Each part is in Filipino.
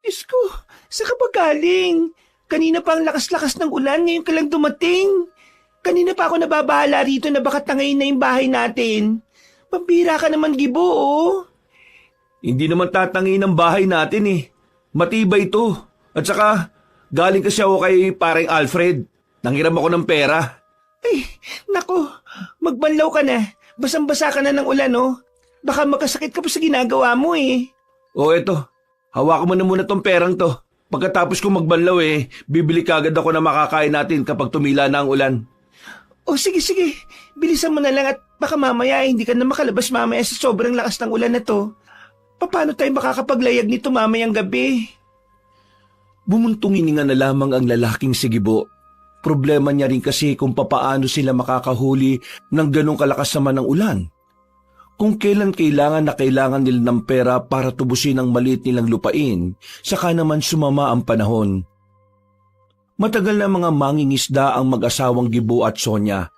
Diyos ko, saan ka ba galing? Kanina pa ang lakas-lakas ng ulan, ngayon ka lang dumating. Kanina pa ako nababahala rito na baka tangayin na yung bahay natin. Pambira ka naman, Gibo, oh. Hindi naman tatangin ang bahay natin eh. Matibay ito. At saka, galing kasi ako kay pareng Alfred. Nanghiram ako ng pera. Ay, nako, magbanlaw ka na. Basang-basa ka na ng ulan, oh. Baka magkasakit ka pa sa ginagawa mo, eh. O eto, hawakan mo na muna tong perang to. Pagkatapos kong magbanlaw bibili kagad ako na makakain natin kapag tumila na ang ulan. Oh, sige. Bilisan mo na lang at baka mamaya hindi ka na makalabas mamaya sa sobrang lakas ng ulan na to. Paano tayo makakapaglayag nito mamayang gabi? Bumuntong hininga na lamang ang lalaking si Gibo. Problema niya rin kasi kung papaano sila makakahuli ng ganong kalakas naman ng ulan. Kung kailan kailangan na kailangan nila ng pera para tubusin ang maliit nilang lupain, saka naman sumama ang panahon. Matagal na mga mangingisda ang mag-asawang Gibo at Sonia.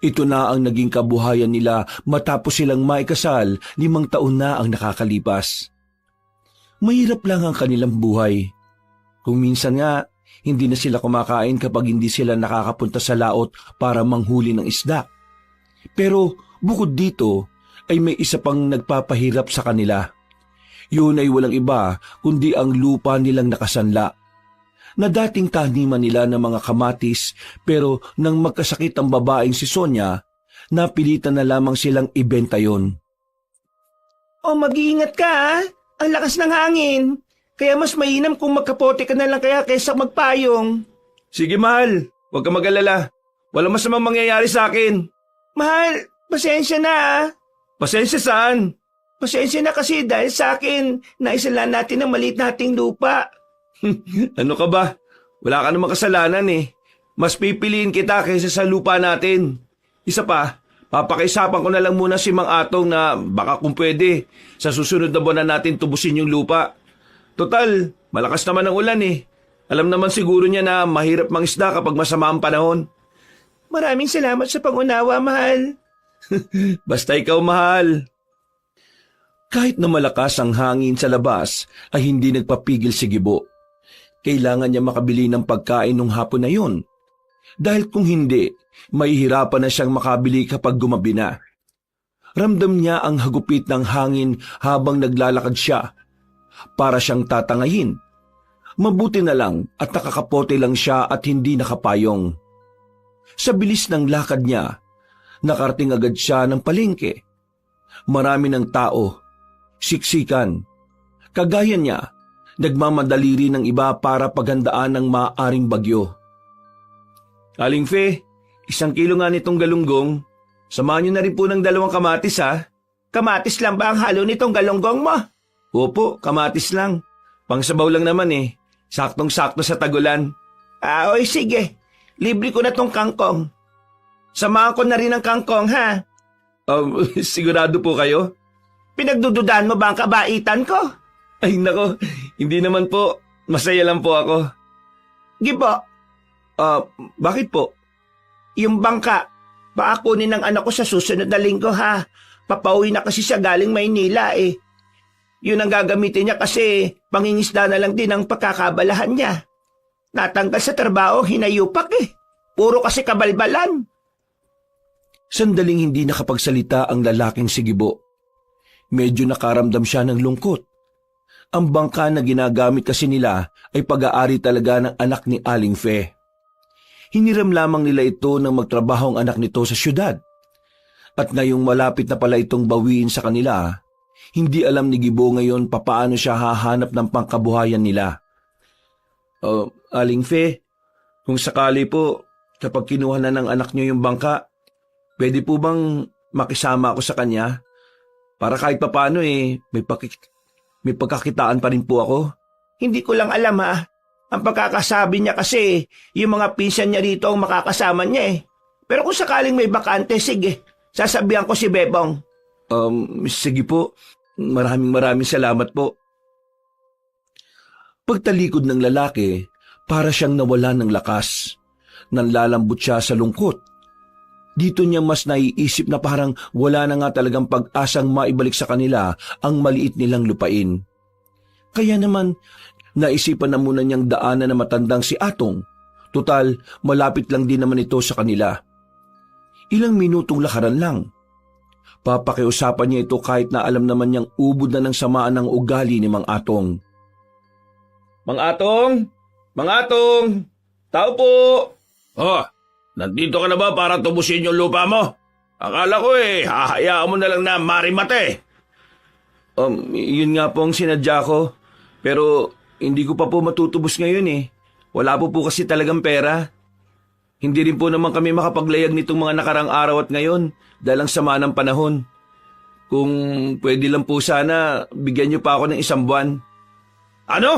Ito na ang naging kabuhayan nila matapos silang maikasal 5 taon na ang nakakalipas. Mahirap lang ang kanilang buhay. Kung minsan nga, hindi na sila kumakain kapag hindi sila nakakapunta sa laot para manghuli ng isda. Pero bukod dito, ay may isa pang nagpapahirap sa kanila. Yun ay walang iba kundi ang lupa nilang nakasanla. Na dating taniman nila ng mga kamatis pero nang magkasakit ang babaeng si Sonia, napilitan na lamang silang ibenta yon. Oh, mag-iingat ka, ha? Ang lakas ng hangin. Kaya mas mainam kung magkapote ka na lang kaya kaysa magpayong. Sige mahal, huwag ka mag-alala. Walang masamang mangyayari sa akin. Mahal, pasensya na, ha? Pasensya saan? Pasensya na kasi dahil sa akin, naisalan natin ang maliit nating lupa. Ano ka ba? Wala ka namang kasalanan eh. Mas pipiliin kita kaysa sa lupa natin. Isa pa, papakaisapan ko na lang muna si Mang Atong na baka kung pwede, sa susunod na buwan na natin tubusin yung lupa. Total, malakas naman ang ulan eh. Alam naman siguro niya na mahirap mangisda kapag masama ang panahon. Maraming salamat sa pangunawa, mahal. Basta ikaw mahal. Kahit na malakas ang hangin sa labas ay hindi nagpapigil si Gibo. Kailangan niya makabili ng pagkain nung hapon na yun. Dahil kung hindi, mahihirapan na siyang makabili kapag gumabi na. Ramdam niya ang hagupit ng hangin habang naglalakad siya. Para siyang tatangayin. Mabuti na lang at nakakapote lang siya at hindi nakapayong. Sa bilis ng lakad niya, nakarating agad siya ng palengke. Marami ng tao, siksikan. Kagaya niya, nagmamadali rin ng iba para paghandaan ng maaaring bagyo. Aling Fe, 1 kilo nga nitong galunggong. Samahan niyo na rin po ng 2 kamatis ha. Kamatis lang ba ang halo nitong galonggong mo? Opo, kamatis lang. Pangsabaw lang naman eh. Saktong-sakto sa tagulan. Oy, sige. Libre ko na tong kangkong. Samahan ko na rin ang kangkong, ha? Sigurado po kayo? Pinagdududahan mo ba ang kabaitan ko? Ay nako, hindi naman po. Masaya lang po ako. Gibo, Bakit po? yung bangka, baka kunin ng anak ko sa susunod na linggo, ha? Papauwi na kasi siya galing Maynila, eh. Yun ang gagamitin niya kasi pangingisda na lang din ang pagkakabalahan niya. Natanggal sa trabaho, hinayupak eh. Puro kasi kabalbalan. Sandaling hindi nakapagsalita ang lalaking si Gibo. Medyo nakaramdam siya ng lungkot. Ang bangka na ginagamit kasi nila ay pag-aari talaga ng anak ni Aling Fe. Hiniram lamang nila ito nang magtrabaho ang anak nito sa syudad. At ngayong malapit na pala itong bawiin sa kanila, hindi alam ni Gibo ngayon papaano siya hahanap ng pangkabuhayan nila. Aling Fe, kung sakali po, kapag kinuha na ng anak niyo yung bangka, pwede po bang makisama ako sa kanya? Para kahit papaano may pagkakitaan pa rin po ako. Hindi ko lang alam, ha. Ang pagkakasabi niya kasi, yung mga pinsan niya rito ang makakasama niya eh. Pero kung sakaling may bakante, sige, sasabihan ko si Bebong. Sige po. Maraming salamat po. Pagtalikod ng lalaki, para siyang nawala ng lakas. Nanlalambot siya sa lungkot. Dito niya mas naiisip na parang wala na nga talagang pag-asang maibalik sa kanila ang maliit nilang lupain. Kaya naman, Naisipan na muna niyang daanan na matandang si Atong. Tutal, malapit lang din naman ito sa kanila. Ilang minutong lakaran lang. Papakiusapan niya ito kahit na alam naman niyang ubod na ng samaan ng ugali ni Mang Atong. Mang Atong! Mang Atong! Tao po! Oh, nandito ka na ba para tubusin yung lupa mo? Akala ko hahayaan mo na lang na marimate. Yun nga po ang sinadya ko. Pero hindi ko pa po matutubos ngayon eh. Wala po kasi talagang pera. Hindi rin po naman kami makapaglayag nitong mga nakarang araw at ngayon dahil ang sama ng panahon. Kung pwede lang po sana, bigyan niyo pa ako ng 1 buwan. Ano?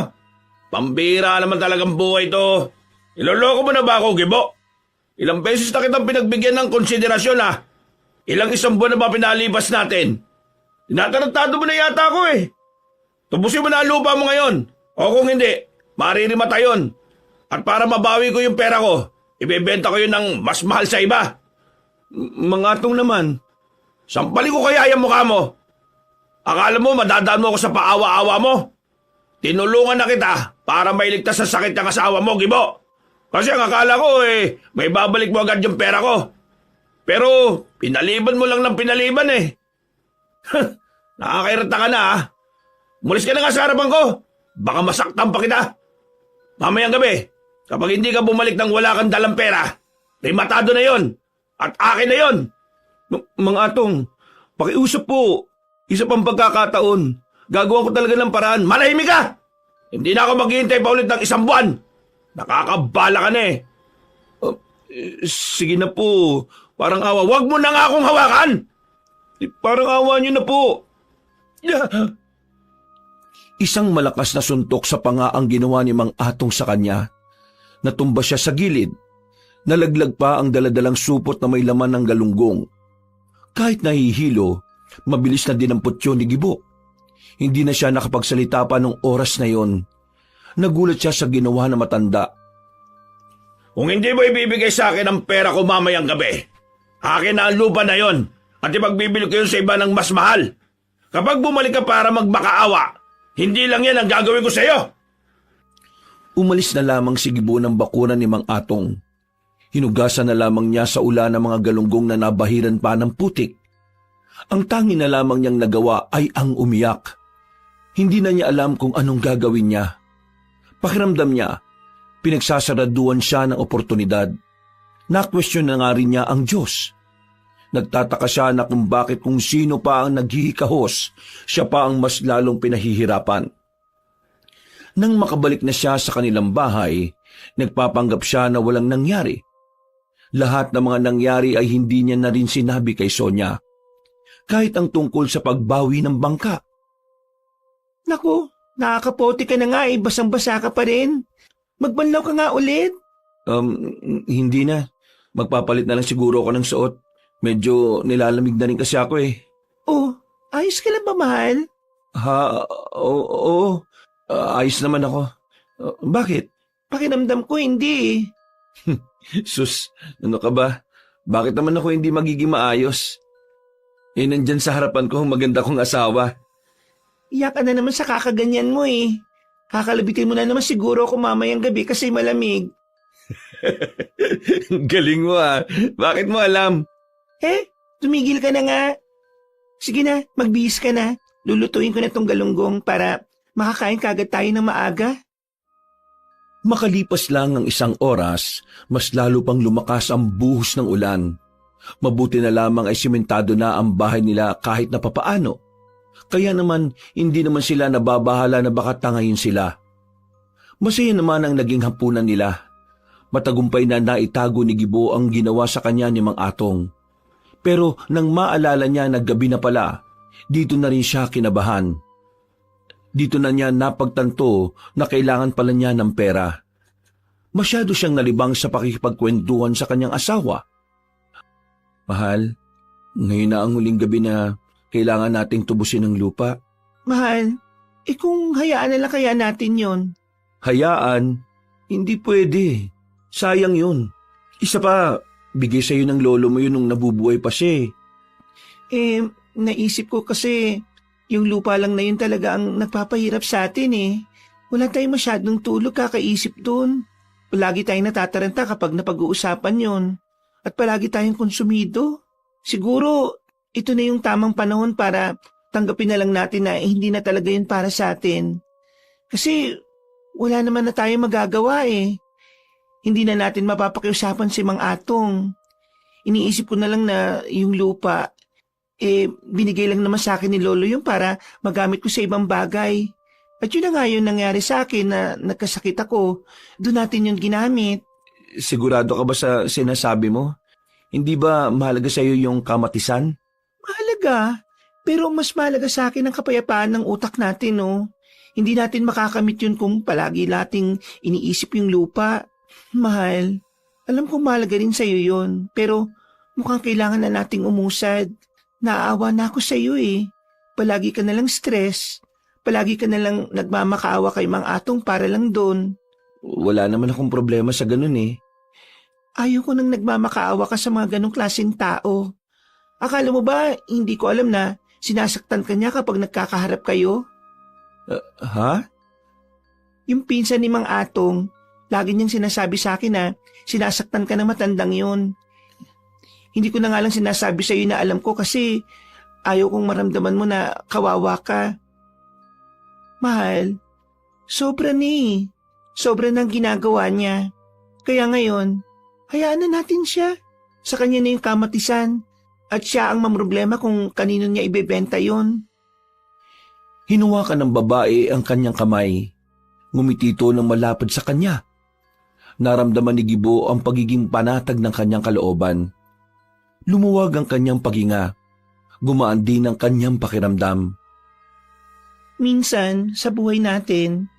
Pambira naman talagang buhay to. Iloloko mo na ba ako, Gibo? Ilang beses na kitang pinagbigyan ng konsiderasyon Ilang 1 buwan na ba pinalipas natin? Tinatarantado mo na yata ako Tubusin mo na ang lupa mo ngayon. O kung hindi, maririmata yun. At para mabawi ko yung pera ko, ibebenta ko yun ng mas mahal sa iba. Mga Atong naman. Sampalin ko kaya yung mukha mo. Akala mo madadaan mo ako sa paawa-awa mo? Tinulungan na kita para mailigtas sa sakit ng asawa mo, Gibo. Kasi ang akala ko may babalik mo agad yung pera ko. Pero pinaliban mo lang ng pinaliban Nakakairita ka na Mulis ka na nga sa harapan ko. Baka masaktan pa kita. Mamayang gabi, kapag hindi ka bumalik ng wala kang dalang pera, rimatado na yon. At akin na yon. Mga Atong, pakiusap po. Isa pang pagkakataon. Gagawa ko talaga ng paraan. Manahimik ka! Hindi na ako maghihintay pa ulit ng 1 buwan. Nakakabala ka na Sige na po. Parang awa. Huwag mo na nga akong hawakan! Parang awa niyo na po. Isang malakas na suntok sa panga ang ginawa ni Mang Atong sa kanya. Natumba siya sa gilid. Nalaglag pa ang daladalang supot na may laman ng galunggong. Kahit nahihilo, mabilis na dinampot yun ni Gibo. Hindi na siya nakapagsalita pa nung oras na yon. Nagulat siya sa ginawa na matanda. Kung hindi mo ibibigay sa akin ang pera ko mamayang gabi, akin na ang lupa na yon at ipagbibili ko yun sa iba ng mas mahal. Kapag bumalik ka para magmakaawa, hindi lang yan ang gagawin ko sa iyo. Umalis na lamang si Gibo ng bakuran ni Mang Atong. Hinugasan na lamang niya sa ulan ng mga galunggong na nabahiran pa ng putik. Ang tangi na lamang niyang nagawa ay ang umiyak. Hindi na niya alam kung anong gagawin niya. Pakiramdam niya, pinagsasaraduan siya ng oportunidad. Na-question na nga rin niya ang Diyos. Nagtataka siya na kung bakit kung sino pa ang naghihikahos, siya pa ang mas lalong pinahihirapan. Nang makabalik na siya sa kanilang bahay, nagpapanggap siya na walang nangyari. Lahat ng mga nangyari ay hindi niya na rin sinabi kay Sonia. Kahit ang tungkol sa pagbawi ng bangka. Naku, nakakapote ka na nga basang-basa ka pa rin. Magbanlaw ka nga ulit. Hindi na. Magpapalit na lang siguro ako ng suot. Medyo nilalamig na rin kasi ako Oh, ayos ka lang ba, mahal? Oo. Ayos naman ako. Bakit? Pakiramdam ko hindi Sus, ano ka ba? Bakit naman ako hindi magiging maayos? Nandyan sa harapan ko ang maganda kong asawa. Iyak ka na naman sa kakaganyan mo Kakalabitin mo na naman siguro ako mamayang gabi kasi malamig. Galing mo Bakit mo alam? Tumigil ka na nga. Sige na, magbihis ka na. Lulutuin ko na tong galunggong para makakain kagad tayo ng maaga. Makalipas lang ang 1 oras, mas lalo pang lumakas ang buhos ng ulan. Mabuti na lamang ay simentado na ang bahay nila kahit na papaano. Kaya naman, hindi naman sila nababahala na baka tangayin sila. Masaya naman ang naging hapunan nila. Matagumpay na naitago ni Gibo ang ginawa sa kanya ni Mang Atong. Pero nang maalala niya na gabi na pala, dito na rin siya kinabahan. Dito na niya napagtanto na kailangan pala niya ng pera. Masyado siyang nalibang sa pakikipagkwentuhan sa kanyang asawa. Mahal, ngayon na ang huling gabi na kailangan nating tubusin ang lupa. Mahal, kung hayaan na lang kaya natin yon? Hayaan? Hindi pwede. Sayang yun. Isa pa, bigay sa'yo ng lolo mo yun nung nabubuhay pa siya. Naisip ko kasi yung lupa lang na yun talaga ang nagpapahirap sa atin Wala tayong masyadong tulog kakaisip dun. Palagi tayong natataranta kapag napag-uusapan yon. At palagi tayong konsumido. Siguro, ito na yung tamang panahon para tanggapin na lang natin na hindi na talaga yun para sa atin. Kasi wala naman na tayong magagawa eh. Hindi na natin mapapakiusapan si Mang Atong. Iniisip ko na lang na yung lupa, binigay lang naman sa akin ni Lolo yung para magamit ko sa ibang bagay. At yun na nga yung nangyari sa akin na nagkasakit ako. Doon natin yun ginamit. Sigurado ka ba sa sinasabi mo? Hindi ba mahalaga sa iyo yung kamatisan? Mahalaga. Pero mas mahalaga sa akin ang kapayapaan ng utak natin, no? Hindi natin makakamit yun kung palagi nating iniisip yung lupa. Mahal, alam kong mahalaga rin sa iyo yun. Pero mukhang kailangan na nating umusad. Naaawa na ako sa iyo eh. Palagi ka na lang stress. Palagi ka na lang nagmamakaawa kay Mang Atong para lang doon. Wala naman akong problema sa ganun eh. Ayaw ko nang nagmamakaawa ka sa mga ganong klaseng tao. Akala mo ba hindi ko alam na sinasaktan ka niya kapag nagkakaharap kayo? Ha? Yung pinsan ni Mang Atong, lagi niyang sinasabi sa akin na sinasaktan ka ng matandang yun. Hindi ko na nga lang sinasabi sa iyo na alam ko kasi ayaw kong maramdaman mo na kawawa ka. Mahal, sobra ni. Sobra ng ginagawa niya. Kaya ngayon, hayaan na natin siya. Sa kanya na yung kamatisan. At siya ang mamroblema kung kanino niya ibebenta yon. Hinuwakan ng babae ang kanyang kamay. Ngumitito ng malapad sa kanya. Naramdaman ni Gibo ang pagiging panatag ng kanyang kalooban. Lumuwag ang kanyang paghinga. Gumaan din ang kanyang pakiramdam. Minsan, sa buhay natin,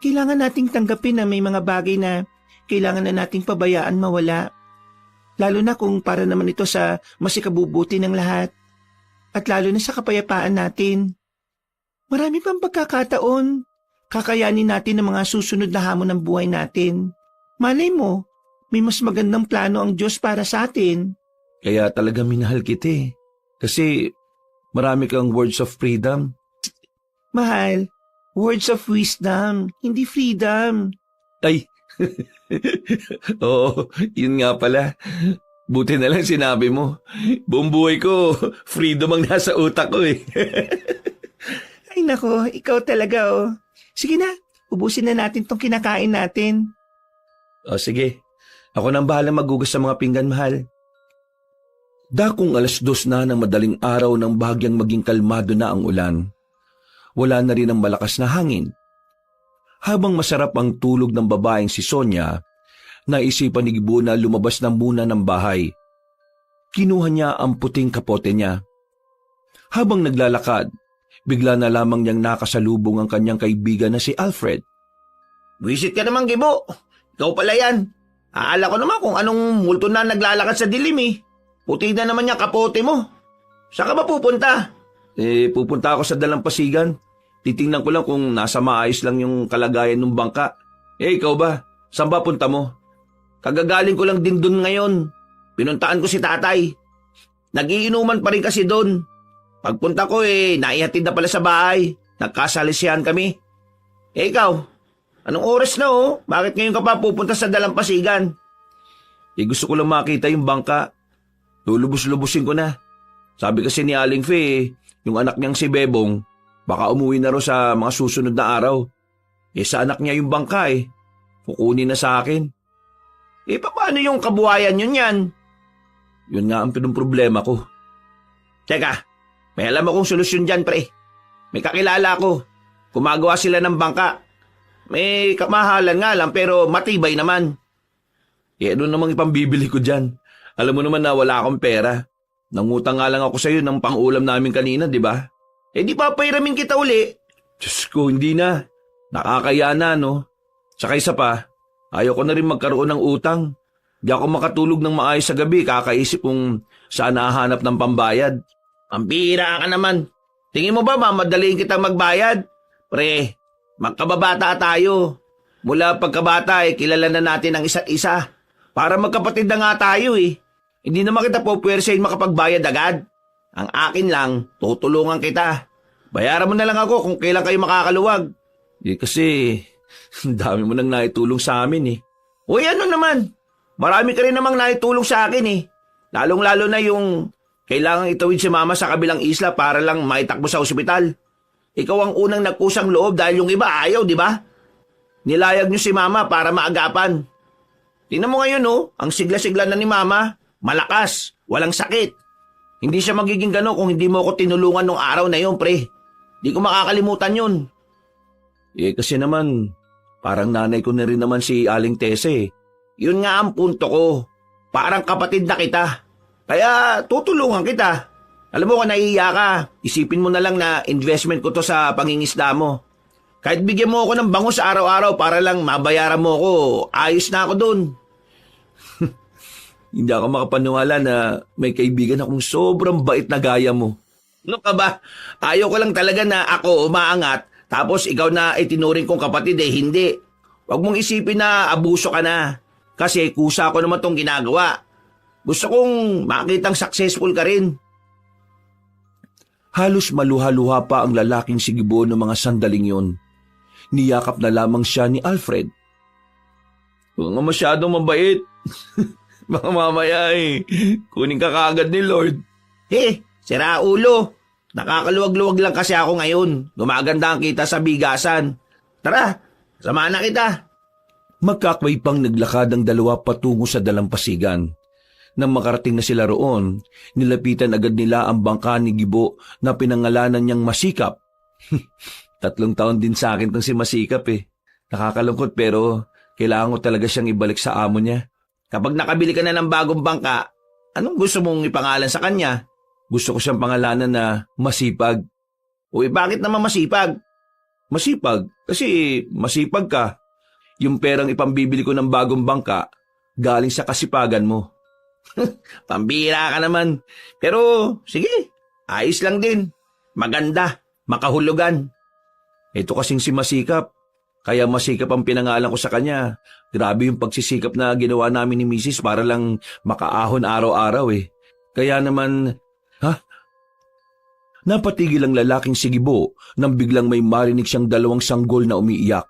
kailangan nating tanggapin na may mga bagay na kailangan na nating pabayaan mawala. Lalo na kung para naman ito sa masikabubuti ng lahat. At lalo na sa kapayapaan natin. Marami pang pagkakataon. Kakayanin natin ang mga susunod na hamon ng buhay natin. Malay mo, may mas magandang plano ang Diyos para sa atin. Kaya talaga minahal kita eh. Kasi marami kang words of freedom. Mahal, words of wisdom, hindi freedom. Ay, oo, yun nga pala. Buti na lang sinabi mo. Buong buhay ko, freedom ang nasa utak ko eh. Ay nako, ikaw talaga oh. Sige na, ubusin na natin tong kinakain natin. O sige, ako nang bahala magugas sa mga pinggan, mahal. Dakong 2:00 na ng madaling araw nang bahagyang maging kalmado na ang ulan. Wala na rin ang malakas na hangin. Habang masarap ang tulog ng babaeng si Sonia, naisipan ni Gibo na lumabas na muna ng bahay. Kinuha niya ang puting kapote niya. Habang naglalakad, bigla na lamang niyang nakasalubong ang kanyang kaibigan na si Alfred. Visit ka naman, Gibo. Ikaw pala yan. Aala ko naman kung anong multo na naglalakad sa dilim eh. Puti na naman yung kapote mo. Saan ka ba pupunta? Pupunta ako sa dalampasigan. Titingnan ko lang kung nasa maayos lang yung kalagayan ng bangka. Ikaw ba? Saan ba punta mo? Kagagaling ko lang din dun ngayon. Pinuntaan ko si tatay. Nagiinuman pa rin kasi dun. Pagpunta ko naihatid na pala sa bahay. Nagkasalisihan kami. Ikaw, anong oras na oh? Bakit ngayon ka pa pupunta sa dalampasigan? Gusto ko lang makita yung bangka. Lulubos-lubusin ko na. Sabi kasi ni Aling Fe, yung anak niyang si Bebong, baka umuwi na ro sa mga susunod na araw. Sa anak niya yung bangka kukunin na sa akin. Paano yung kabuhayan yun yan? Yun nga ang problema ko. Teka, may alam akong solusyon dyan, pre. May kakilala ko. Gumagawa sila ng bangka. May kamahalan nga lang pero matibay naman. Ano namang ipambibili ko dyan? Alam mo naman na wala akong pera. Nangutang nga lang ako sa'yo ng pang-ulam namin kanina, di ba? Di pa pairamin kita uli. Diyos ko, hindi na. Nakakaya na, no? Tsaka isa pa, ayaw ko na rin magkaroon ng utang. Di ako makatulog ng maayos sa gabi, kakaisip kung saan nahanap ng pambayad. Pambira ka naman. Tingin mo ba mamadaliin kita magbayad? Pre, magkababata tayo. Mula pagkabata kilala na natin ang isa't isa. Para magkapatid na nga tayo Hindi naman kita pupwersahin makapagbayad agad. Ang akin lang, tutulungan kita. Bayaran mo na lang ako kung kailan kayo makakaluwag. Kasi, ang dami mo nang naitulong sa amin eh. Uy, ano naman? Marami ka rin namang naitulong sa akin eh. Lalong-lalo na yung kailangang itawid si mama sa kabilang isla para lang maitakbo sa ospital. Ikaw ang unang nagkusang loob dahil yung iba ayaw, di ba? Nilayag niyo si mama para maagapan. Tingnan mo ngayon ang sigla-sigla na ni mama. Malakas, walang sakit. Hindi siya magiging gano'n kung hindi mo ako tinulungan nung araw na yun, pre. Di ko makakalimutan yun. Kasi naman, parang nanay ko na rin naman si Aling Tese eh. Yun nga ang punto ko. Parang kapatid na kita. Kaya tutulungan kita. Alam mo kung naiiya ka, isipin mo na lang na investment ko to sa pangingisda mo. Kahit bigyan mo ako ng bangus araw-araw para lang mabayaran mo ako, ayos na ako dun. Hindi ako makapaniwala na may kaibigan akong sobrang bait na gaya mo. Ano ka ba? Ayaw ko lang talaga na ako umaangat, tapos ikaw na itinuring kong kapatid hindi. Huwag mong isipin na abuso ka na. Kasi kusa ko naman tong ginagawa. Gusto kong makitang successful ka rin. Halos maluha-luha pa ang lalaking sigibo ng mga sandaling yon. Niyakap na lamang siya ni Alfred. Mga masyadong mabait. Mga mamaya kunin ka kaagad ni Lord. Sira ulo. Nakakaluwag-luwag lang kasi ako ngayon. Gumaganda ang kita sa bigasan. Tara, samahan na kita. Magkakway pang naglakad ang dalawa patungo sa dalampasigan. Nang makarating na sila roon, nilapitan agad nila ang bangka ni Gibo na pinangalanan niyang Masikap. 3 taon din sa akin tong si Masikap eh. Nakakalungkot pero kailangan ko talaga siyang ibalik sa amo niya. Kapag nakabili ka na ng bagong bangka, anong gusto mong ipangalan sa kanya? Gusto ko siyang pangalanan na Masipag. Uy, bakit naman masipag? Masipag? Kasi masipag ka. Yung perang ipambibili ko ng bagong bangka, galing sa kasipagan mo. Pambira ka naman. Pero, sige, ayos lang din. Maganda, makahulugan. Ito kasing si Masikap. Kaya Masikap ang pinangalan ko sa kanya. Grabe yung pagsisikap na ginawa namin ni Mrs. para lang makaahon araw-araw eh. Kaya naman, Napatigil ang lalaking sigibo nang biglang may marinig siyang 2 sanggol na umiiyak.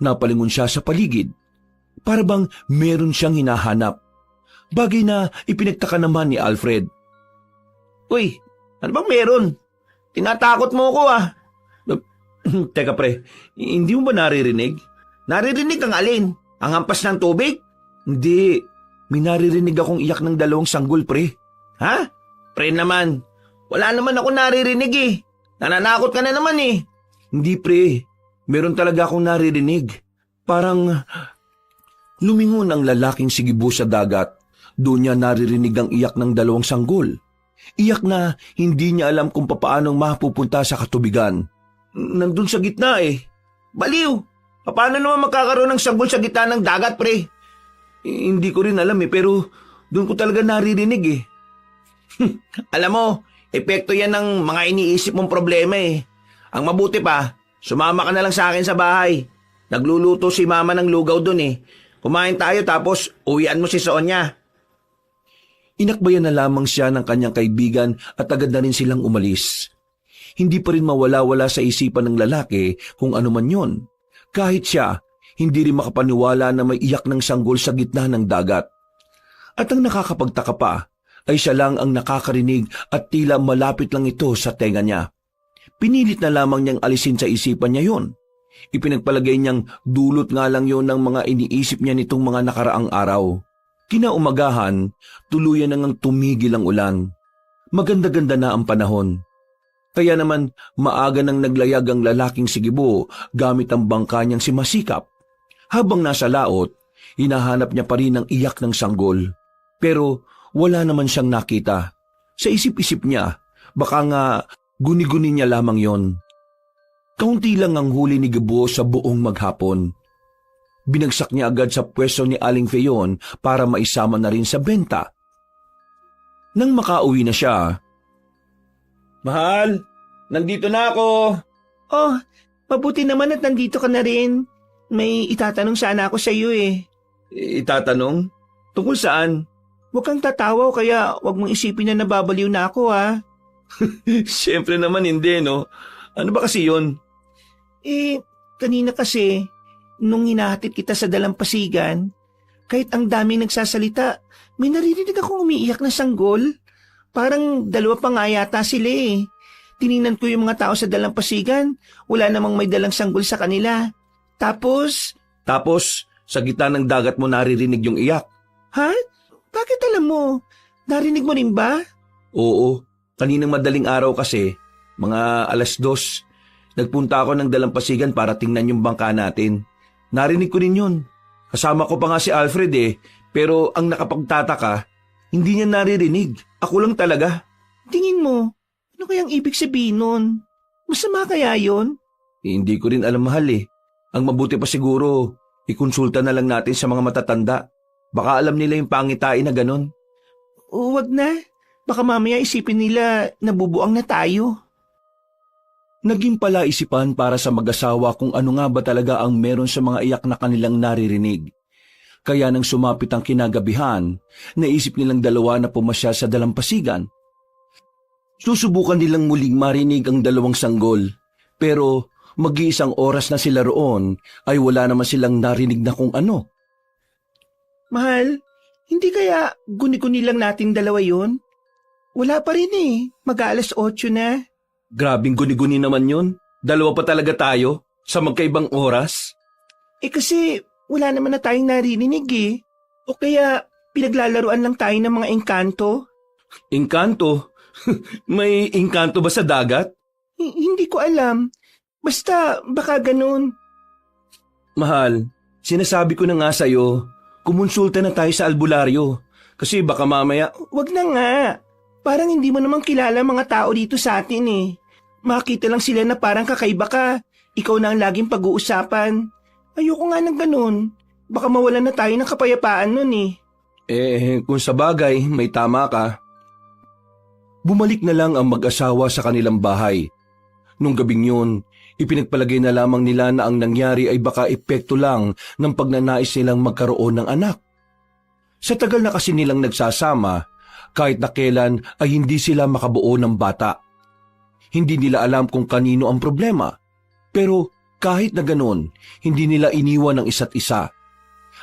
Napalingon siya sa paligid. Para bang meron siyang hinahanap. Bagay na ipinagtaka naman ni Alfred. Uy, ano bang meron? Tinatakot mo ko Teka pre, hindi mo ba naririnig? Naririnig ang alin? Ang hampas ng tubig? Hindi, may naririnig akong iyak ng 2 sanggol pre. Ha? Pre naman, wala naman ako naririnig eh. Nananakot ka na naman eh. Hindi pre, meron talaga akong naririnig. Parang lumingon ang lalaking sigibo sa dagat. Doon niya naririnig ang iyak ng 2 sanggol. Iyak na hindi niya alam kung papaanong mapupunta sa katubigan. Nandun sa gitna eh. Baliw! Paano naman magkakaroon ng sanggol sa gitna ng dagat, pre? Hindi ko rin alam pero doon ko talaga naririnig eh. Alam mo, epekto yan ng mga iniisip mong problema eh. Ang mabuti pa, sumama ka na lang sa akin sa bahay. Nagluluto si mama ng lugaw dun eh. Kumain tayo tapos uwian mo si Sonia. Inakbayan na lamang siya ng kanyang kaibigan at agad na rin silang umalis. Hindi pa rin mawala-wala sa isipan ng lalaki kung ano man yon. Kahit siya, hindi rin makapaniwala na may iyak ng sanggol sa gitna ng dagat. At ang nakakapagtaka pa, ay siya lang ang nakakarinig at tila malapit lang ito sa tenga niya. Pinilit na lamang niyang alisin sa isipan niya yon. Ipinagpalagay niyang dulot nga lang yon ng mga iniisip niya nitong mga nakaraang araw. Kinaumagahan, tuluyan nang tumigil ang ulan. Maganda-ganda na ang panahon. Kaya naman maaga nang naglayag ang lalaking sigibo gamit ang bangka niyang si Masikap. Habang nasa laot, hinahanap niya pa rin ang iyak ng sanggol. Pero wala naman siyang nakita. Sa isip-isip niya, baka nga guni-guni niya lamang yon. Kaunti lang ang huli ni Gibo sa buong maghapon. Binagsak niya agad sa pwesto ni Aling Feyon para maisama na rin sa benta. Nang makauwi na siya, Mahal, nandito na ako. Oh, mabuti naman at nandito ka na rin. May itatanong sana ako sa iyo eh. Itatanong? Tungkol saan? Huwag kang tatawa kaya huwag mong isipin na nababaliw na ako ha. Siyempre naman hindi no. Ano ba kasi yon? Kanina kasi, nung hinahatid kita sa dalampasigan, kahit ang daming nagsasalita, may naririnig akong umiiyak na sanggol. Parang dalawa pa nga yata sila eh. Tininan ko yung mga tao sa dalampasigan, wala namang may dalang sanggol sa kanila. Tapos, Sa gitna ng dagat mo naririnig yung iyak. ha? Bakit alam mo? Narinig mo rin ba? Oo, kaninang madaling araw kasi, mga 2:00, nagpunta ako ng dalampasigan para tingnan yung bangka natin. Narinig ko rin yun. Kasama ko pa nga si Alfred pero ang nakapagtataka, hindi niya naririnig. Ako lang talaga. Tingin mo, ano kayang ibig sabihin nun? Masama kaya yon? Hindi ko rin alam, mahal. Ang mabuti pa siguro, ikonsulta na lang natin sa mga matatanda. Baka alam nila yung pangitain na ganon. Huwag na. Baka mamaya isipin nila nabubuang na tayo. Naging palaisipan para sa mag-asawa kung ano nga ba talaga ang meron sa mga iyak na kanilang naririnig. Kaya nang sumapit ang kinagabihan, naisip nilang dalawa na pumasya sa dalampasigan. Susubukan nilang muling marinig ang dalawang sanggol, pero mag-iisang oras na sila roon ay wala naman silang narinig na kung ano. Mahal, hindi kaya guni-guni lang nating dalawa yon? Wala pa rin mag-aalas 8 na. Grabing guni-guni naman yun. Dalawa pa talaga tayo sa magkaibang oras. Kasi wala naman na tayong naririnig O kaya pinaglalaruan lang tayo ng mga engkanto. Engkanto? May engkanto ba sa dagat? Hindi ko alam. Basta baka ganun. Mahal, sinasabi ko na nga sa'yo, kumonsulta na tayo sa albularyo. Kasi baka mamaya... Wag na nga. Parang hindi mo naman kilala mga tao dito sa atin Makita lang sila na parang kakaiba ka. Ikaw na ang laging pag-uusapan. Ayoko nga ng ganun. Baka mawalan na tayo ng kapayapaan nun kung sa bagay, may tama ka. Bumalik na lang ang mag-asawa sa kanilang bahay. Nung gabing yun, ipinagpalagay na lamang nila na ang nangyari ay baka epekto lang ng pagnanais nilang magkaroon ng anak. Sa tagal na kasi nilang nagsasama, kahit na kailan ay hindi sila makabuo ng bata. Hindi nila alam kung kanino ang problema. Pero kahit na ganon, hindi nila iniwan ang isa't isa.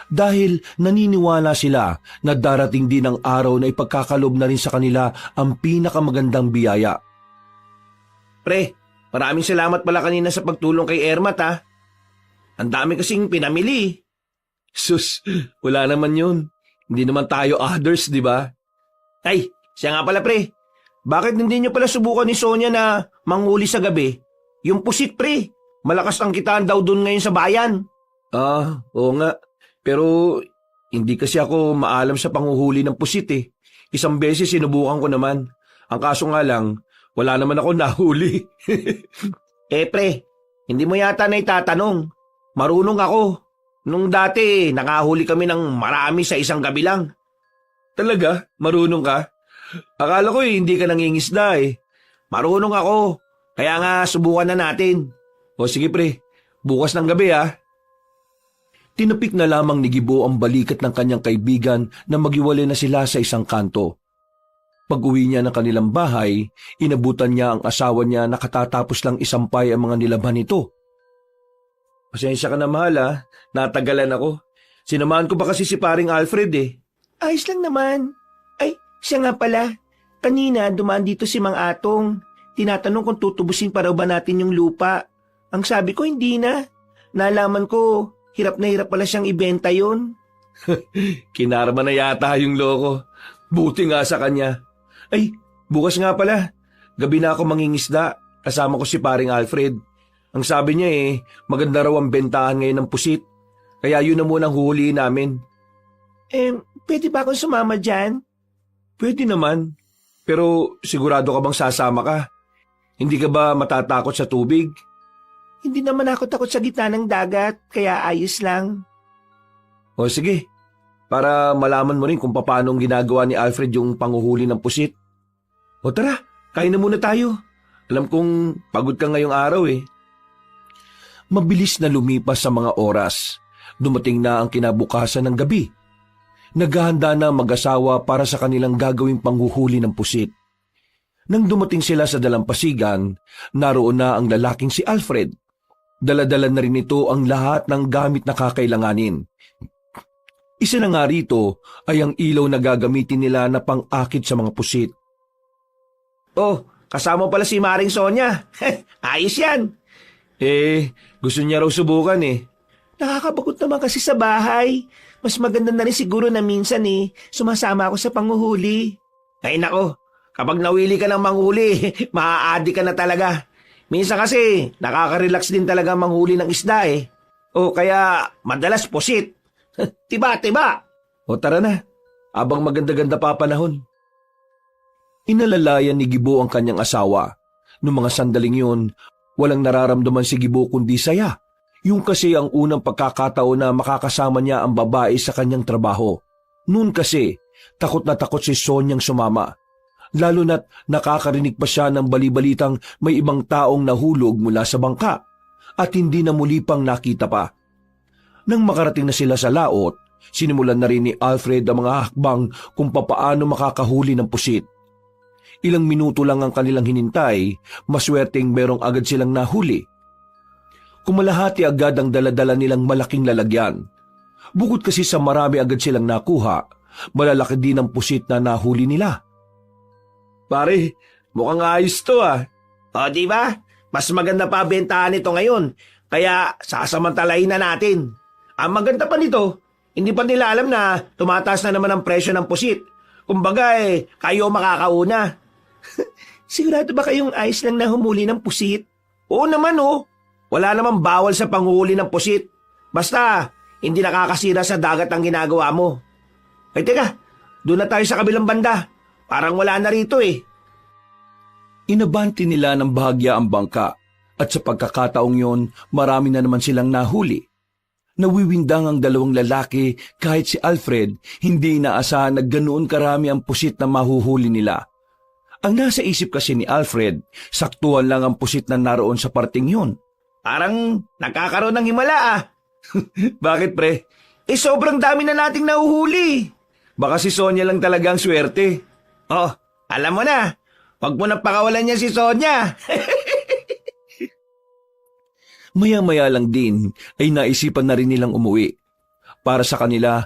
Dahil naniniwala sila na darating din ang araw na ipagkakalob na rin sa kanila ang pinakamagandang biyaya. Pre, maraming salamat pala kanina sa pagtulong kay Ermat Ang dami kasing pinamili. Sus, wala naman yun. Hindi naman tayo others, di ba? Ay, siya nga pala pre. Bakit hindi niyo pala subukan ni Sonia na manghuli sa gabi? Yung pusit pre, malakas ang kitaan daw doon ngayon sa bayan. Oo nga. Pero hindi kasi ako maalam sa panghuhuli ng pusit Isang beses sinubukan ko naman. Ang kaso nga lang, wala naman ako nahuli. Pre, hindi mo yata na itatanong. Marunong ako. Nung dati, nakahuli kami ng marami sa isang gabi lang. Talaga? Marunong ka? Akala ko hindi ka nangingisda Marunong ako. Kaya nga subukan na natin. O sige pre, bukas ng gabi Tinapik na lamang ni Gibo ang balikat ng kanyang kaibigan na maghiwalay na sila sa isang kanto. Pag-uwi niya ng kanilang bahay, inabutan niya ang asawa niya na katatapos lang isampay ang mga nilaban nito. Pasensya ka na mahal natagalan ako. Sinamahan ko pa kasi si paring Alfred Ayos lang naman. Ay, siya nga pala. Kanina dumaan dito si Mang Atong. Tinatanong kung tutubusin pa raw ba natin yung lupa. Ang sabi ko hindi na. Nalaman ko, hirap na hirap pala siyang ibenta yon. Kinarma na yata yung loko. Buti nga sa kanya. Ay, bukas nga pala. Gabi na ako mangingisda. Kasama ko si paring Alfred. Ang sabi niya maganda raw ang bentahan ngayon ng pusit. Kaya yun na muna ang huhulihin namin. Pwede ba akong sumama dyan? Pwede naman. Pero sigurado ka bang sasama ka? Hindi ka ba matatakot sa tubig? Hindi naman ako takot sa gitna ng dagat, kaya ayos lang. O sige, para malaman mo rin kung paano ginagawa ni Alfred yung panghuhuli ng pusit. O tara, kain na muna tayo. Alam kong pagod ka ngayong araw Mabilis na lumipas sa mga oras. Dumating na ang kinabukasan ng gabi. Naghahanda na mag-asawa para sa kanilang gagawing panghuhuli ng pusit. Nang dumating sila sa dalampasigan, naroon na ang lalaking si Alfred. Daladala na rin ito ang lahat ng gamit na kakailanganin. Isa na nga rito ay ang ilaw na gagamitin nila na pang-akit sa mga pusit. Oh, kasama pala si Maring Sonya. Ayos yan. Gusto niya raw subukan eh. Nakakabagot naman kasi sa bahay. Mas maganda na rin siguro na minsan sumasama ako sa panguhuli. Ay nako, kapag nawili ka ng manghuli, maaadi ka na talaga. Minsan kasi, nakaka-relax din talaga manghuli ng isda eh. O kaya, madalas pusit. Tiba. O tara na, abang maganda-ganda pa panahon. Inalalayan ni Gibo ang kanyang asawa. Noong mga sandaling yun, walang nararamdaman si Gibo kundi saya. Yung kasi ang unang pagkakataon na makakasama niya ang babae sa kanyang trabaho. Noon kasi, takot na takot si Sonyang sumama. Lalo na't nakakarinig pa siya ng balibalitang may ibang taong nahulog mula sa bangka at hindi na muli pang nakita pa. Nang makarating na sila sa laot, sinimulan na rin ni Alfred ang mga hakbang kung papaano makakahuli ng pusit. Ilang minuto lang ang kanilang hinintay, maswerteng merong agad silang nahuli. Kumalahati agad ang daladala nilang malaking lalagyan. Bukod kasi sa marami agad silang nakuha, malalaki din ang pusit na nahuli nila. Pare, mukhang ayos to ah. O diba? Mas maganda pa bentahan ito ngayon. Kaya sasamantalahin na natin. Ang maganda pa nito, hindi pa nila alam na tumataas na naman ang presyo ng pusit. Kumbaga kayo makakauna. Sigurado ba kayong ayos lang na humuli ng pusit? Oo naman oh. Wala namang bawal sa panghuli ng pusit. Basta, hindi nakakasira sa dagat ang ginagawa mo. Ay teka, doon na tayo sa kabilang banda. Parang wala na rito eh. Inabanti nila ng bahagya ang bangka at sa pagkakataong yon, marami na naman silang nahuli. Nawiwindang ang dalawang lalaki kahit si Alfred hindi inaasahan na ganoon karami ang pusit na mahuhuli nila. Ang nasa isip kasi ni Alfred, saktuhan lang ang pusit na naroon sa parting yon. Parang nakakaroon ng himala ah. Bakit pre? Sobrang dami na nating nahuhuli. Baka si Sonya lang talaga ang swerte. Oh, alam mo na. Huwag mo na pakawalan niya si Sonya. Maya-maya lang din ay naisipan na rin nilang umuwi. Para sa kanila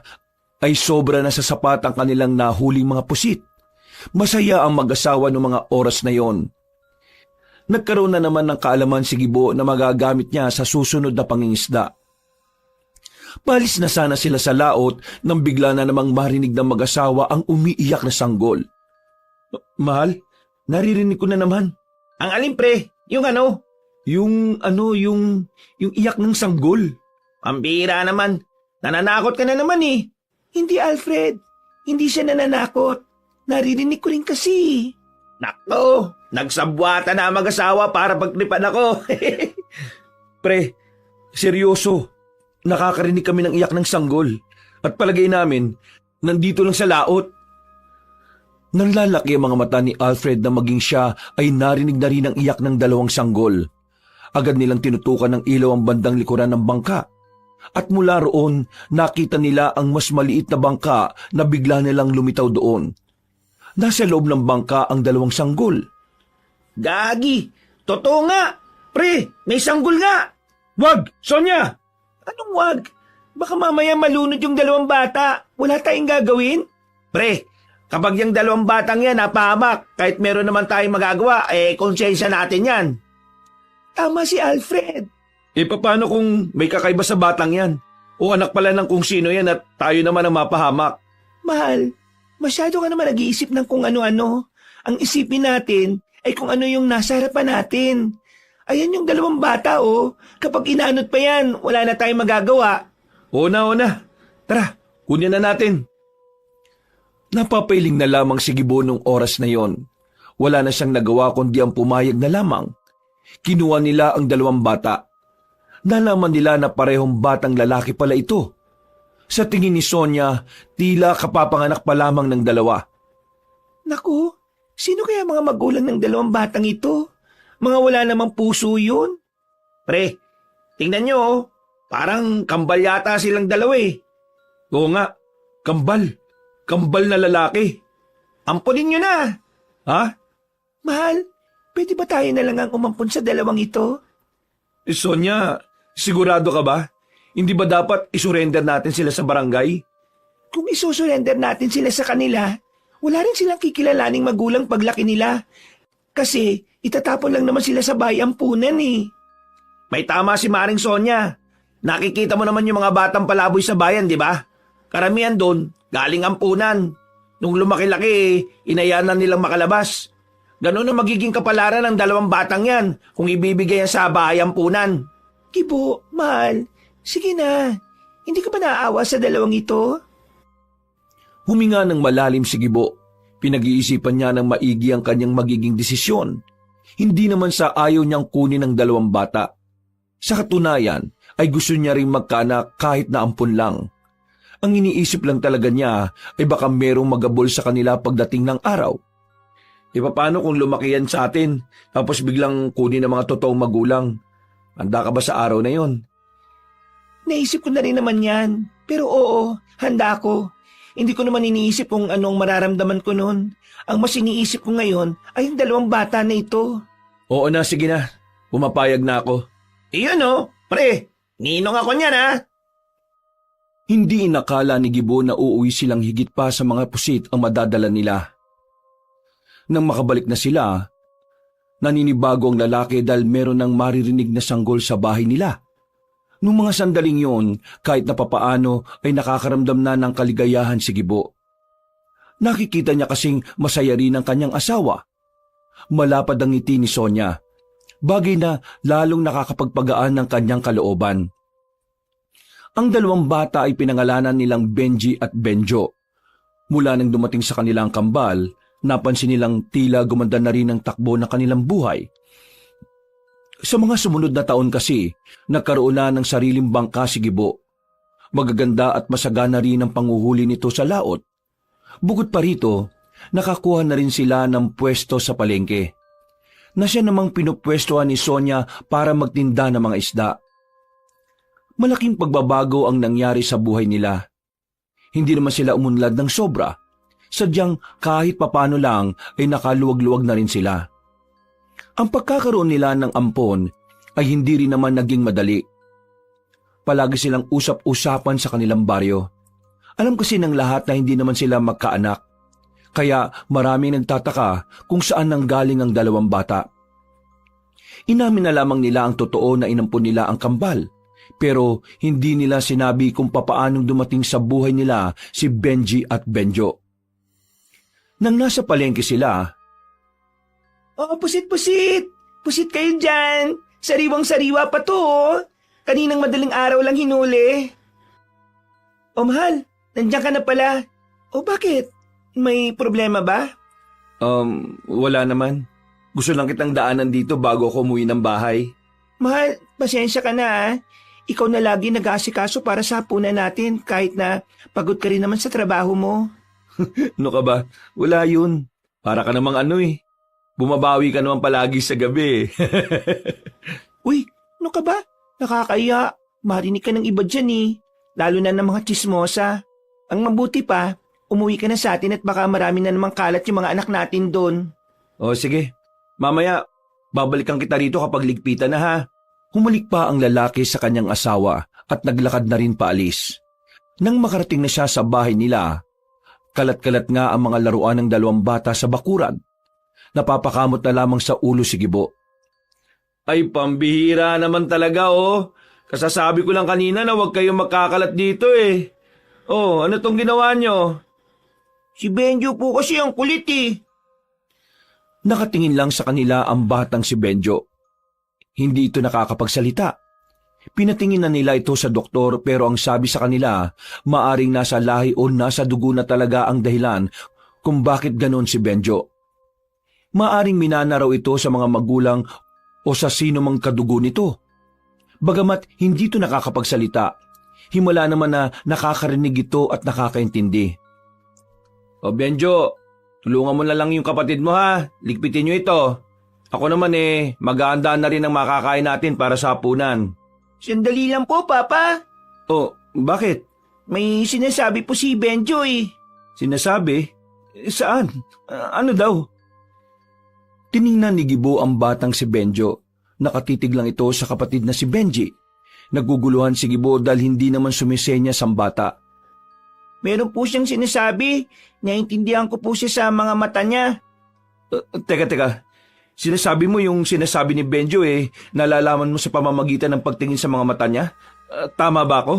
ay sobra na sa sapat ang kanilang nahuling mga pusit. Masaya ang mag-asawa noong mga oras na yon. Nagkaroon na naman ng kaalaman si Gibo na magagamit niya sa susunod na pangingisda. Palis na sana sila sa laot nang bigla na namang marinig ng mag-asawa ang umiiyak na sanggol. Mahal, naririnig ko na naman. Ang alin pre? Yung ano? Yung iyak ng sanggol. Pambira naman. Nananakot ka na naman eh. Hindi Alfred. Hindi siya nananakot. Naririnig ko rin kasi. Nako, nagsabwata na ang mag-asawa para pagtripan ako. Pre, seryoso. Nakakarinig kami ng iyak ng sanggol. At palagay namin, nandito lang sa laot. Nanlalaki ang mga mata ni Alfred na maging siya ay narinig na rin ang iyak ng dalawang sanggol. Agad nilang tinutukan ng ilaw ang bandang likuran ng bangka. At mula roon, nakita nila ang mas maliit na bangka na bigla nilang lumitaw doon. Nasa loob ng bangka ang dalawang sanggol. Gagi! Totoo nga! Pre, may sanggol nga! Wag! Sonya! Anong wag? Baka mamaya malunod yung dalawang bata. Wala tayong gagawin? Pre, kapag yung dalawang batang yan napahamak, kahit meron naman tayong magagawa, konsensya natin yan. Tama si Alfred. Paano kung may kakaiba sa batang yan? O anak pala ng kung sino yan at tayo naman ang mapahamak? Mahal, masyado ka naman nag-iisip ng kung ano-ano. Ang isipin natin ay kung ano yung nasa harapan natin. Ayan yung dalawang bata oh. Kapag inanot pa yan, wala na tayong magagawa. O na. Tara, kunin na natin. Napapailing na lamang si Gibo nung oras na yon. Wala na siyang nagawa kundi ang pumayag na lamang. Kinuha nila ang dalawang bata. Nalaman nila na parehong batang lalaki pala ito. Sa tingin ni Sonya, tila kapapanganak pa lamang ng dalawa. Naku, sino kaya mga magulang ng dalawang batang ito? Mga wala namang puso yun. Pre, tingnan nyo oh. Parang kambal yata silang dalawa eh. Oo nga, kambal. Kambal na lalaki. Ampunin nyo na. Ha? Mahal, pwede ba tayo na lang ang umampun sa dalawang ito? Sonia, sigurado ka ba? Hindi ba dapat isurrender natin sila sa barangay? Kung isusurrender natin sila sa kanila, wala rin silang kikilalaning magulang paglaki nila. Kasi itatapon lang naman sila sa bayampunan eh. May tama si Maring Sonia. Nakikita mo naman yung mga batang palaboy sa bayan, di ba? Karamihan doon, galing ampunan. Nung lumaki-laki, inayanan nilang makalabas. Ganun ang magiging kapalaran ng 2 batang yan kung ibibigay yan sa bayampunan. Gibo, mahal, sige na. Hindi ka ba naaawa sa 2 ito? Huminga ng malalim si Gibo. Pinag-iisipan niya ng maigi ang kanyang magiging desisyon. Hindi naman sa ayaw niyang kunin ng 2 bata. Sa katunayan ay gusto niya ring magkaanak kahit na ampun lang. Ang iniisip lang talaga niya ay baka merong magabol sa kanila pagdating ng araw. E paano kung lumaki yan sa atin tapos biglang kunin ng mga totoong magulang? Handa ka ba sa araw na yon? Naisip ko na rin naman yan. Pero oo, handa ko. Hindi ko naman iniisip kung anong mararamdaman ko noon. Ang mas iniisip ko ngayon ay yung 2 bata na ito. Oo na, sige na. Pumapayag na ako. Iyon oh, pre, ninong ako niyan ha. Hindi inakala ni Gibo na uuwi silang higit pa sa mga pusit ang madadala nila. Nang makabalik na sila, naninibago ang lalaki dahil meron ng maririnig na sanggol sa bahay nila. Nung mga sandaling yon, kahit na papaano ay nakakaramdam na ng kaligayahan si Gibo. Nakikita niya kasing masaya rin ang kanyang asawa. Malapad ang ngiti ni Sonia, bagay na lalong nakakapagpagaan ng kanyang kalooban. Ang 2 bata ay pinangalanan nilang Benji at Benjo. Mula nang dumating sa kanilang kambal, napansin nilang tila gumanda na rin ang takbo ng kanilang buhay. Sa mga sumunod na taon kasi, nagkaroon na ng sariling bangka si Gibo. Magaganda at masagana rin ang panguhuli nito sa laot. Bukod pa rito, nakakuha na rin sila ng pwesto sa palengke, na siya namang pinupwestohan ni Sonia para magtinda ng mga isda. Malaking pagbabago ang nangyari sa buhay nila. Hindi naman sila umunlad ng sobra. Sadyang kahit papano lang ay nakaluwag-luwag na rin sila. Ang pagkakaroon nila ng ampon ay hindi rin naman naging madali. Palagi silang usap-usapan sa kanilang baryo. Alam kasi ng lahat na hindi naman sila magkaanak. Kaya maraming nagtataka kung saan nanggaling ang 2 bata. Inamin na lamang nila ang totoo na inampon nila ang kambal. Pero hindi nila sinabi kung papaanong dumating sa buhay nila si Benji at Benjo. Nang nasa palengke sila, Oh, pusit-pusit! Pusit kayo dyan! Sariwang-sariwa pa to oh! Kaninang madaling araw lang hinuli. Oh, mahal, nandiyan ka na pala. Oh, bakit? May problema ba? Wala naman. Gusto lang kitang daanan dito bago ako umuwi ng bahay. Mahal, pasensya ka na ah. Ikaw na lagi nag-aasikaso para sa hapunan natin kahit na pagod ka rin naman sa trabaho mo. Ano ka ba? Wala yun. Para ka namang bumabawi ka naman palagi sa gabi. Uy, ano ka ba? Nakakaya. Marinig ka ng iba dyan eh. Lalo na ng mga chismosa. Ang mabuti pa, umuwi ka na sa atin at baka marami na namang kalat yung mga anak natin doon. O sige, mamaya, babalikan kita rito kapag ligpitan na ha. Humalik pa ang lalaki sa kanyang asawa at naglakad na rin paalis. Nang makarating na siya sa bahay nila, kalat-kalat nga ang mga laruan ng 2 bata sa bakuran. Napapakamot na lamang sa ulo si Gibo. Ay, pambihira naman talaga oh. Kasasabi ko lang kanina na huwag kayong makakalat dito eh. Oh, ano tong ginawa nyo? Si Benjo po kasi ang kulit eh. Nakatingin lang sa kanila ang batang si Benjo. Hindi ito nakakapagsalita. Pinatingin na nila ito sa doktor pero ang sabi sa kanila, maaring nasa lahi o nasa dugo na talaga ang dahilan kung bakit ganon si Benjo. Maaring minana raw ito sa mga magulang o sa sino mang kadugo nito. Bagamat hindi ito nakakapagsalita, himala naman na nakakarinig ito at nakakaintindi. O Benjo, tulungan mo na lang yung kapatid mo ha. Ligpitin nyo ito. Ako naman mag-aanda na rin ang makakain natin para sa hapunan. Sandali lang po, Papa. Oh, bakit? May sinasabi po si Benjo eh. Sinasabi? Saan? Ano daw? Tiningnan ni Gibo ang batang si Benjo. Nakatitig lang ito sa kapatid na si Benji. Naguguluhan si Gibo dahil hindi naman sumisenya sa bata. Meron po siyang sinasabi. Naintindihan ko po siya sa mga mata niya. Teka. Sinasabi mo yung sinasabi ni Benjo nalalaman mo sa pamamagitan ng pagtingin sa mga mata niya? Tama ba ako?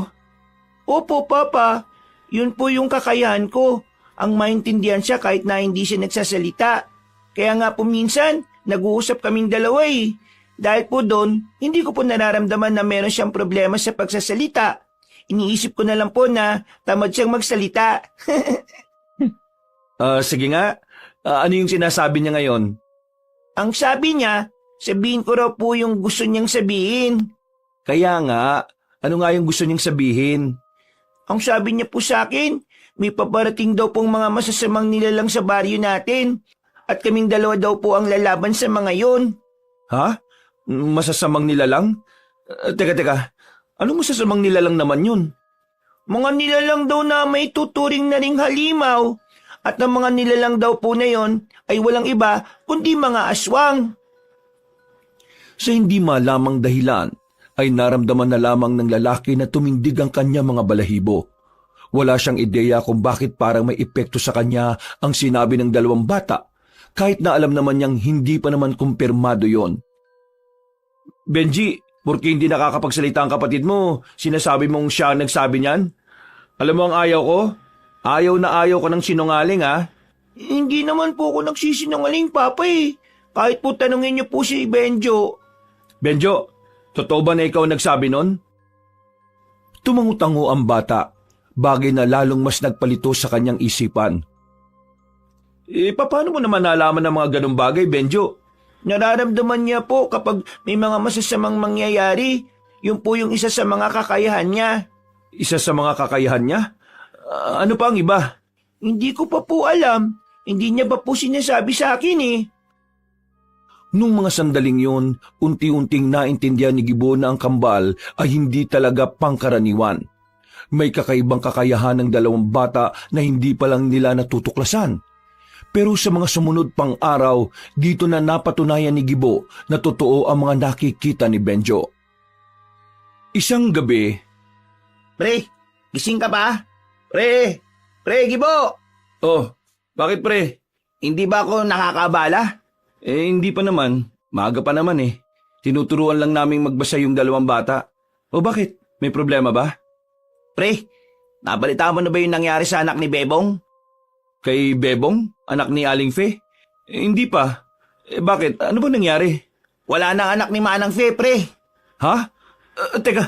Opo, Papa. Yun po yung kakayahan ko. Ang maintindihan siya kahit na hindi siya nagsasalita. Kaya nga po minsan, nag-uusap kaming dalawa eh. Dahil po doon, hindi ko po nararamdaman na meron siyang problema sa pagsasalita. Iniisip ko na lang po na tamad siyang magsalita. Sige nga. Ano yung sinasabi niya ngayon? Ang sabi niya, sabihin ko raw po yung gusto niyang sabihin. Kaya nga, ano nga yung gusto niyang sabihin? Ang sabi niya po sa akin, may paparating daw pong mga masasamang nilalang sa baryo natin. At kaming dalawa daw po ang lalaban sa mga yon. Ha? Masasamang nilalang? Teka. Anong masasamang nilalang naman yun? Mga nilalang daw na may tuturing na ring halimaw. At ang mga nilalang daw po na yon ay walang iba kundi mga aswang. Sa hindi malamang dahilan, ay naramdaman na lamang ng lalaki na tumindig ang kanya mga balahibo. Wala siyang ideya kung bakit parang may epekto sa kanya ang sinabi ng dalawang bata, kahit na alam naman niyang hindi pa naman kumpirmado yon. Benji, porque hindi nakakapagsalita ang kapatid mo, sinasabi mong siya ang nagsabi niyan? Alam mo ang ayaw ko? Ayaw na ayaw ko ng sinungaling Hindi naman po ako nagsisinungaling, Papa eh. Kahit po tanungin niyo po si Benjo. Benjo, totoo ba na ikaw ang nagsabi nun? Tumangutango ang bata, bagay na lalong mas nagpalito sa kanyang isipan. Paano mo naman nalaman ng mga ganong bagay, Benjo? Nararamdaman niya po kapag may mga masasamang mangyayari. Yun po yung isa sa mga kakayahan niya. Isa sa mga kakayahan niya? Ano pa ang iba? Hindi ko pa po alam. Hindi niya ba po sinasabi sa akin eh. Nung mga sandaling yon, unti-unting naintindihan ni Gibo na ang kambal ay hindi talaga pangkaraniwan. May kakaibang kakayahan ng dalawang bata na hindi pa lang nila natutuklasan. Pero sa mga sumunod pang araw, dito na napatunayan ni Gibo na totoo ang mga nakikita ni Benjo. Isang gabi, Pre, gising ka ba? Pre, Gibo! Oh, bakit pre? Hindi ba ako nakakabala? Hindi pa naman. Maaga pa naman Tinuturuan lang naming magbasa yung dalawang bata. O bakit? May problema ba? Pre, nabalita mo na ba yung nangyari sa anak ni Bebong? Kay Bebong? Anak ni Aling Fe? Hindi pa. Bakit? Ano ba nangyari? Wala nang anak ni Manang Fe, pre. Ha? Teka.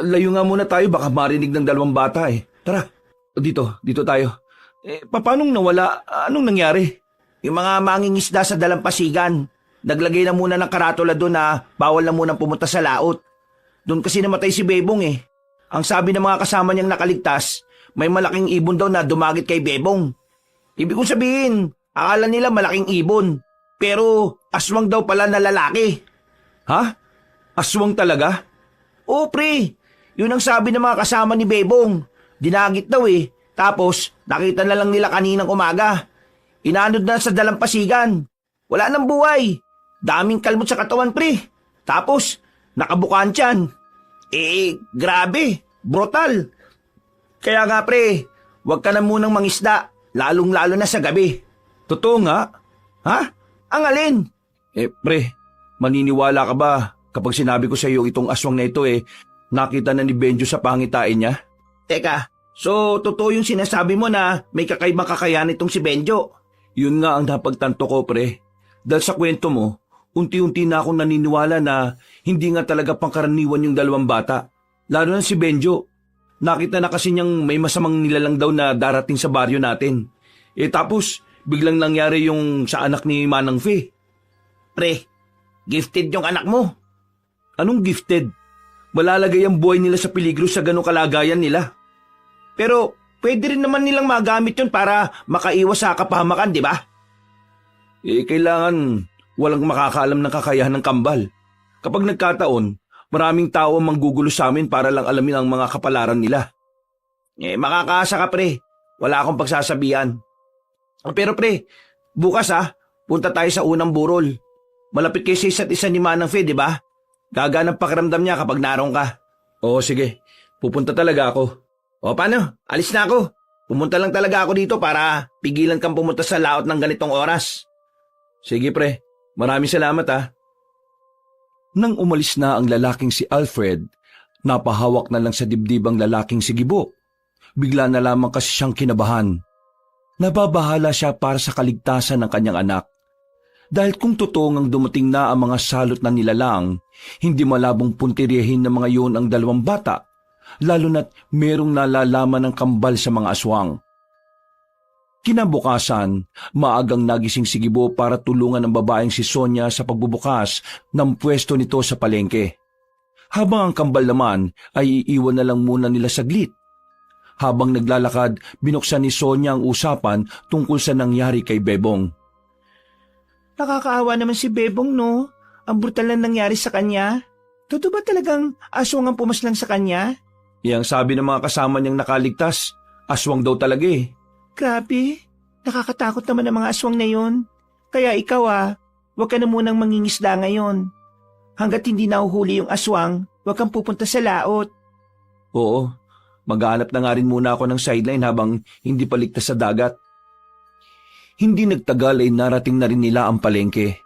Layo nga muna tayo, baka marinig ng dalawang bata Tara, dito tayo. Paanong nawala? Anong nangyari? Yung mga mangingisda sa dalampasigan, naglagay na muna ng karatula doon na bawal na munang pumunta sa laot. Doon kasi namatay si Bebong Ang sabi ng mga kasama niyang nakaligtas, may malaking ibon daw na dumagit kay Bebong. Ibig kong sabihin, akala nila malaking ibon, pero aswang daw pala na lalaki. Ha? Aswang talaga? Oo, pre. Yun ang sabi ng mga kasama ni Bebong. Dinagit daw Tapos, nakita na lang nila kaninang umaga. Inanod na sa dalampasigan. Wala nang buhay. Daming kalmot sa katawan, pre. Tapos, nakabukaan tiyan. Grabe. Brutal. Kaya nga, pre, huwag ka na munang mangisda. Lalong-lalo na sa gabi. Totoo nga. Ha? Ang alin? Pre, maniniwala ka ba kapag sinabi ko sa iyo itong aswang na ito nakita na ni Benjo sa pangitain niya? Teka, so totoo yung sinasabi mo na may kakaibang kakayahan itong si Benjo? Yun nga ang napagtanto ko, pre. Dahil sa kwento mo, unti-unti na akong naniniwala na hindi nga talaga pangkaraniwan yung dalawang bata. Lalo na si Benjo. Nakita na kasi niyang may masamang nilalang daw na darating sa baryo natin. Tapos, biglang nangyari yung sa anak ni Manang Fe. Pre, gifted yung anak mo. Anong gifted? Malalagay ang buhay nila sa peligro sa ganong kalagayan nila. Pero, pwede rin naman nilang magamit yun para makaiwas sa kapahamakan, di ba? Kailangan walang makakaalam ng kakayahan ng kambal. Kapag nagkataon, maraming tao ang manggugulo sa amin para lang alamin ang mga kapalaran nila. Makakaasa ka, pre. Wala akong pagsasabihan. Pero pre, bukas punta tayo sa unang burol. malapit kayo sa isa't isa ni Manang Fe, di ba? Gagaan ang pakiramdam niya kapag naroon ka. Oo, sige. Pupunta talaga ako. O paano? Alis na ako. Pumunta lang talaga ako dito para pigilan kang pumunta sa laot ng ganitong oras. Sige pre, maraming salamat ah. Nang umalis na ang lalaking si Alfred, napahawak na lang sa dibdib ang lalaking si Gibo. Bigla na lamang kasi siyang kinabahan. Nababahala siya para sa kaligtasan ng kanyang anak. Dahil kung totoo ngang dumating na ang mga salot na nilalang, hindi malabong puntiryahin ng mga yun ang dalawang bata, lalo na't merong nalalaman ng kambal sa mga aswang. Kinabukasan, maagang nagising si Gibo para tulungan ang babaeng si Sonia sa pagbubukas ng pwesto nito sa palengke. Habang ang kambal naman ay iiwan na lang muna nila saglit. Habang naglalakad, binuksan ni Sonia ang usapan tungkol sa nangyari kay Bebong. Nakakaawa naman si Bebong, no? Ang brutal na nangyari sa kanya. Totoo ba talagang aswang ang pumaslang sa kanya? Yang sabi ng mga kasama niyang nakaligtas, aswang daw talaga eh. Grabe, nakakatakot naman ang mga aswang na yun. Kaya ikaw huwag ka na munang mangingisda ngayon. Hanggat hindi nahuhuli yung aswang, huwag kang pupunta sa laot. Oo, maghanap na nga rin muna ako ng sideline habang hindi pa ligtas sa dagat. Hindi nagtagal ay narating na rin nila ang palengke.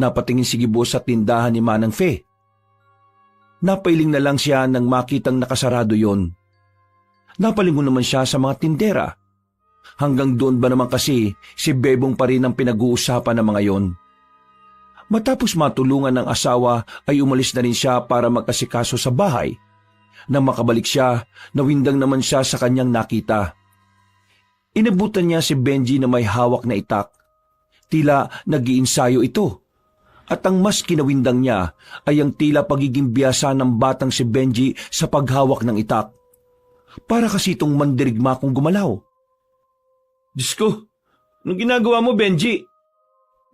Napatingin si Gibo sa tindahan ni Manang Fe. Napailing na lang siya nang makitang nakasarado yon. Napalingon naman siya sa mga tindera. Hanggang doon ba naman kasi si Bebong pa rin ang pinag-uusapan ng mga yon. Matapos matulungan ng asawa ay umalis na rin siya para magkasikaso sa bahay. Nang makabalik siya, nawindang naman siya sa kanyang nakita. Inabutan niya si Benji na may hawak na itak. Tila nag-iinsayo ito. At ang mas kinawindang niya ay ang tila pagiging biyasa ng batang si Benji sa paghawak ng itak. Para kasi itong mandirigma kung gumalaw. Diyos ko, anong ginagawa mo, Benji?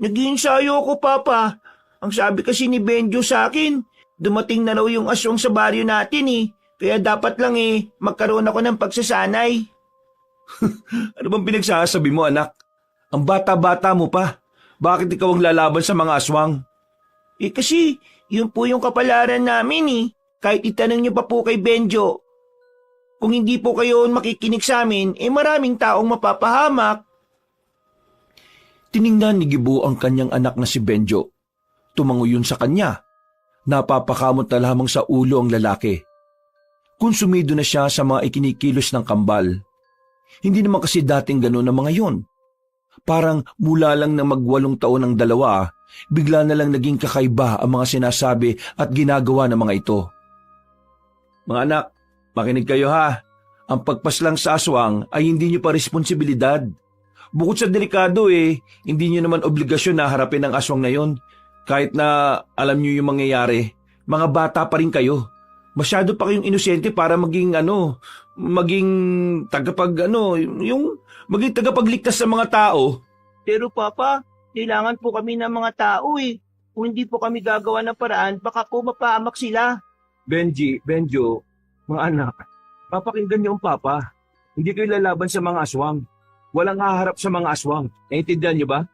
Nag-iinsayo ako, Papa. Ang sabi kasi ni Benjo sa akin, dumating na raw yung aswang sa baryo natin eh. Kaya dapat lang magkaroon ako ng pagsasanay. Ano bang pinagsasabi mo, anak? Ang bata-bata mo pa. Bakit ikaw ang lalaban sa mga aswang? Kasi, yun po yung kapalaran namin eh. Kahit itanong niyo pa po kay Benjo. Kung hindi po kayo makikinig sa amin, maraming taong mapapahamak. Tiningnan ni Gibo ang kanyang anak na si Benjo. Tumango yun sa kanya. Napapakamot na lamang sa ulo ang lalaki. Konsumido na siya sa mga ikinikilos ng kambal. Hindi naman kasi dating gano'n ang mga yon. Parang mula lang na mag-8 taon ang dalawa, bigla na lang naging kakaiba ang mga sinasabi at ginagawa ng mga ito. Mga anak, makinig kayo ha. Ang pagpaslang sa aswang ay hindi nyo pa responsibilidad. Bukod sa delikado hindi nyo naman obligasyon na harapin ang aswang na yon. Kahit na alam nyo yung mangyayari, mga bata pa rin kayo. Masyado pa kayong inosente para maging maging tagapagligtas sa mga tao. Pero Papa, kailangan po kami ng mga tao Kung hindi po kami gagawa ng paraan, baka po mapahamak sila. Benjo, mga anak, papakinggan niyo ang Papa. Hindi kayo lalaban sa mga aswang. Walang haharap sa mga aswang. Naintindihan niyo ba?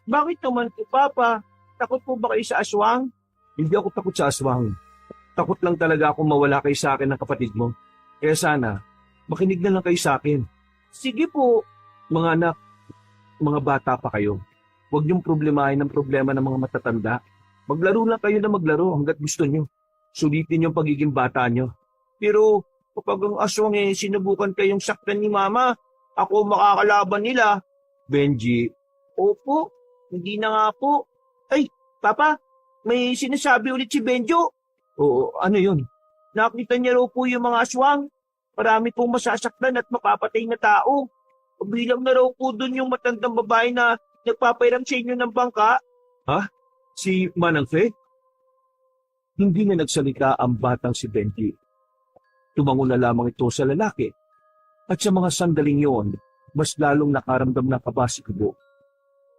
Bakit naman po, Papa? Takot po ba kayo sa aswang? Hindi ako takot sa aswang. Takot lang talaga akong mawala kayo sa akin ng kapatid mo. Kaya sana, makinig na lang kayo sa akin. Sige po. Mga anak, mga bata pa kayo. Huwag niyong problemahin ang problema ng mga matatanda. Maglaro lang kayo na maglaro hanggat gusto niyo. Sulitin yung pagiging bata niyo. Pero kapag ang aswang sinubukan kayong saktan ni Mama, ako makakalaban nila. Benji, Opo, hindi na nga po. Ay, Papa, may sinasabi ulit si Benjo. oo, ano yun? Nakita niya raw po yung mga aswang. Marami pong masasaktan at mapapatay na tao. Bilang na raw po dun yung matandang babae na nagpapairam sa inyo ng bangka. Si Manang Fe? Hindi na nagsalita ang batang si Benji. Tumango na lamang ito sa lalaki. At sa mga sandaling yon, mas lalong nakaramdam na kaba si Gibo.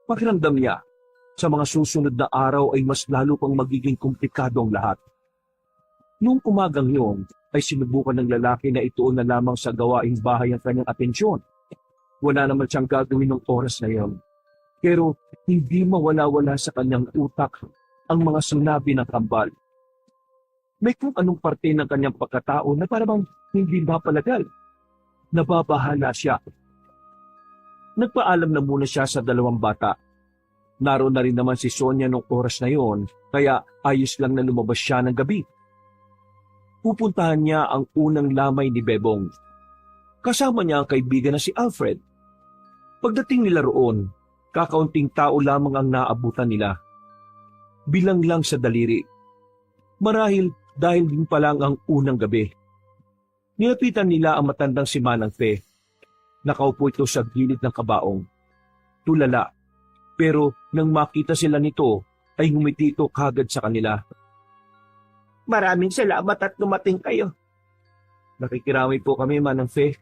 Pakiramdam niya, sa mga susunod na araw ay mas lalo pang magiging komplikado ang lahat. Noong umagang yon, ay sinubukan ng lalaki na ituon na lamang sa gawaing bahay ang kanyang atensyon. Wala naman siyang gagawin ng oras na yon. Pero hindi mawala-wala sa kanyang utak ang mga sinabi ng kambal. May kung anong parte ng kanyang pagkatao na parang hindi mapalagal. Nababahala siya. Nagpaalam na muna siya sa dalawang bata. Naroon na rin naman si Sonia nung oras na yon, kaya ayos lang na lumabas siya ng gabi. Pupuntahan niya ang unang lamay ni Bebong. Kasama niya ang kaibigan na si Alfred. Pagdating nila roon, kakaunting tao lamang ang naabutan nila. Bilang lang sa daliri. Marahil dahil din pa lang ang unang gabi. Nilapitan nila ang matandang si Manang Fe. Nakaupo ito sa gilid ng kabaong. Tulala, pero nang makita sila nito, ay ngumiti ito kagad sa kanila. Maraming salamat at dumating kayo. Nakikiramay po kami, Manang Fe.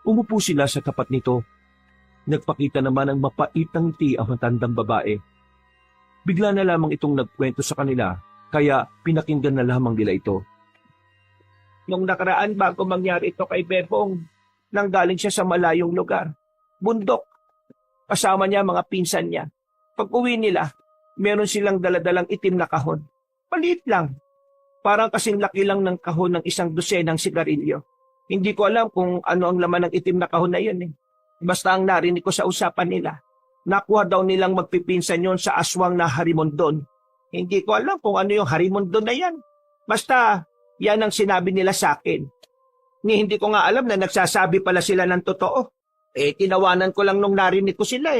Umupo sila sa tapat nito. Nagpakita naman ng mapaitang ngiti ang matandang babae. Bigla na lamang itong nagkwento sa kanila, kaya pinakinggan na lamang nila ito. Nung nakaraan bago mangyari ito kay Bebong, nanggaling siya sa malayong lugar. Bundok. Kasama niya mga pinsan niya. Pag-uwi nila, meron silang daladalang itim na kahon. Maliit lang. Parang kasing laki lang ng kahon ng isang dosenang sigarilyo. Hindi ko alam kung ano ang laman ng itim na kahon na yun. Basta ang narinig ko sa usapan nila, nakuha daw nilang magpipinsan yon sa aswang na harimondon. Hindi ko alam kung ano yung harimondon na yan. Basta, yan ang sinabi nila sa akin. Hindi ko nga alam na nagsasabi pala sila ng totoo. Tinawanan ko lang nung narinig ko sila .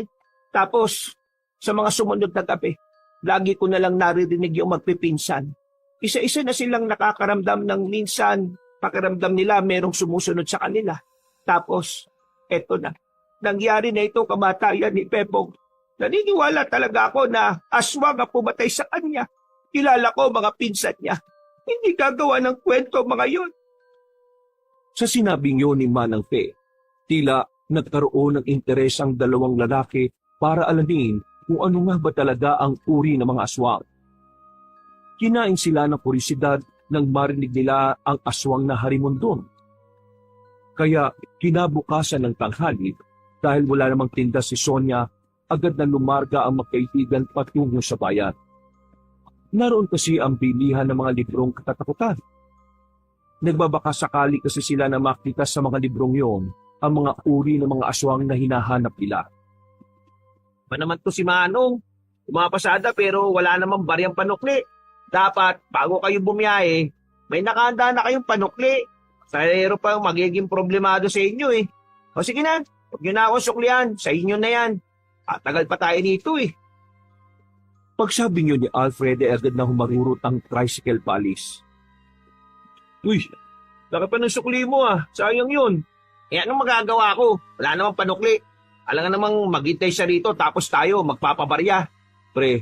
Tapos, sa mga sumunod na gabi, lagi ko na lang naririnig yung magpipinsan. Isa-isa na silang nakakaramdam ng minsan, pakiramdam nila merong sumusunod sa kanila. Tapos, eto na. Nangyari na ito kamatayan ni Bebong. Naniniwala talaga ako na aswang ang pumatay sa kanya. Kilala ko mga pinsan niya. Hindi gagawa ng kwento mga yon. Sa sinabing yun ni Manang Fe, tila nagkaroon ng interes ang dalawang lalaki para alamin kung ano nga ba talaga ang uri ng mga aswang. Kinain sila ng kurisidad nang marinig nila ang aswang na harimondon. Kaya kinabukasan ng tanghali, dahil wala namang tinda si Sonia, agad na lumarga ang magkaibigan patungo sa bayan. Naroon kasi ang bilihan ng mga librong katatakutan. Nagbabaka sakali kasi sila na makita sa mga librong yon ang mga uri ng mga aswang na hinahanap nila. Pa naman to si Manong. Umapasada pero wala namang baryang panukli. Dapat, bago kayo bumiyahe, may nakahanda na kayong panukli. Sayero pa magiging problemado sa inyo . O sige na, huwag nyo na ako suklian. Sa inyo na yan. Tagal pa tayo nito . Pagsabi niyo ni Alfred ay agad na humarurot ang tricycle palis. Uy, laki pa ng sukli mo . Sayang yun. Anong magagawa ko? Wala namang panukli. Alam nga namang maghintay siya rito tapos tayo magpapabarya. Pre,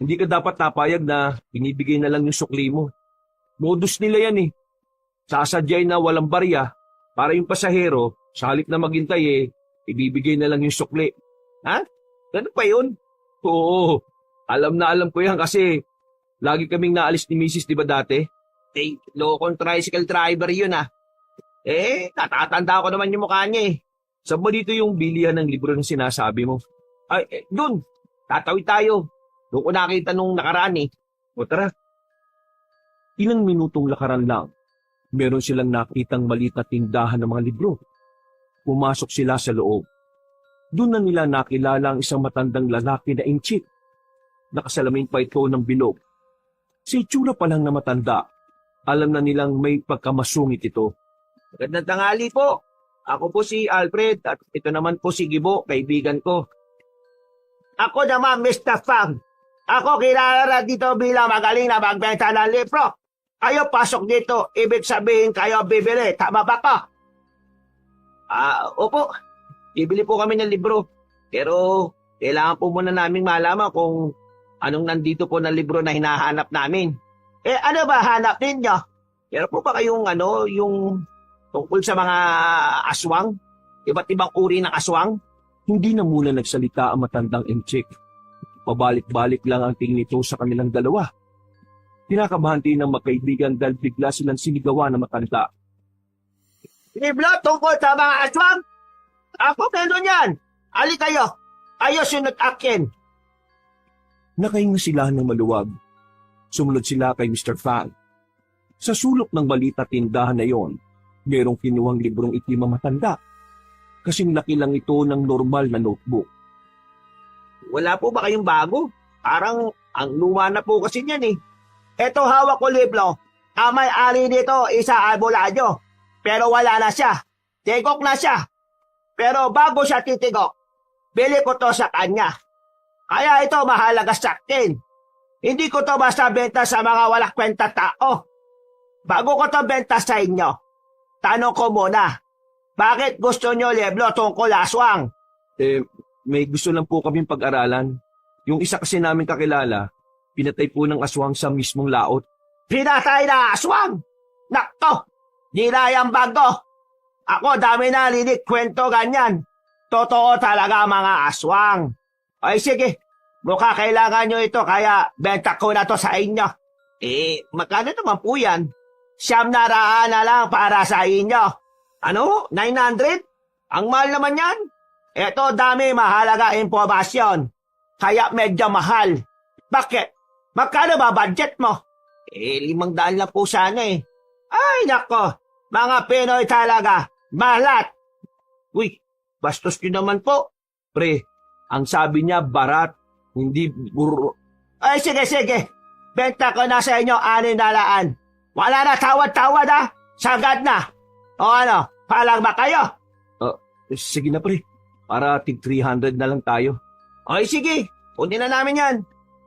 hindi ka dapat napayag na binibigay na lang yung sukli mo. Modus nila yan . Sasadyay na walang barya para yung pasahero, sa halip na maghintay ibibigay na lang yung sukli. Ha? Ganun pa yun? Oo, alam na alam ko yan kasi lagi kaming naalis ni Mrs. di ba dati? Lokong tricycle driver yun . Natatanda ko naman yung mukha niya . Saan ba dito yung bilihan ng libro na sinasabi mo? Ay, dun. Tatawid tayo. Doon ko nakita nung nakaraan . O tara. Ilang minutong lakaran lang, meron silang nakitang maliit na tindahan ng mga libro. Pumasok sila sa loob. Doon na nila nakilala ang isang matandang lalaki na inchik. Nakasalamin pa ito ng bilog. Sa itsura pa lang na matanda, alam na nilang may pagkamasungit ito. Magandang tanghali po. Ako po si Alfred at ito naman po si Gibo, kaibigan ko. Ako naman, Mr. Fang. Ako kilala dito bilang magaling na magbenta ng libro. Kayo pasok dito, ibig sabihin kayo bibili. Tama ba ko? Opo. Bibili po kami ng libro. Pero kailangan po muna naming malaman kung anong nandito po na libro na hinahanap namin. Ano ba hanap ninyo? Meron po ba kayong yung tungkol sa mga aswang? Iba't ibang uri ng aswang? Hindi na muna nagsalita ang matandang inchik. Pabalik-balik lang ang tingin nito sa kanilang dalawa. Kinakabahan din ng magkaibigan dahil bigla silang sinigawan ng matanda. Libro tungkol sa mga aswang? Ako meron yan. Ali kayo. Ayos sunod akin. Nakahinga sila ng maluwag. Sumunod sila kay Mr. Fang. Sa sulok ng balita tindahan na yon, merong kinuhang librong itim ang matanda. Kasing laki lang ito ng normal na notebook. Wala po ba kayong bago? Parang ang luma na po kasi niyan eh. Eto hawak ko libro. Ang may-ari nito isa Albularyo. Pero wala na siya. Tigok na siya. Pero bago siya titigok, bili ko to sa kanya. Kaya ito mahalaga sa akin. Hindi ko to basta benta sa mga walang kwenta tao. Bago ko to benta sa inyo, tanong ko muna, bakit gusto nyo libro tungkol aswang? May gusto lang po kaming pag-aralan. Yung isa kasi namin kakilala, pinatay po ng aswang sa mismong laot. Pinatay na aswang? Nakto, di na yan bago. Ako dami na linig kwento ganyan. Totoo talaga mga aswang. Ay sige, mukha kailangan nyo ito kaya benta ko na to sa inyo. Magkano naman po yan? 900 na lang para sa inyo. Ano? 900? Ang mahal naman yan. Eto dami mahalaga impormasyon. Kaya medyo mahal. Bakit? Magkano ba budget mo? 500 lang po sana eh. Ay nako, mga Pinoy talaga. Malat. Uy, bastos nyo naman po. Pre, ang sabi niya barat, hindi buro. Ay sige. Benta ko na sa inyo 600. Wala na tawad-tawad ha. Sagad na. O ano, palang ba kayo? Sige na pre, para tig 300 na lang tayo. Ay sige, kunin na namin yan.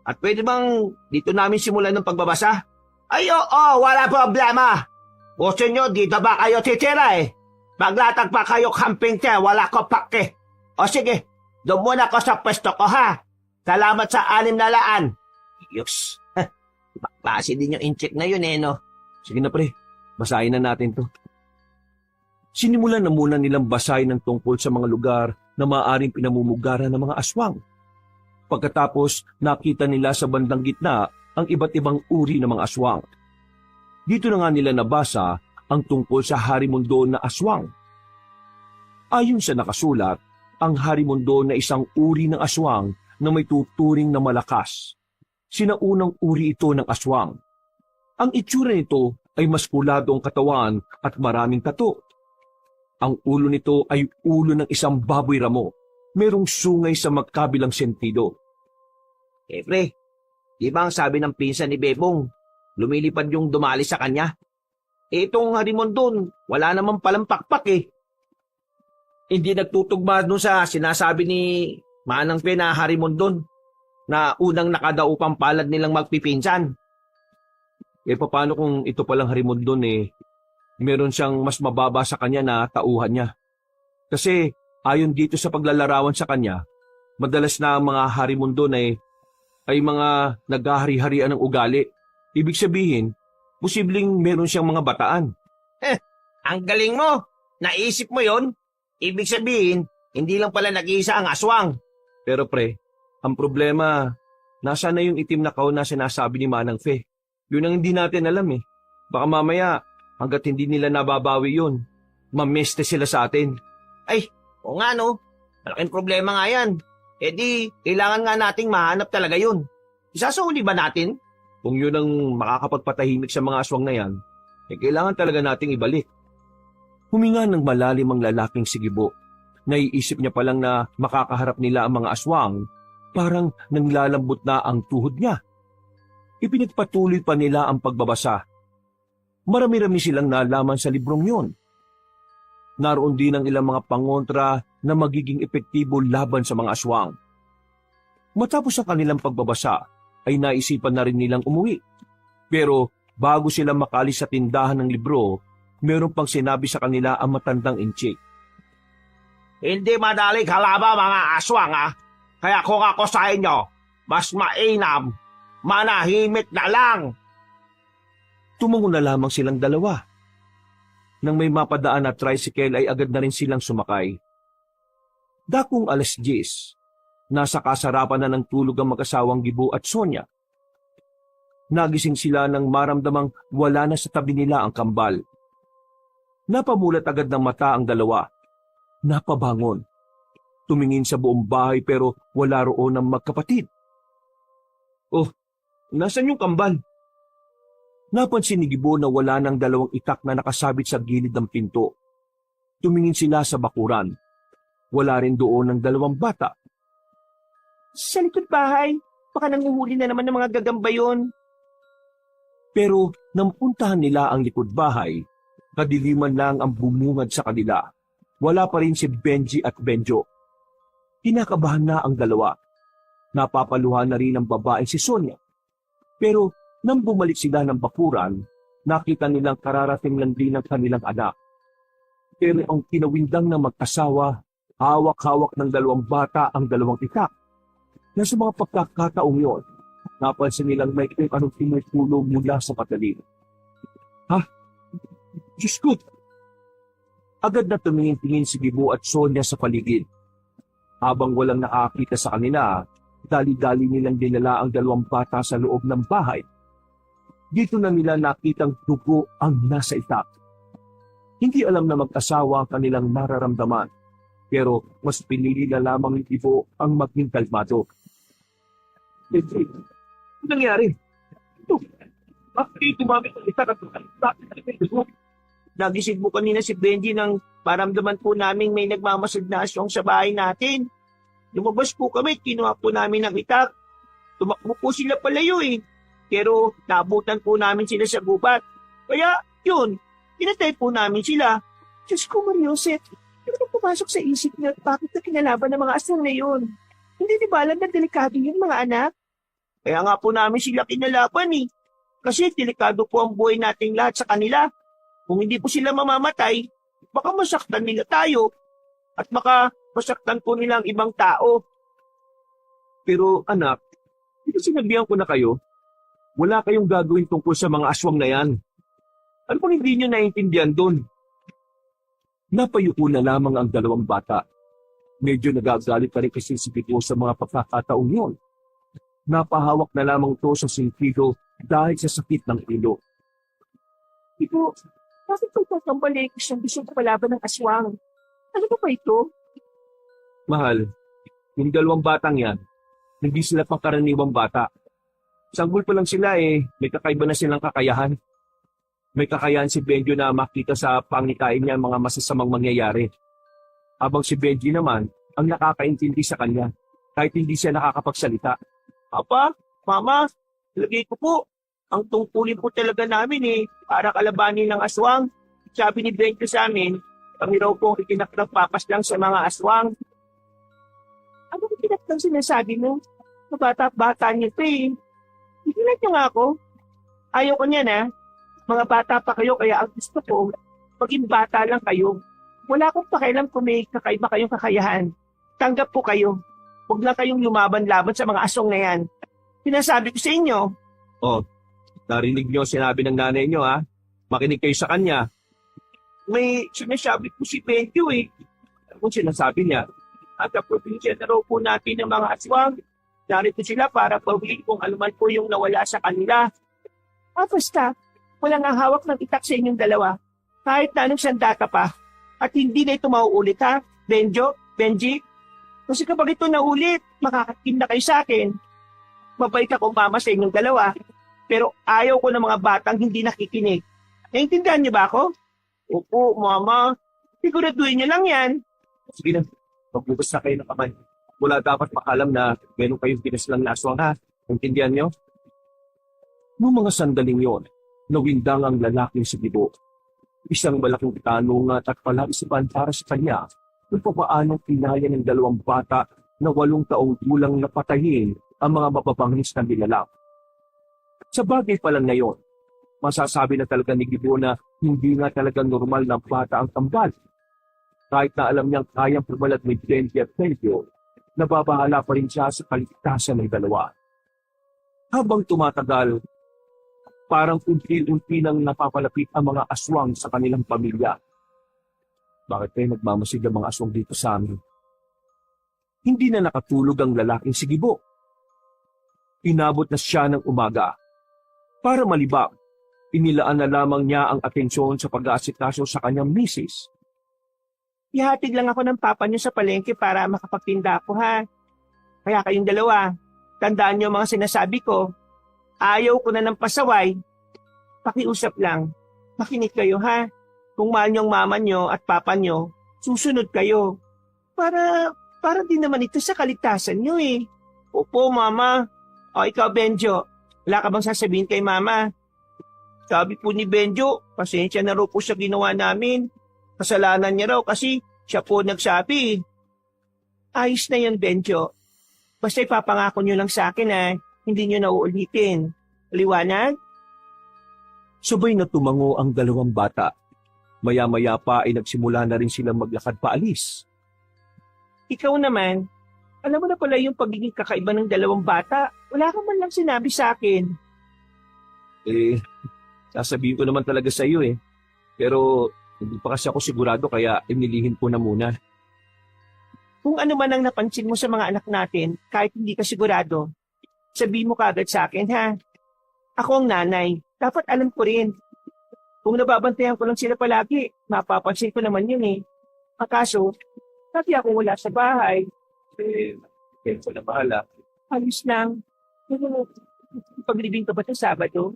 At pwede bang dito namin simulan ng pagbabasa? Ay oo, wala problema. Gusto nyo dito ba kayo titira eh? Maglatag pa kayo camping chair, wala ko pake. O sige, doon muna ko sa pwesto ko ha. Salamat sa 600. Yus, klase din yung incheck na yun eh no? Sige na pre, basahin na natin to. Sinimulan na muna nilang basahin ng tungkol sa mga lugar na maaaring pinamumugaran ng mga aswang. Pagkatapos, nakita nila sa bandang gitna ang iba't ibang uri ng mga aswang. Dito na nga nila nabasa ang tungkol sa harimundo na aswang. Ayon sa nakasulat, ang harimundo na isang uri ng aswang na may tuturing na malakas. Sinaunang uri ito ng aswang. Ang itsura nito ay maskulado ang katawan at maraming tato. Ang ulo nito ay ulo ng isang baboy ramo. Merong sungay sa magkabilang sentido. Pre, di ba ang sabi ng pinsan ni Bebong, lumilipad yung dumali sa kanya? Itong harimondon, wala namang palang pakpak eh. Hindi nagtutugma dun sa sinasabi ni Manang Pe na harimondon na unang nakadaupang palad nilang magpipinsan. Paano kung ito palang harimondon meron siyang mas mababa sa kanya na tauhan niya? Kasi ayon dito sa paglalarawan sa kanya, madalas na ang mga harimondon ay mga naghahari-harian ng ugali. Ibig sabihin, posibleng meron siyang mga bataan. Ang galing mo! Naisip mo yon? Ibig sabihin, hindi lang pala nag-iisa ang aswang. Pero pre, ang problema, nasa na yung itim na kahon na sinasabi ni Manang Fe? Yun ang hindi natin alam eh. Baka mamaya, hanggat hindi nila nababawi yun, mameste sila sa atin. Ay, o nga no. Malaking problema nga yan. Di, kailangan nga nating mahanap talaga yun. Isasuli ba natin? Kung yun ang makakapagpatahimik sa mga aswang na yan, kailangan talaga nating ibalik. Huminga ng malalim ang lalaking sigibo. Naiisip niya palang na makakaharap nila ang mga aswang, parang nanglalambot na ang tuhod niya. Ipinagpatuloy pa nila ang pagbabasa. Marami-rami silang nalaman sa librong yun. Naroon din ang ilang mga pangontra na magiging epektibo laban sa mga aswang. Matapos ang kanilang pagbabasa, ay naisipan na rin nilang umuwi. Pero bago sila makalis sa tindahan ng libro, meron pang sinabi sa kanila ang matandang inchik. Hindi madali kalaba mga aswang ha. Kaya kung ako sa inyo, mas mainam, manahimik na lang. Tumango na lamang silang dalawa. Nang may mapadaan na tricycle ay agad na rin silang sumakay. Dakong 10:00, nasa kasarapan na ng tulog ang mag-asawang Gibo at Sonia. Nagising sila nang maramdamang wala na sa tabi nila ang kambal. Napamulat agad ng mata ang dalawa. Napabangon. Tumingin sa buong bahay pero wala roon ang magkapatid. Oh, nasan yung kambal? Napansin ni Gibo na wala ng dalawang itak na nakasabit sa gilid ng pinto. Tumingin sila sa bakuran. Wala rin doon ng dalawang bata. Sa likod bahay, baka nanguhuli na naman ng mga gagamba yun. Pero nang puntahan nila ang likod bahay, kadiliman lang ang bumungad sa kanila. Wala pa rin si Benji at Benjo. Kinakabahan na ang dalawa. Napapaluhan na rin ang babaeng si Sonia. Pero nang bumalik sila ng bakuran, nakita nilang kararating lang din ang kanilang anak. Pero ang kinawindang ng mag-asawa, hawak-hawak ng dalawang bata ang dalawang itak. Na sa mga pagkakataong yon, napansin nilang may kung anong tumutulo mula sa patalim. Ha? Diyos ko! Agad na tumingin-tingin si Gibo at Sonia sa paligid. Habang walang nakakita sa kanila, dali-dali nilang dinala ang dalawang bata sa loob ng bahay. Dito na nila nakitang dugo ang nasa itak. Hindi alam na mag-asawa ang kanilang nararamdaman, pero mas pinili na lamang ni Gibo ang maging kalmado. Ano nangyari? Ito, bakit tumamit ang itak at dugo? Nagising mo kanina si Benji nang paramdaman po namin may nagmamasid na asyong sa bahay natin. Lumabas po kami, kinuha po namin ang itak. Tumakbo po sila palayo eh. Pero naabutan po namin sila sa gubat. Kaya yun, pinatay po namin sila. Diyos ko, Mariosep, ano na pumasok sa isip niyo at bakit na kinalaban ng mga aswang na yun? Hindi di ba alam na delikado yun, mga anak? Kaya nga po namin sila kinalaban eh. Kasi delikado po ang buhay nating lahat sa kanila. Kung hindi po sila mamamatay, baka masaktan nila tayo. At baka masaktan po nila ang ibang tao. Pero anak, hindi sinabihan ko na kayo, wala kayong gagawin tungkol sa mga aswang na yan. Ano kung hindi nyo naiintindihan doon? Napayuko na lamang ang dalawang bata. Medyo nagagalit pa rin kasi si Gibo sa mga pagkakataong yun. Napahawak na lamang to sa sentido dahil sa sakit ng ilo. Ito, bakit pagkakambalik siyang gusto palaban ng aswang? Ano ba ito? Mahal, yung dalawang batang yan, hindi sila pangkaraniwang bata. Sanggol pa lang sila may kakaiba na silang kakayahan. May kakayahan si Benjo na makita sa pangitain niya mga masasamang mangyayari. Habang si Benji naman ang nakakaintindi sa kanya kahit hindi siya nakakapagsalita. Papa, Mama, lagay ko po. Ang tungkulin po talaga namin para kalabanin ng aswang. Sabi ni Benjo sa amin, kami raw pong ikinakdang papas lang sa mga aswang. Ano ang pinagtang sinasabi mo? Mabata-bata niyo ito eh. Ikilat niyo nga ako. Ayaw ko niyan Mga bata pa kayo kaya ang gusto ko, maging bata lang kayo. Wala akong pakialam kung may kakaiba kayong kakayahan. Tanggap po kayo. Huwag lang kayong lumaban-laban sa mga aswang na yan. Pinasabi ko sa inyo. Oh, narinig niyo sinabi ng nanay niyo Makinig kayo sa kanya. May sinasabi po si Benjo Kung sinasabi niya, At probinsya na raw po natin ng mga aswang. Narito sila para pawin kung anuman po yung nawala sa kanila. Basta, walang hawak ng itak sa inyong dalawa. Kahit na anong sandata pa. At hindi na ito mauulit Benjo, Benji. Kasi kapag ito naulit, makakatim na kayo sa akin. Mabait akong mama sa inyong dalawa. Pero ayaw ko ng mga batang hindi nakikinig. Naintindihan niyo ba ako? Opo, mama. Siguraduhin niyo lang yan. sige na, magbukas na kayo ng kamay. Wala dapat makalam na meron kayong pinaslang na aswang Intindihan niyo? Noong mga sandaling yon, nawindang ang lalaking si Gibo. Isang malaking tanong at palaisipan para sa kanya kung paano pinaya ng dalawang bata na 8 taong gulang na patayin ang mga mapapangis na nilalang. Sa bagay pa lang ngayon, masasabi na talaga ni Gibo na hindi nga talaga normal na bata ang kambal. Kahit na alam niyang kayang pumalat ni Benji at Benjo, nababahala pa rin siya sa kaligtasan ng dalawa. Habang tumatagal, parang unti-unti nang napapalapit ang mga aswang sa kanilang pamilya. Bakit kayo nagmamasid ang mga aswang dito sa amin? Hindi na nakatulog ang lalaking si Gibo. Inabot na siya ng umaga. Para malibang, inilaan na lamang niya ang atensyon sa pag-aasikaso sa kanyang misis. Ihatid lang ako ng papa niyo sa palengke para makapagtinda ako ha. Kaya kayong dalawa, tandaan niyo mga sinasabi ko. Ayaw ko na ng pasaway. Pakiusap lang. Makinig kayo ha. Kung mahal niyo ang mama niyo at papa niyo, susunod kayo. Para din naman ito sa kaligtasan niyo eh. Opo, mama. O ikaw, Benjo, wala ka bang sasabihin kay mama? Sabi po ni Benjo, pasensya na raw po sa ginawa namin. Kasalanan niya raw kasi siya po nagsabi. Ayos na yun, Benjo. Basta ipapangako niyo lang sa akin na hindi niyo na uulitin. Liwanag? Sabay na tumango ang dalawang bata. Maya-maya pa ay nagsimula na rin silang maglakad paalis. Ikaw naman, alam mo na pala yung pagiging kakaiba ng dalawang bata. Wala ka man lang sinabi sa akin. Sasabihin ko naman talaga sa iyo eh. Pero hindi pa kasi ako sigurado kaya inilihin ko na muna. Kung ano man ang napansin mo sa mga anak natin, kahit hindi ka sigurado, sabihin mo kagad sa akin, ha? Ako ang nanay. Dapat alam ko rin. Kung nababantayan ko lang sila palagi, mapapansin ko naman yun eh. Ang kaso, pati ako wala sa bahay. Kaya ko na bahala. Alis lang. Pero, paglibing ka ba sa Sabado?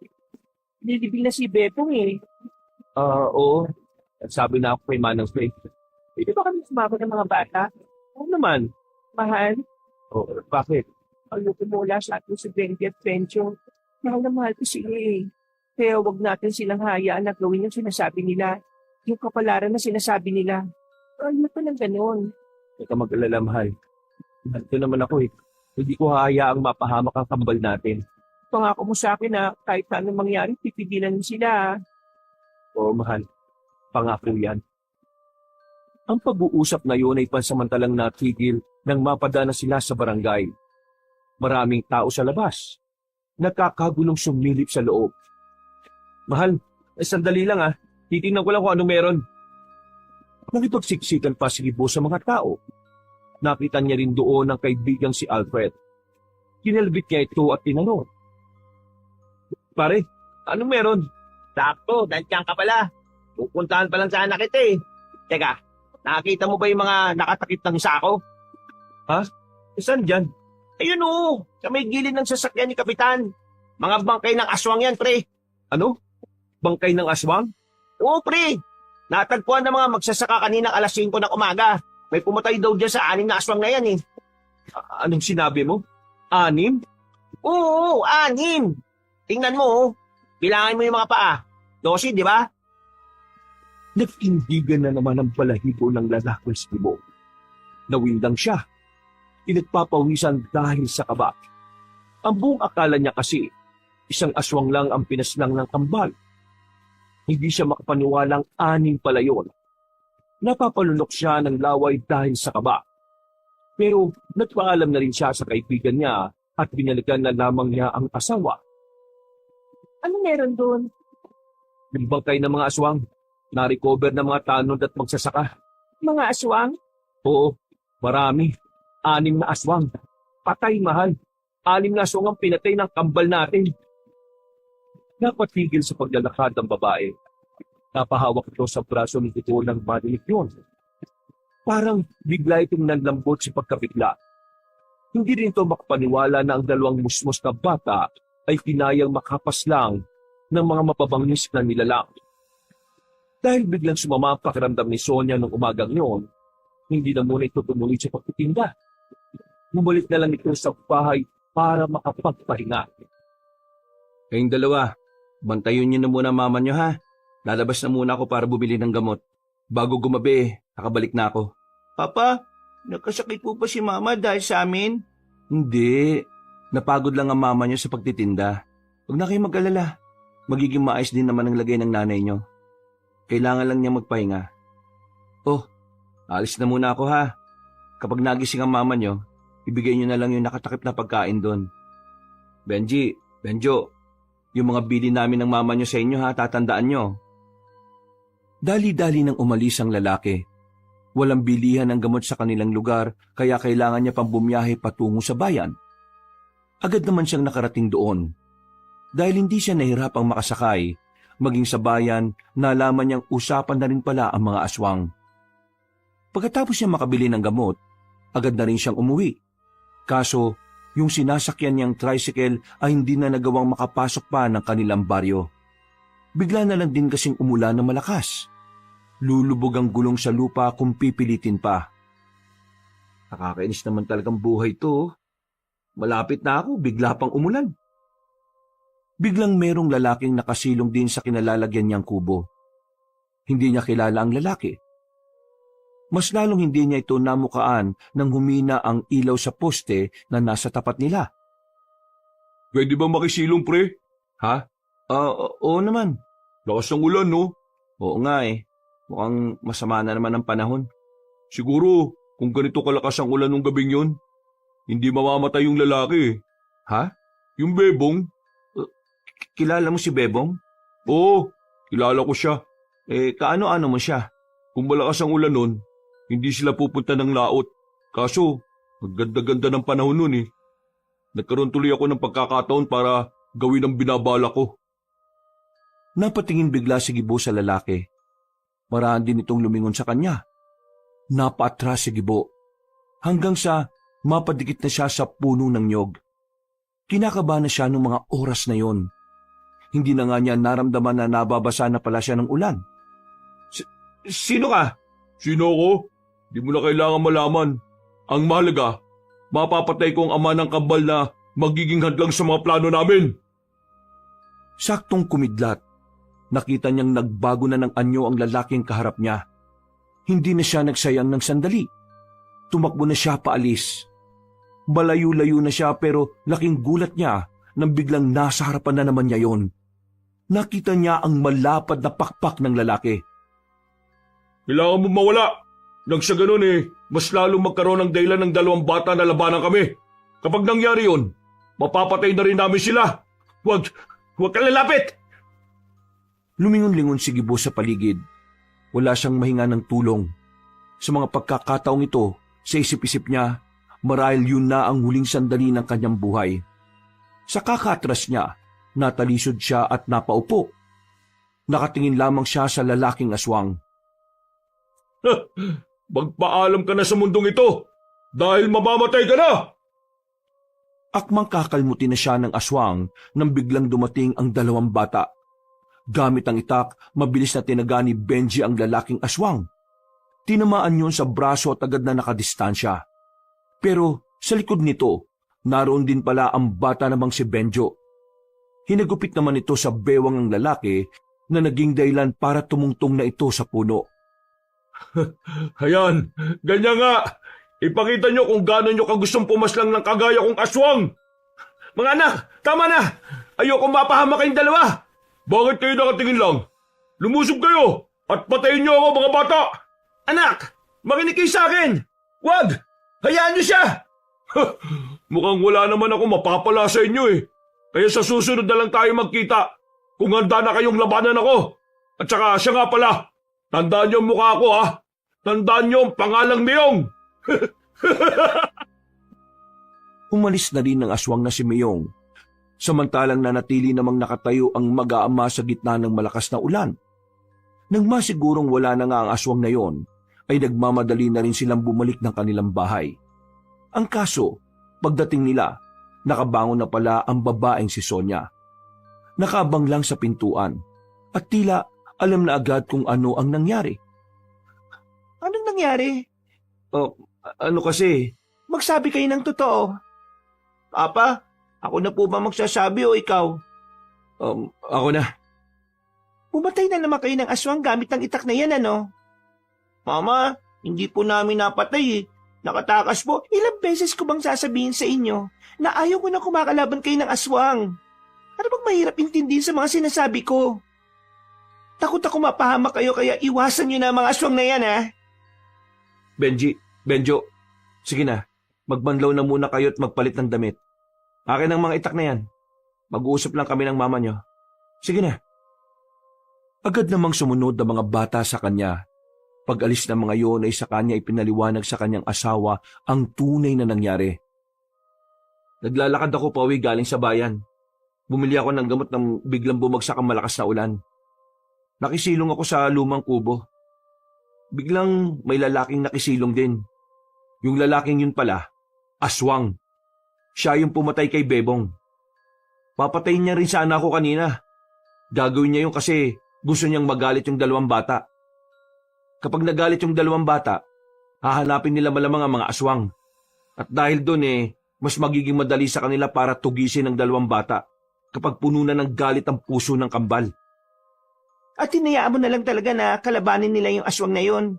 Nilibing na si Bepong eh. Oo. At sabi na ako kay Manang Faith. Pwede ba kami sumama ng mga bata? Oo naman. Mahal, Oo, bakit? ayoko mula sa atin si Benji at Benjo. Mahal na mahal ko sila eh. Kaya wag natin silang hayaan na gawin yung sinasabi nila. Yung kapalaran na sinasabi nila. Ayoko ng ganun. Huwag ka mag-alala, mahal. Ito naman ako eh. Hindi ko hahayaang mapahamak ang kambal natin. Pangako mo sa akin na kahit anong mangyari, pipigilan mo sila. Oo, mahal. Pangako yan. Ang pag-uusap na yun ay pansamantalang natigil nang mapadana sila sa barangay. Maraming tao sa labas. Nakakagulong sumilip sa loob. Mahal, sandali lang ah. Titingnan ko lang kung ano meron. Nakipagsiksikan pa si Gibo sa mga tao. Nakita niya rin doon ang kaibigang si Alfred. Kinalbit niya ito at tinanong. Pare, ano meron? Sakto, nandiyan ka pala. Pupuntahan pa lang sana kita eh. Teka, nakakita mo ba yung mga nakatakip ng sako? Saan dyan? Ayun oo, sa may gilid ng sasakyan ni Kapitan. Mga bangkay ng aswang yan, pre. Ano? Bangkay ng aswang? Oo, pre. Natagpuan ng mga magsasaka kaninang alas 5 ng umaga. May pumatay daw dyan sa 6 na aswang na yan eh. Anong sinabi mo? 6? Oo, 6. Tingnan mo oh. Bilangin mo yung mga paa. 12, di ba? Nagtindigan na naman ang balahibo ng lalaki si Gibo. Nawindang siya. Pinagpapawisan dahil sa kaba. Ang buong akala niya kasi, isang aswang lang ang pinaslang ng kambal. Hindi siya makapaniwalang 6 pala yun. Napapalunok siya ng laway dahil sa kaba. Pero nagpaalam na rin siya sa kaibigan niya at binalikan na lamang niya ang asawa. Ano meron doon? Yung bangkay ng mga aswang, na-recover ng mga tanod at magsasaka. Mga aswang? Oo, marami. 6 na aswang. Patay, mahal. 6 na aswang ang pinatay ng kambal natin. Napatigil sa paglalakad ng babae. Napahawak ito sa braso ni Tito ng madilik yun. Parang bigla itong nanlambot sa pagkabigla. Hindi rin ito makapaniwala na ang dalawang musmos na bata ay kinayang makapas lang ng mga mapabangis na nilalang. Dahil biglang sumama ang pakiramdam ni Sonia nung umagang yun, hindi na muna ito tumuloy sa pagtitinda. Bumalik na lang ito sa bahay para makapagpahinga. Kayong dalawa, bantayan niyo na muna mama niyo ha. Lalabas na muna ako para bumili ng gamot. Bago gumabi, nakabalik na ako. Papa, nagkasakit po ba si Mama dahil sa amin? Hindi. Napagod lang ang mama niyo sa pagtitinda. Huwag na kayong mag-alala. Magiging maayos din naman ang lagay ng nanay niyo. Kailangan lang niya magpahinga. Oh, alis na muna ako ha. Kapag nagising ang mama niyo, ibigay niyo na lang yung nakatakip na pagkain doon. Benjo, yung mga bili namin ng mama niyo sa inyo ha, tatandaan niyo. Dali-dali nang umalis ang lalaki. Walang bilihan ng gamot sa kanilang lugar kaya kailangan niya pang bumiyahe patungo sa bayan. Agad naman siyang nakarating doon. Dahil hindi siya nahirapang makasakay, maging sa bayan, nalaman niyang usapan na rin pala ang mga aswang. Pagkatapos niya makabili ng gamot, agad na rin siyang umuwi. Kaso, yung sinasakyan niyang tricycle ay hindi na nagawang makapasok pa ng kanilang baryo. Bigla na lang din kasing umulan na malakas. Lulubog ang gulong sa lupa kung pipilitin pa. Nakakainis naman talagang buhay to. Malapit na ako, bigla pang umulan. Biglang merong lalaking nakasilong din sa kinalalagyan niyang kubo. Hindi niya kilala ang lalaki. Mas lalong hindi niya ito namukaan nang humina ang ilaw sa poste na nasa tapat nila. Pwede ba makisilong, pre? Ha? Oo naman. Lakas ng ulan, no? Oo nga eh. Mukhang masama na naman ang panahon. Siguro, kung ganito kalakas ang ulan nung gabing yun, hindi mamamatay yung lalaki. Ha? Yung bebong? Kilala mo si Bebong? Oo, kilala ko siya. Kaano-ano mo siya? Kung malakas ang ulan nun, hindi sila pupunta ng laot. Kaso, magganda-ganda ng panahon nun eh. Nagkaroon tuloy ako ng pagkakataon para gawin ang binabala ko. Napatingin bigla si Gibo sa lalaki. Maraan din itong lumingon sa kanya. Napaatras si Gibo. Hanggang sa mapadikit na siya sa puno ng nyog. Kinakabahan na siya noong mga oras na yon. Hindi na nga niya naramdaman na nababasa na pala siya ng ulan. Sino ka? Sino ako? Di mo na kailangan malaman. Ang mahalaga, mapapatay ko ang ama ng kambal na magiging hadlang sa mga plano namin. Saktong kumidlat. Nakita niyang nagbago na ng anyo ang lalaking kaharap niya. Hindi na siya nagsayang ng sandali. Tumakbo na siya paalis. Malayo-layo na siya pero laking gulat niya nang biglang nasa harapan na naman niya yon. Nakita niya ang malapad na pakpak ng lalaki. Kailangan mo mawala. Nang sa ganun mas lalong magkaroon ng dahilan ng dalawang bata na labanan kami. Kapag nangyari yon, mapapatay na rin namin sila. Huwag kang lalapit! Lumingon-lingon si Gibo sa paligid. Wala siyang mahinga ng tulong. Sa mga pagkakataong ito, sa isip-isip niya, marahil yun na ang huling sandali ng kanyang buhay. Sa kakatras niya, natalisod siya at napaupo. Nakatingin lamang siya sa lalaking aswang. Magpaalam ka na sa mundong ito dahil mamamatay ka na! Akmang kakalmutin na siya ng aswang nang biglang dumating ang dalawang bata. Gamit ang itak, mabilis na tinaga ni Benji ang lalaking aswang. Tinamaan yun sa braso at agad na nakadistansya. Pero sa likod nito, naroon din pala ang bata namang si Benjo. Hinagupit naman ito sa bewang ang lalaki na naging dahilan para tumungtong na ito sa puno. Ayan, ganyan nga. Ipakita nyo kung gaano nyo kagustong pumaslang ng kagaya kong aswang. Mga anak, tama na! Ayoko mapahama kayong dalawa! Bakit kayo nakatingin lang? Lumusob kayo at patayin nyo ako, mga bata! Anak, makinig kayo sa akin! Wag! Hayaan nyo siya! Mukhang wala naman ako mapapala sa inyo eh. Kaya sa susunod na lang tayo magkita kung handa na kayong labanan ako. At saka siya nga pala, tandaan niyo ang mukha ko ha. Tandaan niyo ang pangalang Miyong. Umalis na rin ang aswang na si Miyong. Samantalang nanatili namang nakatayo ang mag-aama sa gitna ng malakas na ulan. Nang masigurong wala na nga ang aswang na yon, ay nagmamadali na rin silang bumalik ng kanilang bahay. Ang kaso, pagdating nila, nakabangon na pala ang babaeng si Sonia. Nakabang lang sa pintuan at tila alam na agad kung ano ang nangyari. Anong nangyari? Ano kasi? Magsabi kayo ng totoo. Papa, ako na po ba magsasabi o ikaw? Ako na. Pumatay na naman kayo ng aswang gamit ng itak na yan, ano? Mama, hindi po namin napatay eh. Nakatakas po. Ilang beses ko bang sasabihin sa inyo na ayaw ko na kumakalaban kayo ng aswang? Ano bang mahirap intindihin sa mga sinasabi ko? Takot ako mapahama kayo kaya iwasan nyo na ang mga aswang na yan, ha? Benjo, sige na. Magbanlaw na muna kayo at magpalit ng damit. Akin ang mga itak na yan. Mag-uusap lang kami ng mama nyo. Sige na. Agad namang sumunod ang mga bata sa kanya. Pag-alis ng mga yon ay sa kanya ipinaliwanag sa kanyang asawa ang tunay na nangyari. Naglalakad ako pauwi galing sa bayan. Bumili ako ng gamot nang biglang bumagsak ang malakas na ulan. Nakisilong ako sa lumang kubo. biglang may lalaking nakisilong din. Yung lalaking yun pala, aswang. Siya yung pumatay kay Bebong. Papatayin niya rin sana ako kanina. Gagawin niya yun kasi gusto niyang magalit yung dalawang bata. Kapag nagalit yung dalawang bata, hahanapin nila malamang ang mga aswang. At dahil doon mas magiging madali sa kanila para tugisin ang dalawang bata kapag puno na ng galit ang puso ng kambal. At hinayaan mo na lang talaga na kalabanin nila yung aswang na yon.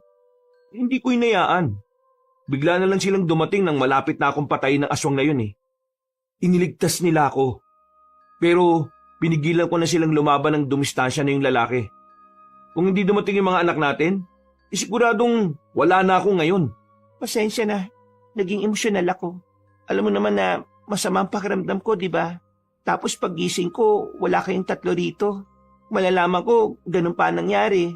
Hindi ko hinayaan. Bigla na lang silang dumating nang malapit na akong patayin ng aswang na yun Iniligtas nila ako. Pero pinigilan ko na silang lumaban ng dumistansya na yung lalaki. Kung hindi dumating yung mga anak natin, siguradong wala na ako ngayon. Pasensya na. Naging emosyonal ako. Alam mo naman na masama ang pakiramdam ko, di ba? Tapos paggising ko, wala kayong tatlo rito. Malalaman ko, ganun pa nangyari.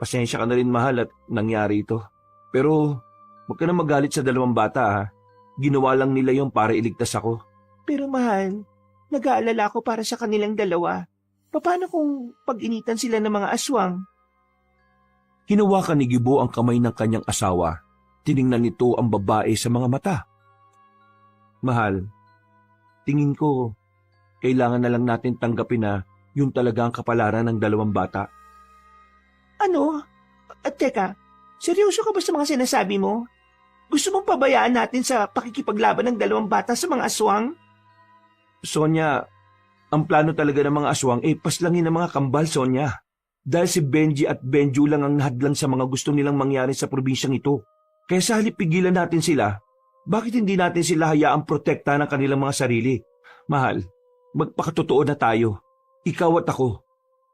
Pasensya ka na rin, mahal, at nangyari ito. Pero huwag ka na magalit sa dalawang bata, ha? Ginawa lang nila yon para iligtas ako. Pero mahal, nag-aalala ako para sa kanilang dalawa. Paano kung pag-initan sila ng mga aswang? Hinawakan ni Gibo ang kamay ng kanyang asawa. Tiningnan nito ang babae sa mga mata. Mahal, tingin ko, kailangan na lang natin tanggapin na yun talaga ang kapalaran ng dalawang bata. Ano? At teka, seryoso ka ba sa mga sinasabi mo? Gusto mong pabayaan natin sa pakikipaglaban ng dalawang bata sa mga aswang? Sonia, ang plano talaga ng mga aswang paslangin ng mga kambal, Sonia. Dahil si Benji at Benju lang ang hadlang sa mga gusto nilang mangyari sa probinsyang ito. Kaya sa halip pigilan natin sila, bakit hindi natin sila hayaang protekta ng kanilang mga sarili? Mahal, magpakatotoo na tayo. Ikaw at ako.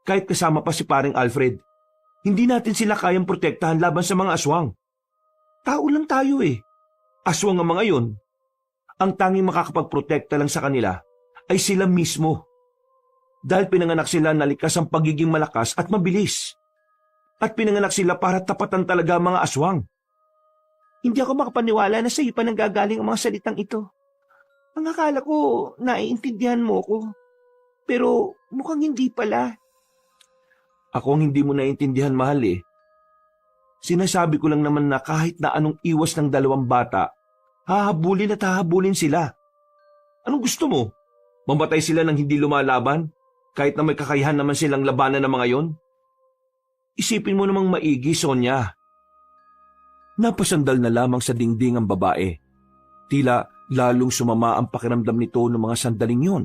Kahit kasama pa si paring Alfred. Hindi natin sila kayang protektahan laban sa mga aswang. Tao lang tayo Aswang ang mga yon. Ang tanging makakapagprotekta lang sa kanila ay sila mismo. Dahil pinanganak sila na likas ang pagiging malakas at mabilis. At pinanganak sila para tapatan talaga ang mga aswang. Hindi ako makapaniwala na sa iyo pa nanggagaling ang mga salitang ito. Ang akala ko, naiintindihan mo ko. Pero mukhang hindi pala. Ako ang hindi mo naiintindihan, mahal Sinasabi ko lang naman na kahit na anong iwas ng dalawang bata, hahabulin at hahabulin sila. Anong gusto mo? Mamatay sila ng hindi lumalaban? Kahit na may kakayahan naman silang labanan ng mga yon? Isipin mo namang maigi, Sonia. Napasandal na lamang sa dingding ang babae. Tila lalong sumama ang pakiramdam nito ng mga sandaling yon.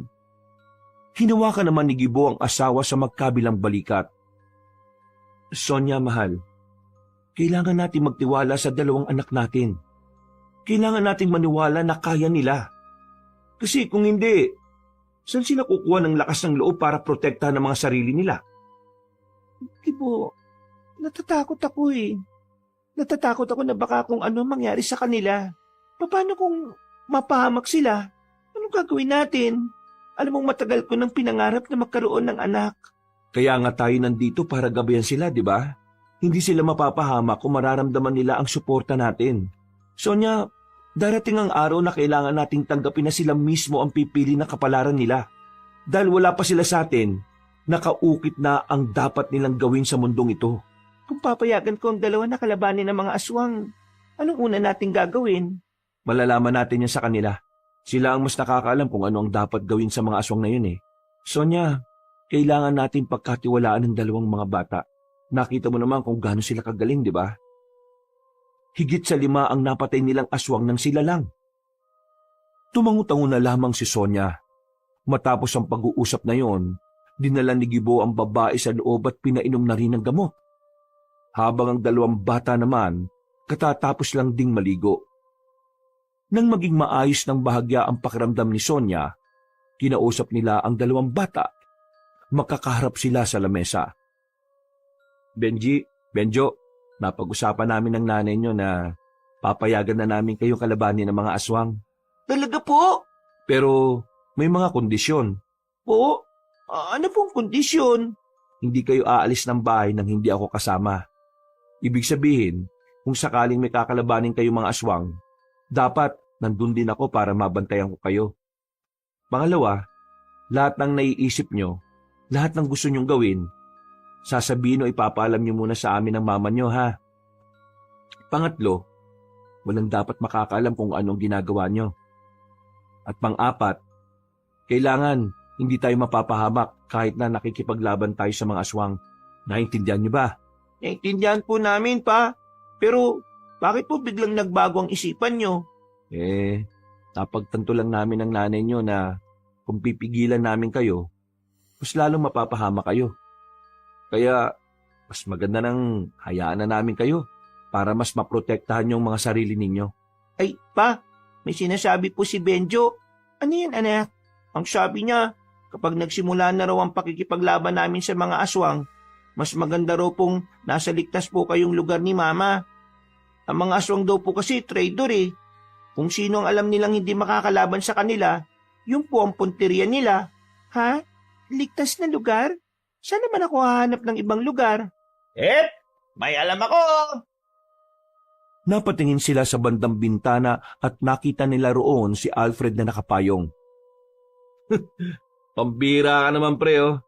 Hinawakan naman ni Gibo ang asawa sa magkabilang balikat. Sonia, mahal, kailangan natin magtiwala sa dalawang anak natin. Kailangan nating maniwala na kaya nila. Kasi kung hindi, saan sila kukuha ng lakas ng loob para protektahan ang mga sarili nila? Gibo, natatakot ako Natatakot ako na baka kung ano mangyari sa kanila. Paano kung mapahamak sila? Anong gagawin natin? Alam mong matagal ko nang pinangarap na magkaroon ng anak. Kaya nga tayo nandito para gabayan sila, di ba? Hindi sila mapapahamak kung mararamdaman nila ang suporta natin. Sonia, darating ang araw na kailangan nating tanggapin na sila mismo ang pipili na kapalaran nila. Dahil wala pa sila sa atin, nakaukit na ang dapat nilang gawin sa mundong ito. Kung papayagan ko ang dalawa na kalabanin ng mga aswang, anong una nating gagawin? Malalaman natin yan sa kanila. Sila ang mas nakakaalam kung ano ang dapat gawin sa mga aswang na yun Sonia, kailangan natin pagkatiwalaan ng dalawang mga bata. Nakita mo naman kung gaano sila kagaling, di ba? Higit sa 5 ang napatay nilang aswang nang sila lang. Tumango-tango na lamang si Sonia. Matapos ang pag-uusap na yon, dinala ni Gibo ang babae sa loob at pinainom na rin ng gamot. Habang ang dalawang bata naman, katatapos lang ding maligo. Nang maging maayos ng bahagya ang pakiramdam ni Sonia, kinausap nila ang dalawang bata. Makakaharap sila sa lamesa. Benji, Benjo, napag-usapan namin ng nanay nyo na papayagan na namin kayong kalabanin ng mga aswang. Talaga po? Pero may mga kondisyon. Po? Ano pong kondisyon? Hindi kayo aalis ng bahay nang hindi ako kasama. Ibig sabihin, kung sakaling may kakalabanin kayong mga aswang, dapat nandun din ako para mabantayan ko kayo. Pangalawa, lahat ng naiisip nyo, lahat ng gusto nyong gawin, sasabihin o ipapaalam nyo muna sa amin ng mama nyo, ha? Pangatlo, walang dapat makakaalam kung anong ginagawa nyo. At pang-apat, kailangan hindi tayo mapapahamak kahit na nakikipaglaban tayo sa mga aswang. Naintindihan nyo ba? Naintindihan po namin, pa. Pero bakit po biglang nagbago ang isipan nyo? Napagtanto lang namin ng nanay nyo na kung pipigilan namin kayo, mas lalong mapapahama kayo. Kaya, mas maganda nang hayaan na namin kayo para mas maprotektahan yung mga sarili ninyo. Ay, pa, may sinasabi po si Benjo. Ano yan, anak? Ang sabi niya, kapag nagsimula na raw ang pakikipaglaban namin sa mga aswang, mas maganda raw pong nasa ligtas po kayong lugar ni Mama. Ang mga aswang daw po kasi traitor eh. Kung sino ang alam nilang hindi makakalaban sa kanila, yun po ang punteriya nila. Ha? Ligtas na lugar? Saan naman ako hahanap ng ibang lugar? May alam ako! Napatingin sila sa bandang bintana at nakita nila roon si Alfred na nakapayong. Pambira ka naman, pre, oh.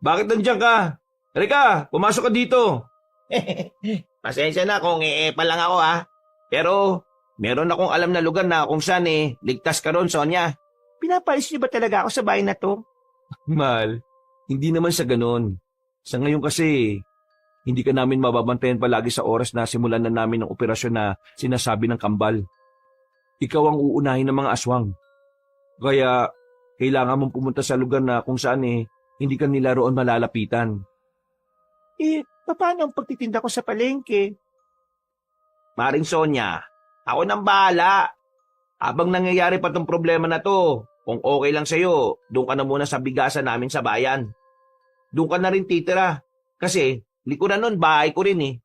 Bakit nandiyan ka? Halika, pumasok ka dito. Pasensya na kung pa lang ako ha. Pero meron akong alam na lugar na kung saan ligtas ka ron, Sonia. Pinapalis niyo ba talaga ako sa bahay na to? Mahal, hindi naman sa ganon. Sa ngayon kasi, hindi ka namin mababantayan palagi sa oras na simulan na namin ang operasyon na sinasabi ng kambal. Ikaw ang uunahin ng mga aswang. Kaya, kailangan mong pumunta sa lugar na kung saan hindi ka nila roon malalapitan. Paano ang pagtitinda ko sa palengke? Maring Sonia, ako nang bahala. Habang nangyayari pa tong problema na to, kung okay lang sa'yo, doon ka na muna sa bigasan namin sa bayan. Doon ka na rin titira. Kasi, likuran nun, bahay ko rin eh.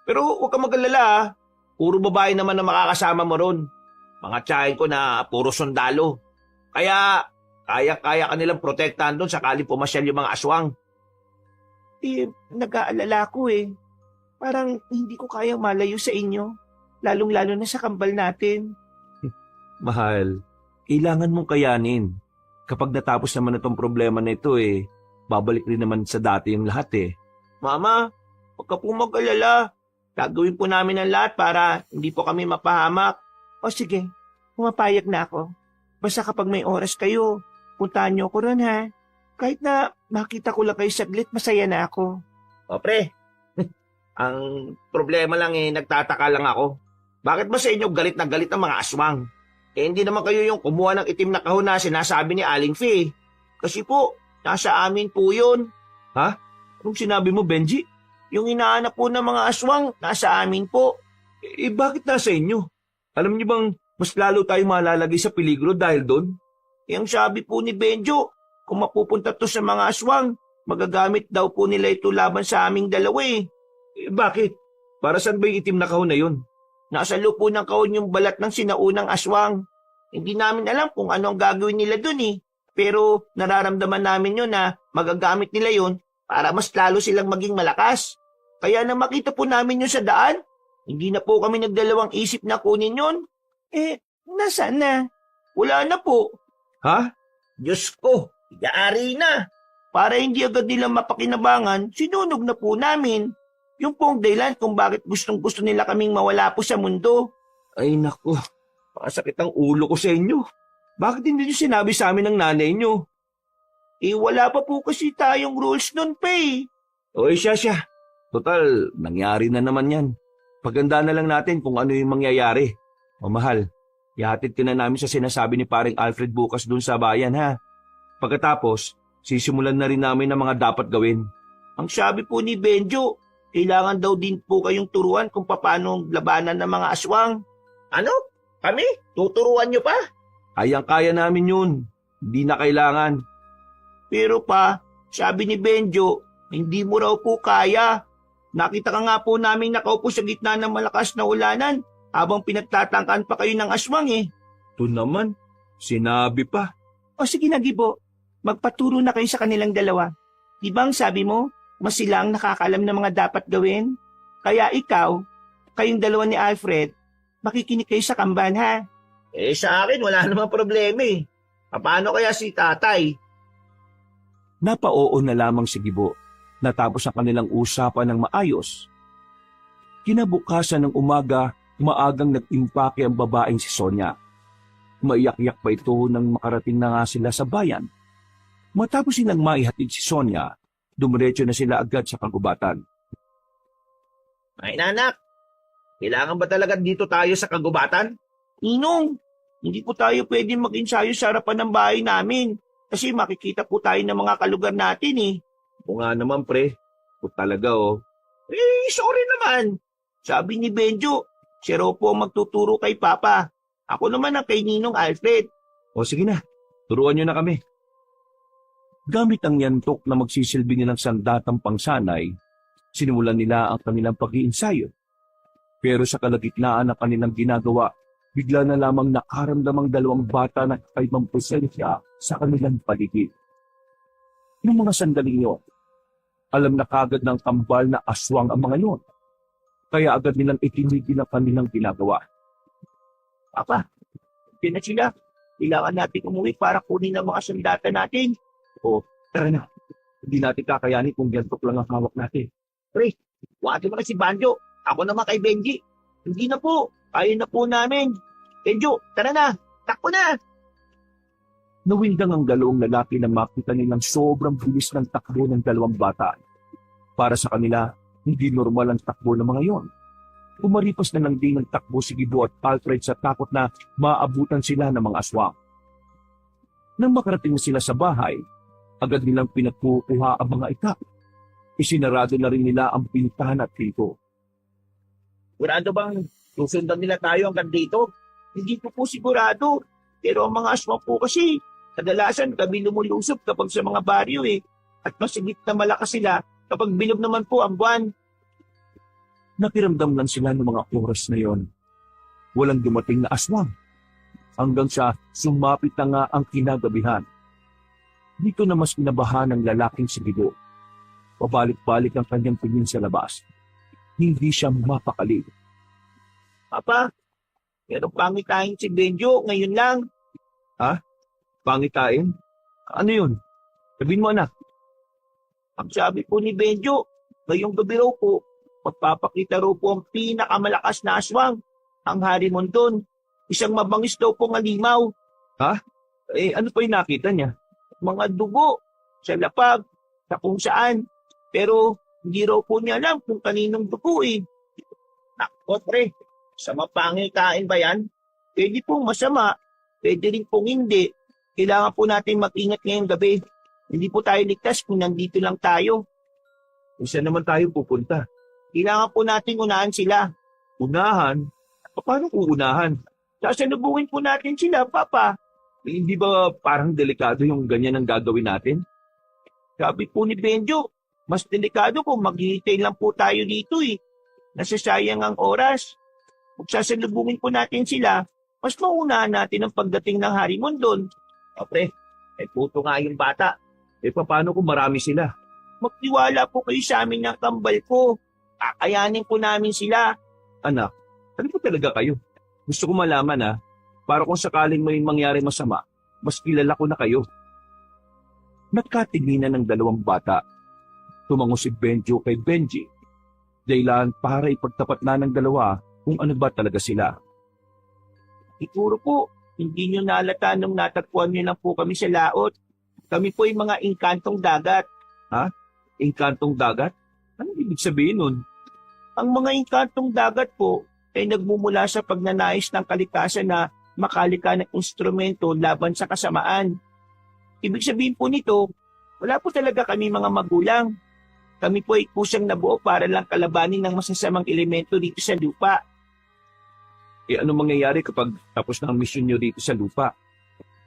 Pero huwag ka mag-alala ha. Puro babae naman na makakasama mo ron. Mga tiyahin ko na puro sundalo. Kaya, kaya ka nilang protektahan doon sakali pumasyal yung mga aswang. Nag-aalala ko eh. Parang hindi ko kayang malayo sa inyo. Lalong-lalo na sa kambal natin. Mahal, kailangan mong kayanin. Kapag natapos naman itong problema na ito babalik rin naman sa dati yung lahat Mama, huwag ka po mag-alala. Gagawin po namin ang lahat para hindi po kami mapahamak. O sige, pumapayag na ako. Basta kapag may oras kayo, puntahan niyo ko ron ha. Kahit na makita ko lang kayo saglit, masaya na ako. O pre, ang problema lang nagtataka lang ako. Bakit ba sa inyo galit na galit ang mga aswang? Hindi naman kayo yung kumuha ng itim na kahon na sinasabi ni Aling Fee. Kasi po, nasa amin po yun. Ha? Anong sinabi mo, Benji? Yung hinahanap po ng mga aswang, nasa amin po. Bakit nasa inyo? Alam niyo bang mas lalo tayo malalagay sa peligro dahil doon? Yung sabi po ni Benjo, kung mapupunta to sa mga aswang, magagamit daw po nila ito laban sa aming dalawa Bakit? Para saan ba yung itim na kahon na yun? Nasa lupo ng kahon yung balat ng sinaunang aswang. Hindi namin alam kung ano ang gagawin nila dun Pero nararamdaman namin yun na magagamit nila yun para mas lalo silang maging malakas. Kaya nang makita po namin yun sa daan, hindi na po kami nagdalawang isip na kunin yun. Nasaan na? Wala na po. Ha? Diyos ko, yaari na. Para hindi agad nila mapakinabangan, sinunog na po namin. Yung pong dahilan kung bakit gustong-gusto nila kaming mawala po sa mundo. Ay naku, makasakit ang ulo ko sa inyo. Bakit hindi niyo sinabi sa amin ng nanay niyo? Wala pa po kasi tayong rules nun pa Oy, siya. Total, nangyari na naman yan. Paganda na lang natin kung ano yung mangyayari. Mahal, ihatid ka na namin sa sinasabi ni paring Alfred bukas dun sa bayan ha. Pagkatapos, sisimulan na rin namin ang mga dapat gawin. Ang sabi po ni Benjo, kailangan daw din po kayong turuan kung paano labanan ng mga aswang. Ano? Kami? Tuturuan nyo pa? Kayang-kaya namin yun. Hindi na kailangan. Pero pa, sabi ni Benjo, hindi mo raw po kaya. Nakita ka nga po namin nakaupo sa gitna ng malakas na ulanan habang pinagtatangkaan pa kayo ng aswang Ito naman, sinabi pa. O sige na, Gibo, magpaturo na kayo sa kanilang dalawa. Di ba ang sabi mo, mas sila ang nakakaalam ng mga dapat gawin? Kaya ikaw, kayong dalawa ni Alfred, makikinig kayo sa kambal ha? Sa akin, wala namang problema Paano kaya si tatay? Napaoo na lamang si Gibo. Natapos ang kanilang usapan ng maayos. Kinabukasan ng umaga, maagang nag-impake ang babaeng si Sonia. Maiyak-iyak pa ito nang makarating na nga sila sa bayan. Matapos silang maihatid si Sonia, dumiretso na sila agad sa kagubatan. Ay nanak, kailangan ba talaga dito tayo sa kagubatan? Ninong, hindi po tayo pwedeng mag-ensayo sa harapan ng bahay namin kasi makikita po tayo ng mga kalugar natin eh. O nga naman pre, kung talaga Sorry naman. Sabi ni Benjo, siya raw po ang magtuturo kay Papa. Ako naman ang kay Ninong Alfred. O sige na, turuan niyo na kami. Gamit ang yantok na magsisilbi nilang sandatang pangsanay, sinimulan nila ang kanilang pag-iinsayo. Pero sa kalagitnaan ng kanilang ginagawa, bigla na lamang nakaramdamang dalawang bata na kakaibang presensya sa kanilang paligid. Noong mga sandaling yun, alam na kagad ng kambal na aswang ang mga yun. Kaya agad nilang itinigil ang kanilang ginagawa. Papa, yan na sila. Kailangan natin umuwi para kunin ang mga sandata natin. O, tara na. Hindi natin kakayanin kung yantok lang ang hawak natin. Pre, wag mo na si Banjo. Ako naman kay Benji. Hindi na po. Kaya na po namin. Benjo, tara na. Takbo na. Nawindang ang dalawang lalaki na makita nilang sobrang bilis ng takbo ng dalawang bata. Para sa kanila, hindi normal ang takbo ng mga yon. Umaripas na lang din ang takbo si Gibo at Alfred sa takot na maabutan sila ng mga aswang. Nang makarating sila sa bahay, agad nilang pinagkukuha ang mga itak. Isinarado na rin nila ang pintahan at pinto. Sigurado bang susundan nila tayo hanggang dito? Hindi po sigurado. Pero ang mga aswang po kasi, kadalasan kami lumulusob kapag sa mga baryo eh. At masigit na malakas sila kapag bilog naman po ang buwan. Nakiramdam lang sila ng mga oras na yon. Walang dumating na aswang. Hanggang sa sumapit na nga ang kinagabihan. Dito na mas kinabahan ng lalaking si Gibo. Pabalik-balik ang kanyang tingin sa labas. Hindi siya mapakali. Papa, pero pangitain si Benjo ngayon lang. Pangitain? Ano yun? Sabihin mo anak. Ang sabi po ni Benjo, ngayong gabi raw po, magpapakita raw po ang pinakamalakas na aswang, ang Harimondon. Isang mabangis daw pong alimaw. Ano pa yung nakita niya? Mga dugo, sa lapag, sa kung saan. Pero hindi raw po niya alam kung kaninong dugo eh. Nakot pre, sa mapangitain ba yan? Pwede pong masama, pwede rin pong hindi. Kailangan po natin mag-ingat ngayong gabi. Hindi po tayo ligtas kung nandito lang tayo. Isa naman tayo pupunta. Kailangan po natin unahan sila. Unahan? Paano kung unahan? Sasalubungin po natin sila, Papa. Hindi ba parang delikado yung ganyan ang gagawin natin? Sabi po ni Benjo, mas delikado kung maghihintay lang po tayo dito eh. Nasasayang ang oras. Kung sasalubungin po natin sila, mas maunahan natin ang pagdating ng Harimondon. Pre, may puto nga yung bata. Paano kung marami sila? Magtiwala po kayo sa amin ng kambal ko. Kakayanin po namin sila. Anak, ano po talaga kayo? Gusto ko malaman para kung sakaling may mangyari masama, mas kilala ko na kayo. Nagkatinginan ng dalawang bata. Tumango si Benjo kay Benji. Dahilan para ipagtapat na ng dalawa kung ano ba talaga sila. Siguro po, hindi nyo nalata nung natagpuan nyo lang po kami sa laot. Kami po yung mga inkantong dagat. Inkantong dagat? Anong ibig sabihin nun? Ang mga inkantong dagat po ay nagmumula sa pagnanais ng kalikasan na makalika ng instrumento laban sa kasamaan. Ibig sabihin po nito, wala po talaga kami mga magulang. Kami po ay kusang nabuo para lang kalabanin ng masasamang elemento dito sa lupa. Ano mangyayari kapag tapos na ang misyon nyo dito sa lupa?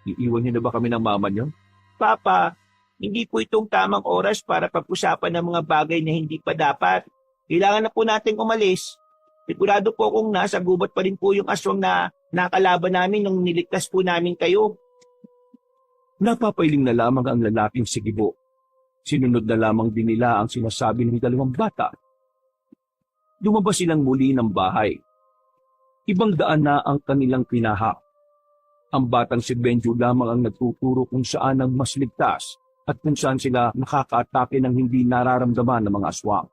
Iiwan nyo na ba kami ng mama nyo? Papa, hindi po itong tamang oras para pag-usapan ng mga bagay na hindi pa dapat. Kailangan na po nating umalis. Sigurado po kung nasa gubat pa rin po yung aswang na nakalaban namin nung niligtas po namin kayo. Napapailing na lamang ang lalaking si Gibo. Sinunod na lamang din nila ang sinasabi ng dalawang bata. Lumabas silang muli ng bahay. Ibang daan na ang kanilang pinahak. Ang batang si Benjo lamang ang nagtuturo kung saan ang mas ligtas at kung saan sila nakakaatake ng hindi nararamdaman ng mga aswang.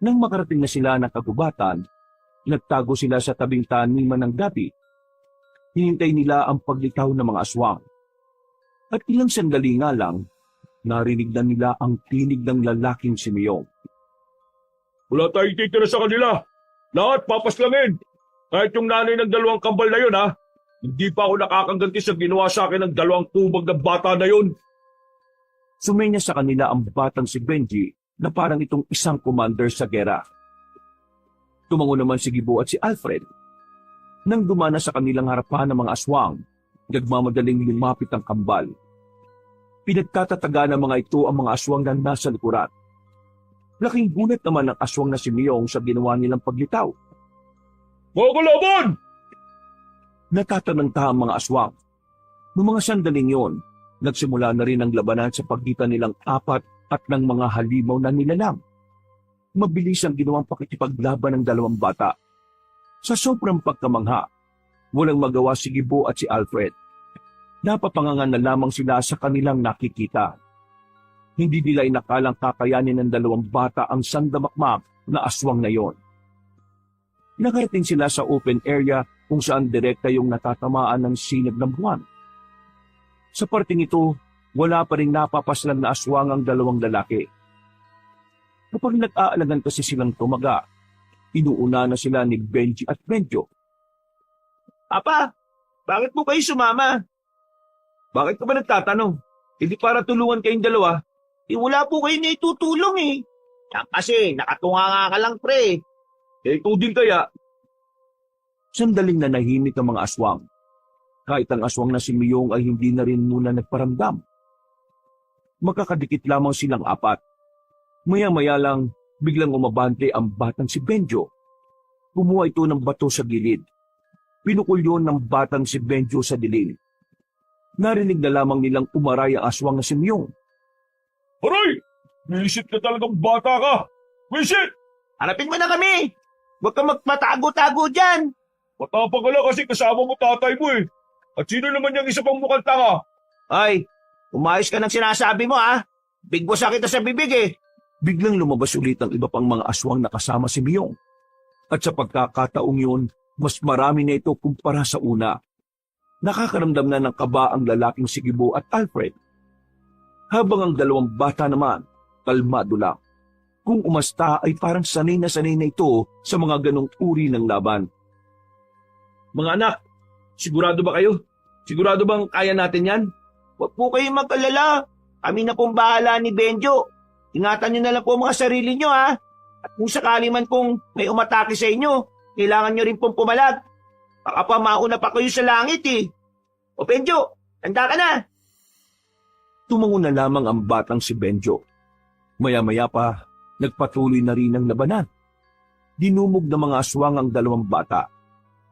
Nang makarating na sila ng kagubatan, nagtago sila sa tabing taniman ng gabi. Hinintay nila ang paglitaw ng mga aswang. At ilang sandali nga lang, narinig na nila ang tinig ng lalaking si Miyong. Wala tayong titira sa kanila. Lahat papaslangin. Kahit yung nanay ng dalawang kambal na yun, ha? Hindi pa ako nakakaganti sa ginawa sa akin ng dalawang tubag na bata na yun. Sumenya sa kanila ang batang si Benji na parang itong isang commander sa gera. Tumango naman si Gibo at si Alfred. Nang dumana sa kanilang harapan ng mga aswang, nagmamadaling lumapit ang kambal. Pinagtatataga ng mga ito ang mga aswang na nasa likuran. Laking gulat naman ng aswang na si Miyong sa ginawa nilang paglitaw. Mga kalaban! Natatanangta ang mga aswang. Noong mga sandaling yon, nagsimula na rin ang labanan sa pagitan nilang apat at ng mga halimaw na nilalang. Mabilis ang ginawang pakikipaglaban ng dalawang bata. Sa sobrang pagkamangha, walang magawa si Gibo at si Alfred. Napapangangan na lamang sila sa kanilang nakikita. Hindi nila inakalang kakayanin ng dalawang bata ang sandamakmak na aswang na yon. Nakarating sila sa open area kung saan direkta yung natatamaan ng sinag ng buwan. Sa parting ito, wala pa rin napapaslang na aswang ang dalawang lalaki. Kapag nag-aalagan kasi silang tumaga, inuuna na sila ni Benji at Benjo. Papa, bakit po kayo sumama? Bakit ka ba nagtatanong? Hindi para tulungan kayong dalawa. Wala po kayo na itutulong eh. Kasi nakatunga nga ka lang pre. Ikaw din kaya? Sandaling nanahimik ang mga aswang. Kahit ang aswang na si Miyong ay hindi na rin muna nagparamdam. Magkakadikit lamang silang apat. Maya-maya lang, biglang umabante ang batang si Benjo. Kumuha ito ng bato sa gilid. Pinukul yun ng batang si Benjo sa dilim. Narinig na lamang nilang umaray ang aswang na si Miyong. Aray! Visit ka talagang bata ka! Visit! Harapin mo na kami! Huwag kang magpatago-tago dyan! Matapang ka lang kasi kasama mo tatay mo eh. At sino naman yung isa pang mukhang tanga? Ay, umayos ka ng sinasabi mo ha. Big boss kita sa bibig eh. Biglang lumabas ulit ang iba pang mga aswang na kasama si Miyong. At sa pagkakataong yun, mas marami na ito kumpara sa una. Nakakaramdam na ng kaba ang lalaking si Gibo at Alfred. Habang ang dalawang bata naman, kalmado lang. Kung umasta ay parang sanay na ito sa mga ganong uri ng laban. Mga anak, sigurado ba kayo? Sigurado bang kaya natin yan? Huwag po kayong mag-alala. Kami na pong bahala ni Benjo. Ingatan nyo na lang po mga sarili nyo ha. At kung sakali man kung may umatake sa inyo, kailangan nyo rin pong pumalag. Baka pa mauna pa kayo sa langit eh. O Benjo, handa ka na. Tumango na lamang ang batang si Benjo. Maya-maya pa, nagpatuloy na rin ang labanan. Dinumog ng mga aswang ang dalawang bata.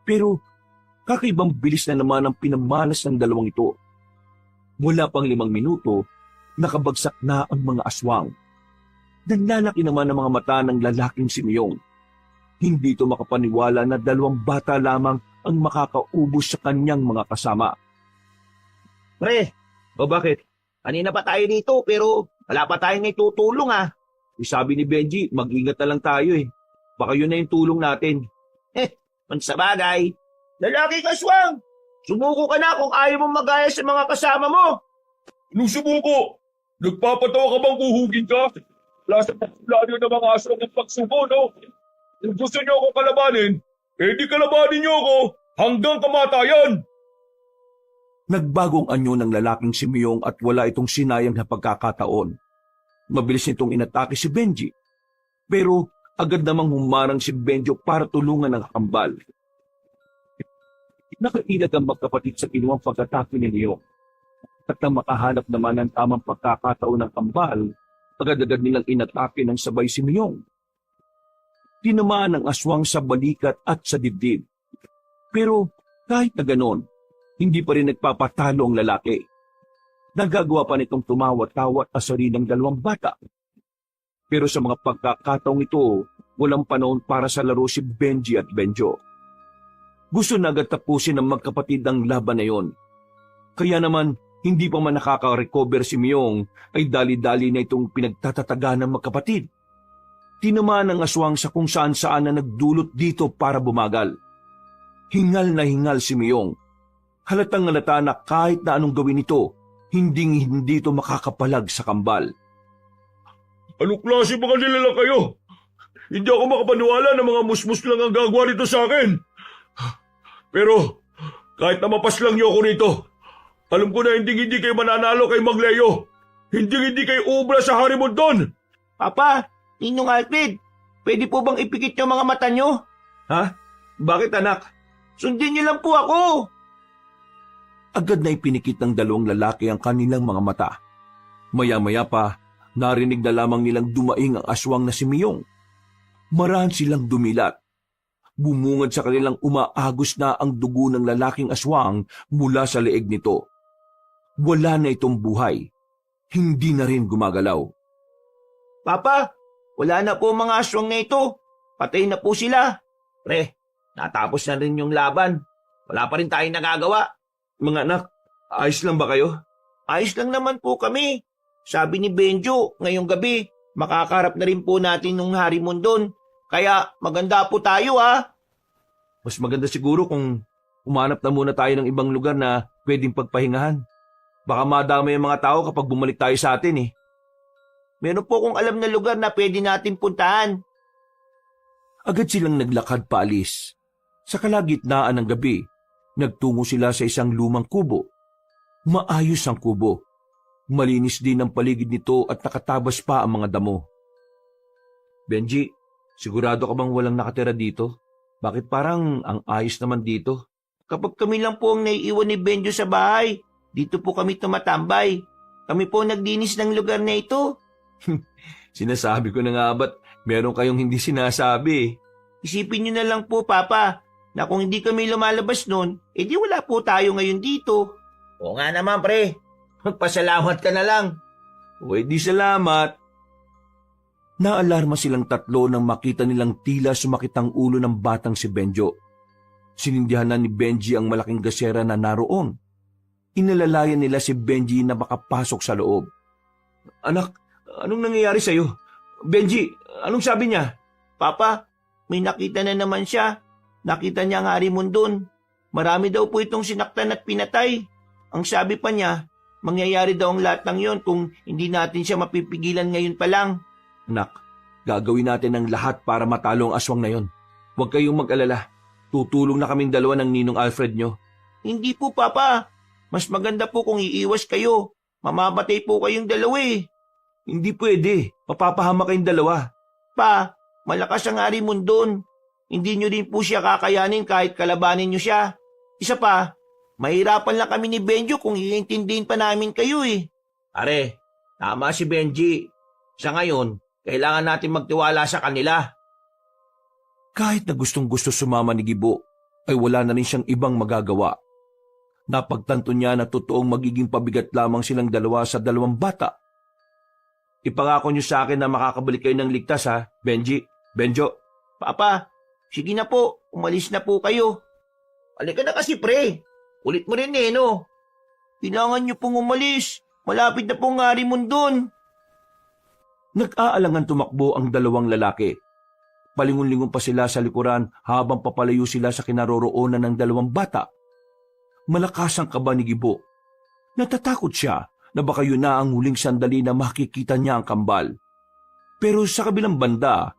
Pero kakaibang bilis na naman ang pinamalas ng dalawang ito. Wala pang 5 minuto, nakabagsak na ang mga aswang. Nanlalaki naman ang mga mata ng lalaking si Miyong. Hindi ito makapaniwala na 2 bata lamang ang makakaubos sa kanyang mga kasama. Pre, O bakit? kanina pa tayo dito pero wala pa tayong itutulong ha. Sabi ni Benji, mag-ingat na lang tayo eh. Baka yun na yung tulong natin. Sa bagay, lalaki ka aswang. Sumuko ka na kung ayaw mong magaya sa mga kasama mo. Anong sumuko? Nagpapatawa ka bang uhugin ka? Wala sa popularyo ng mga aswang ng pagsuko, no? Kung gusto niyo ako kalabanin, di kalabanin niyo ako hanggang kamatayan. Nagbagong anyo ng lalaking si Miyong at wala itong sinayang na pagkakataon. Mabilis nitong inatake si Benji. Pero agad namang humarang si Benjo para tulungan ang kambal. Nakailag ang magkapatid sa kinuwang pagkatake ni Miyong. At nang makahanap naman ng tamang pagkakataon ng kambal, agad-agad nilang inatake ng sabay si Miyong. Tinamaan ang aswang sa balikat at sa dibdib. Pero kahit na ganon, hindi pa rin nagpapatalo ang lalaki. Nagagawa pa nitong tumawa-tawa at asarin ng 2 bata. Pero sa mga pagkakataong ito, walang panahon para sa laro si Benji at Benjo. Gusto na agad tapusin ng magkapatid ang laban na yon. Kaya naman, hindi pa man nakaka-recover si Miyong ay dali-dali na itong pinagtatataga ng magkapatid. Tinamaan ng aswang sa kung saan-saan na nagdulot dito para bumagal. Hingal na hingal si Miyong. Halatang halata na kahit na anong gawin ito, hindi ito makakapalag sa kambal. Anong klase mga nilala kayo? Hindi ako makapaniwala na mga musmus lang ang gagawa nito sa akin. Pero kahit na mapaslang niyo ako rito, alam ko na hindi kayo mananalo kay Magleo. Hindi kayo ubra sa Harimondon. Papa, Ninong Alfred, pwede po bang ipikit yung mga mata nyo? Ha? Bakit anak? Sundin niyo lang po ako. Agad na ipinikit ng dalawang lalaki ang kanilang mga mata. Maya-maya pa, narinig na lamang nilang dumaing ang aswang na si Miyong. Marahan silang dumilat. Bumungad sa kanilang umaagos na ang dugo ng lalaking aswang mula sa leeg nito. Wala na itong buhay. Hindi na rin gumagalaw. Papa, wala na po mga aswang na ito. Patay na po sila. Pre, natapos na rin yung laban. Wala pa rin tayong nagagawa. Mga anak, ayos lang ba kayo? Ayos lang naman po kami. Sabi ni Benjo, ngayong gabi, makakarap na rin po natin ng Harimondon. Kaya maganda po tayo Mas maganda siguro kung umanap na muna tayo ng ibang lugar na pwedeng pagpahingahan. Baka madamay ang mga tao kapag bumalik tayo sa atin Meron po kung alam na lugar na pwede natin puntahan. Agad silang naglakad paalis. Sa kalagitnaan ng gabi, nagtungo sila sa isang lumang kubo. Maayos ang kubo. Malinis din ang paligid nito at nakatabas pa ang mga damo. Benji, sigurado ka bang walang nakatira dito? Bakit parang ang ayos naman dito? Kapag kami lang po ang naiiwan ni Benjo sa bahay, dito po kami tumatambay. Kami po nagdinis ng lugar na ito. Sinasabi ko na nga ba't meron kayong hindi sinasabi? Isipin niyo na lang po, Papa, na kung hindi kami lumalabas nun, edi wala po tayo ngayon dito. Oo nga naman, pre. Magpasalamat ka na lang. O edi salamat. Naalarma silang tatlo nang makita nilang tila sumakit ang ulo ng batang si Benjo. Sinindihan na ni Benji ang malaking gasera na naroon. Inalalayan nila si Benji na makapasok sa loob. Anak, anong nangyayari sa'yo? Benji, anong sabi niya? Papa, may nakita na naman siya. Nakita niya ang Harimondon. Marami daw po itong sinaktan at pinatay. Ang sabi pa niya, mangyayari daw ang lahat ng yon kung hindi natin siya mapipigilan ngayon pa lang. Anak, gagawin natin ang lahat para matalo ang aswang na yon. Huwag kayong mag-alala. Tutulong na kaming dalawa ng Ninong Alfred nyo. Hindi po, Papa. Mas maganda po kung iiwas kayo. Mamamatay po kayong dalawa Hindi pwede. Mapapahama kayong dalawa. Pa, malakas ang Harimondon. Hindi nyo din po siya kakayanin kahit kalabanin nyo siya. Isa pa, mahirapan lang kami ni Benjo kung iintindihin pa namin kayo Are, tama si Benji. Sa ngayon, kailangan natin magtiwala sa kanila. Kahit na gustong-gusto sumama ni Gibo, ay wala na rin siyang ibang magagawa. Napagtanto niya na totoong magiging pabigat lamang silang dalawa sa dalawang bata. Ipangako niyo sa akin na makakabalik kayo ng ligtas Benji, Benjo. Papa, sige na po, umalis na po kayo. Halika na kasi, pre. Ulit mo rin no? Kailangan niyo pong umalis. Malapit na pong Harimondon. Nag-aalangan tumakbo ang dalawang lalaki. Palingon-lingon pa sila sa likuran habang papalayo sila sa kinaroroonan ng dalawang bata. Malakas ang kaba ni Gibo. Natatakot siya na baka yun na ang huling sandali na makikita niya ang kambal. Pero sa kabilang banda,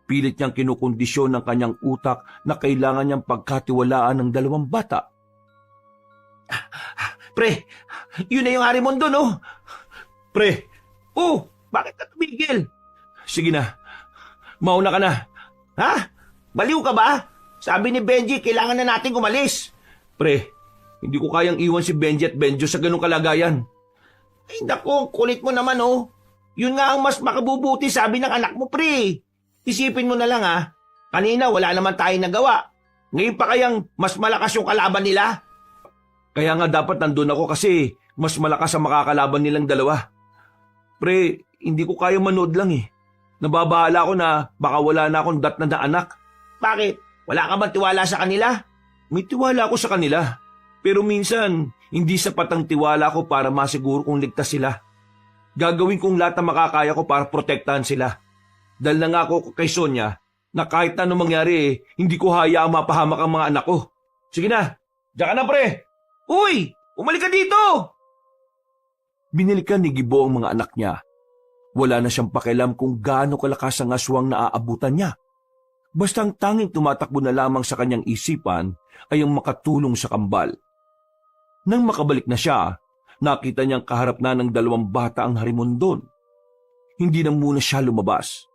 pilit niyang kinukondisyon ng kanyang utak na kailangan niyang pagkatiwalaan ng dalawang bata. Pre, yun na yung Harimondon, no? Pre, Bakit ka tumigil? sige na. Mauna ka na. Ha? Baliw ka ba? Sabi ni Benji, kailangan na natin umalis. Pre, hindi ko kayang iwan si Benji at Benjo sa ganung kalagayan. Ay, naku, kulit mo naman, Yun nga ang mas makabubuti, sabi ng anak mo, pre. Isipin mo na lang, Kanina, wala naman tayong nagawa. Ngayon pa kayang mas malakas yung kalaban nila? Kaya nga dapat nandun ako kasi mas malakas ang makakalaban nilang dalawa. Pre, hindi ko kaya manood lang Nababahala ako na baka wala na akong dat na anak. Bakit? Wala ka bang tiwala sa kanila? May tiwala ako sa kanila. Pero minsan, hindi sapat ang tiwala ko para masiguro kung ligtas sila. Gagawin kong lahat na makakaya ko para protektahan sila. Dahil nangako ko kay Sonia na kahit ano mangyari, hindi ko hayaang mapahamak ang mga anak ko. Sige na, diyan ka na pre. Uy! Umalik ka dito! Binilikan ni Gibo ang mga anak niya. Wala na siyang pakialam kung gaano kalakas ang aswang na aabutan niya. Basta ang tanging tumatakbo na lamang sa kanyang isipan ay ang makatulong sa kambal. Nang makabalik na siya, nakita niyang kaharap na ng 2 bata ang harimondon. Hindi na muna siya lumabas.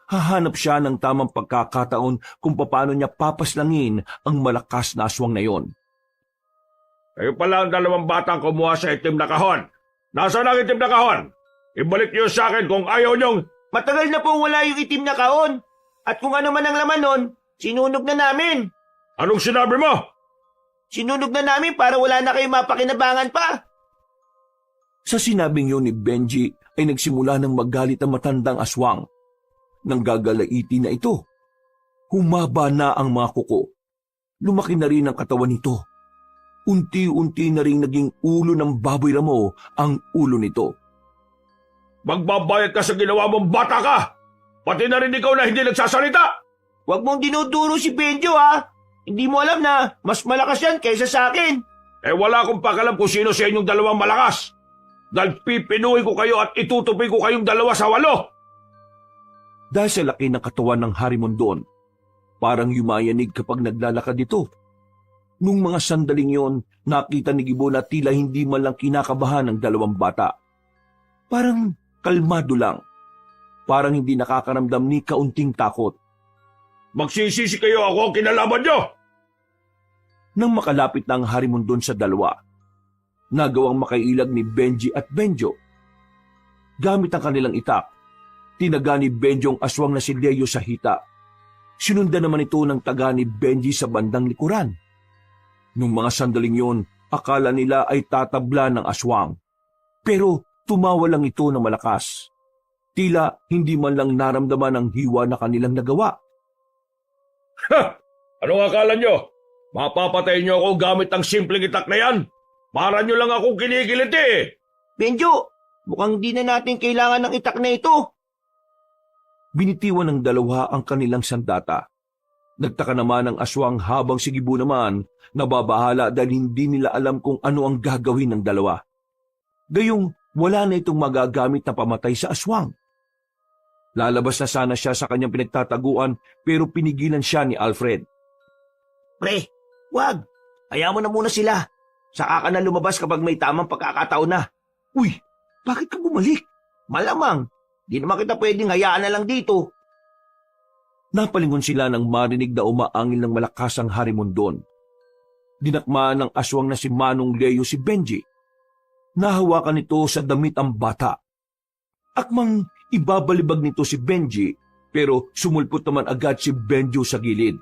Hahanap siya ng tamang pagkakataon kung paano niya papaslangin ang malakas na aswang na yon. Kayo pala ang 2 batang kumuha sa itim na kahon. Nasaan ang itim na kahon? Ibalik niyo sa akin kung ayaw niyong... Matagal na pong wala yung itim na kaon. At kung ano man ang laman nun, sinunog na namin. Anong sinabi mo? Sinunog na namin para wala na kayo mapakinabangan pa. Sa sinabing yun ni Benji ay nagsimula ng magalit ang matandang aswang. Nang gagalaiti na ito, humaba na ang mga kuko. Lumaki na rin ang katawan nito. Unti-unti na rin naging ulo ng baboy ramo ang ulo nito. Magbabayad ka sa ginawa mong bata ka! Pati na rin ikaw na hindi nagsasalita! Huwag mong dinuduro si Benjo ha. Hindi mo alam na mas malakas yan kaysa sa akin. Eh wala akong pakalam kung sino sa inyong 2 malakas. Dahil pipinuhin ko kayo at itutupi ko kayong 2 sa 8. Dahil sa laki ng katawan ng harimondon, parang yumayanig kapag naglalakad ito. Nung mga sandaling yon, nakita ni Gibo na tila hindi man lang kinakabahan ng 2 bata. Parang kalmado lang. Parang hindi nakakaramdam ni kaunting takot. Magsisisi kayo ako ang kinalaban nyo! Nang makalapit na ang harimondon sa 2, nagawang makailag ni Benji at Benjo. Gamit ang kanilang itak, tinaga ni Benjo ang aswang na si Leo sa hita. Sinundan naman ito ng taga ni Benji sa bandang likuran. Nung mga sandaling yon, akala nila ay tatabla ng aswang. Pero tumawa lang ito na malakas. Tila hindi man lang naramdaman ang hiwa na kanilang nagawa. Ha! Anong akala nyo? Mapapatay nyo ako gamit ang simpleng itak na yan? Para nyo lang akong kinikiliti eh! Benjo, mukhang di na natin kailangan ng itak na ito. Binitiwan ng 2 ang kanilang sandata. Nagtaka naman ang aswang habang si Gibo naman nababahala dahil hindi nila alam kung ano ang gagawin ng 2. Gayong wala na itong magagamit na pamatay sa aswang. Lalabas na sana siya sa kanyang pinagtataguan pero pinigilan siya ni Alfred. Pre, wag. Hayaan mo na muna sila. Saka ka na lumabas kapag may tamang pagkakataon na. Uy, bakit ka bumalik? Malamang, di naman kita pwedeng hayaan na lang dito. Napalingon sila nang marinig na umaangil ng malakas ang harimondon. Dinakma ng aswang na si Manong Leo si Benji. Nahawakan nito sa damit ang bata. Akmang ibabalibag nito si Benji, pero sumulpot naman agad si Benjo sa gilid.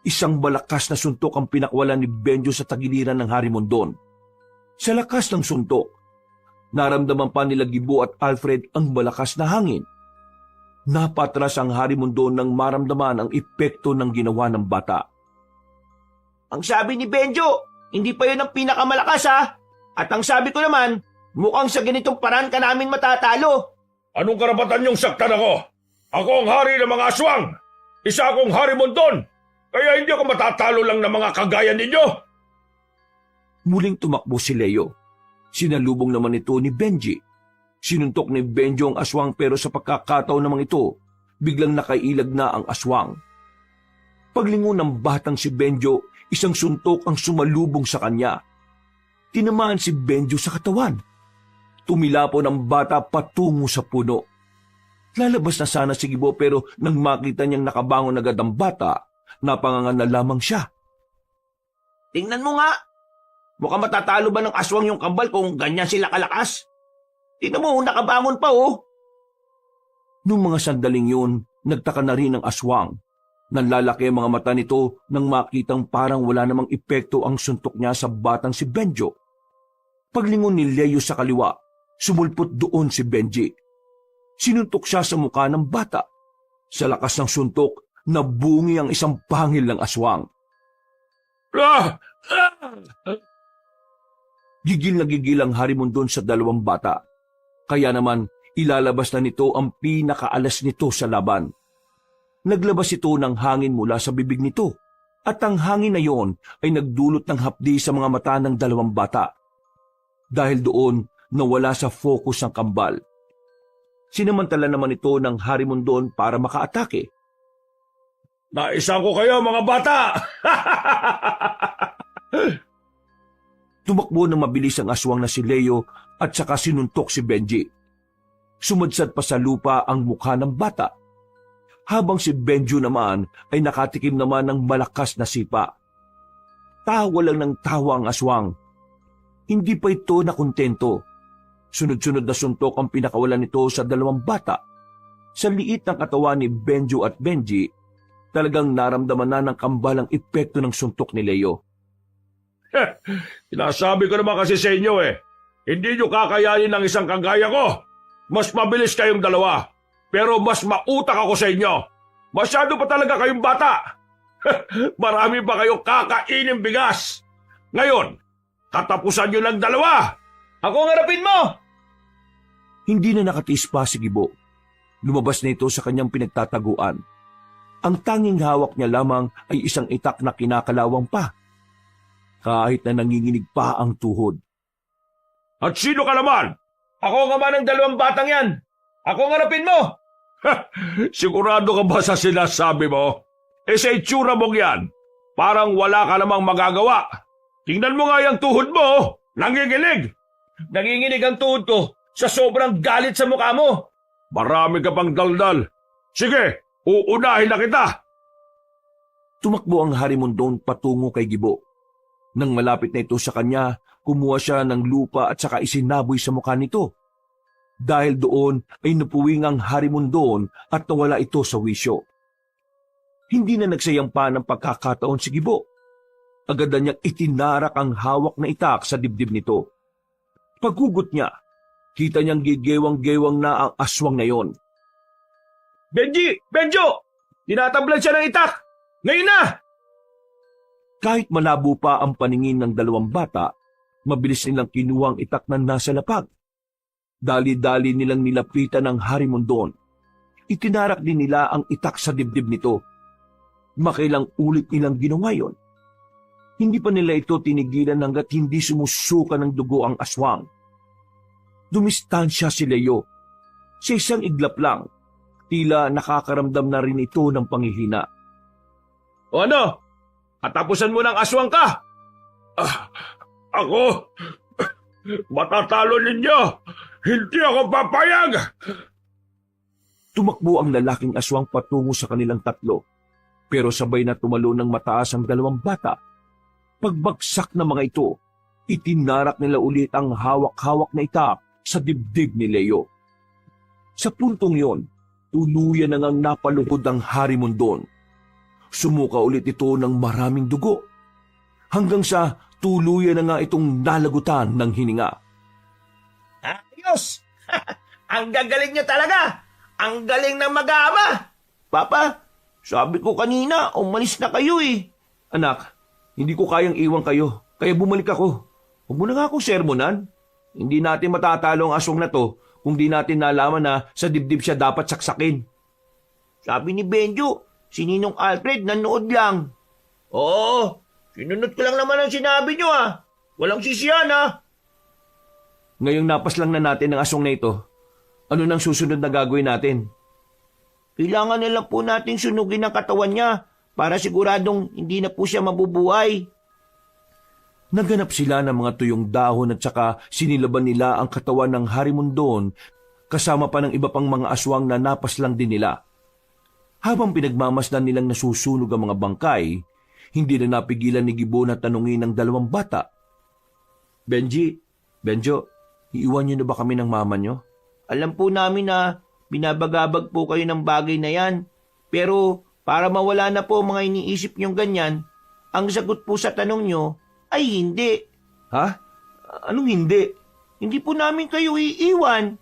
Isang malakas na suntok ang pinakwalan ni Benjo sa tagiliran ng harimondon. Sa lakas ng suntok, naramdaman pa nila Gibo at Alfred ang malakas na hangin. Napatras ang harimondon nang maramdaman ang epekto ng ginawa ng bata. Ang sabi ni Benjo, hindi pa yun ang pinakamalakas ha. At ang sabi ko naman, mukhang sa ganitong paraan ka namin matatalo. Anong karapatan niyong saktan ako? Ako ang hari ng mga aswang! Isa akong harimondon! Kaya hindi ako matatalo lang ng mga kagaya ninyo! Muling tumakbo si Leo. Sinalubong naman ito ni Benji. Sinuntok ni Benjo ang aswang pero sa pagkakataon namang ito, biglang nakailag na ang aswang. Paglingon ng batang si Benjo, isang suntok ang sumalubong sa kanya. Tinamaan si Benjo sa katawan. Tumilapon ang bata patungo sa puno. Lalabas na sana si Gibo pero nang makita niyang nakabangon agad ang bata, napangangan na lamang siya. Tingnan mo nga. Mukhang matatalo ba ng aswang yung kambal kung ganyan sila kalakas? Tingnan mo, nakabangon pa oh. Nung mga sandaling yun, nagtaka na rin ang aswang. Nanlalaki ang mga mata nito nang makitang parang wala namang epekto ang suntok niya sa batang si Benjo. Paglingon ni Leo sa kaliwa, sumulpot doon si Benji. Sinuntok siya sa mukha ng bata. Sa lakas ng suntok, nabungi ang isang pangil ng aswang. Gigil na gigil ang harimondon sa 2 bata. Kaya naman, ilalabas na nito ang pinakaalas nito sa laban. Naglabas ito ng hangin mula sa bibig nito, at ang hangin na iyon ay nagdulot ng hapdi sa mga mata ng dalawang bata. Dahil doon, nawala sa focus ang kambal. Sinamantala naman ito ng Harimondon para makaatake. Naisan ko kayo, mga bata! Tumakbo ng mabilis ang aswang na si Leo at saka sinuntok si Benji. Sumadsad pa sa lupa ang mukha ng bata, habang si Benjo naman ay nakatikim naman ng malakas na sipa. Tawa lang ng tawa ang aswang. Hindi pa ito nakontento. Sunod-sunod na suntok ang pinakawalan nito sa dalawang bata. Sa liit ng katawan ni Benjo at Benji, talagang naramdaman na ng kambal ang epekto ng suntok ni Leo. Sinasabi ko naman kasi sa inyo hindi nyo kakayanin ng isang kagaya ko. Mas mabilis kayong dalawa, pero mas mautak ako sa inyo. Masyado pa talaga kayong bata. Marami pa kayong kakainin bigas. Ngayon, katapusan nyo ng dalawa. Ako ang harapin mo! Hindi na nakatiis pa si Gibo. Lumabas na ito sa kanyang pinagtataguan. Ang tanging hawak niya lamang ay isang itak na kinakalawang pa. Kahit na nanginginig pa ang tuhod. At sino ka naman? Ako ang ama ng dalawang batang yan. Ako ang harapin mo! Sigurado ka ba sa sinasabi mo? Sa itsura mong yan, parang wala ka namang magagawa. Tingnan mo nga yung tuhod mo, nanginginig. Nanginginig ang tuhod ko sa sobrang galit sa mukha mo. Marami ka pang daldal. Sige, uunahin na kita. Tumakbo ang Harimondon patungo kay Gibo. Nang malapit na ito sa kanya, kumuha siya ng lupa at saka isinaboy sa mukha nito. Dahil doon ay napuwing ang Harimondon at nawala ito sa wisyo. Hindi na nagsayang pa ng pagkakataon si Gibo. Agad na niyang itinarak ang hawak na itak sa dibdib nito. Paghugot niya, kita niyang gigewang-gewang na ang aswang na yon. Benji! Benjo! Tinatablan siya ng itak! Ngayon na! Kahit malabo pa ang paningin ng dalawang bata, mabilis nilang kinuha ang itak na nasa lapag. Dali-dali nilang nilapitan ng Harimondon. Itinarak din nila ang itak sa dibdib nito. Makailang ulit nilang ginawa yon. Hindi pa nila ito tinigilan hanggat hindi sumusuka ng dugo ang aswang. Dumistansya si Leo. Sa isang iglap lang, tila nakakaramdam na rin ito ng panghihina. O ano? Katapusan mo ng aswang ka? Ako? Matatalo ninyo! Hindi ako papayag! Tumakbo ang lalaking aswang patungo sa kanilang tatlo, pero sabay na tumalo ng mataas ang dalawang bata. Pagbagsak ng mga ito, itinarak nila ulit ang hawak-hawak na itak sa dibdib ni Leo. Sa puntong yon, tuluyan na ngang napaluhod ang Harimondon. Sumuka ulit ito ng maraming dugo, hanggang sa tuluyan na nga itong nalagutan ng hininga. Ayos! Ang gagaling niyo talaga! Ang galing ng mag-aama! Papa, sabi ko kanina, umalis na kayo eh. Anak, hindi ko kayang iwan kayo, kaya bumalik ako. Huwag mo na nga akong sermonan. Hindi natin matatalo ang aswang na to kung di natin nalaman na sa dibdib siya dapat saksakin. Sabi ni Benjo, si Ninong Alfred nanood lang. Oo, sinunod ko lang naman ang sinabi niyo ah. Walang sisiyan ah. Ngayong napas lang na natin ang aswang na ito, ano nang susunod na gagawin natin? Kailangan na lang po nating sunugin ang katawan niya para siguradong hindi na po siya mabubuhay. Naganap sila ng mga tuyong dahon at saka sinilaban nila ang katawan ng Harimondon kasama pa ng iba pang mga aswang na napas lang din nila. Habang pinagmamasdan nilang nasusunog ang mga bangkay, hindi na napigilan ni Gibo na tanungin ng dalawang bata. Benjo, iiwan niyo na ba kami ng mama niyo? Alam po namin na binabagabag po kayo ng bagay na yan, pero para mawala na po mga iniisip niyong ganyan, ang sagot po sa tanong niyo ay hindi. Ha? Anong hindi? Hindi po namin kayo iiwan.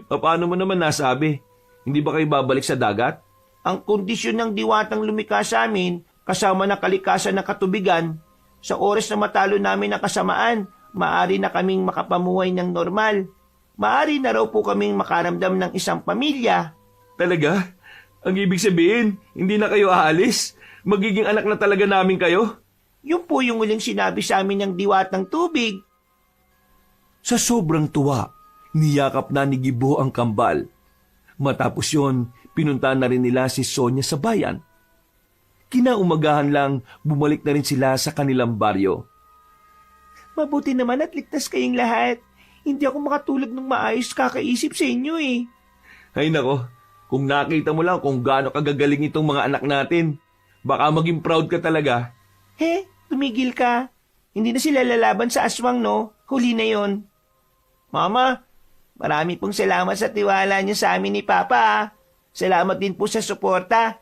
Paano mo naman nasabi? Hindi ba kayo babalik sa dagat? Ang kondisyon ng diwatang lumikha sa amin, kasama ng kalikasan ng katubigan, sa oras na matalo namin ang kasamaan, maaari na kaming makapamuhay ng normal. Maaari na raw po kaming makaramdam ng isang pamilya. Talaga? Ang ibig sabihin, hindi na kayo aalis? Magiging anak na talaga namin kayo? Yun po yung uling sinabi sa amin ng diwatang tubig. Sa sobrang tuwa, niyakap na ni Gibo ang kambal. Matapos yon, pinunta na rin nila si Sonia sa bayan. Kinaumagahan lang, bumalik na rin sila sa kanilang baryo. Mabuti naman at ligtas kayong lahat. Hindi ako makatulog ng maayos kakaisip sa inyo eh. Ay nako, kung nakita mo lang kung gaano kagagaling itong mga anak natin, baka maging proud ka talaga. Tumigil ka. Hindi na sila lalaban sa aswang, no? Huli na yon. Mama, marami pong salamat sa tiwala niyo sa amin ni Papa. Salamat din po sa suporta.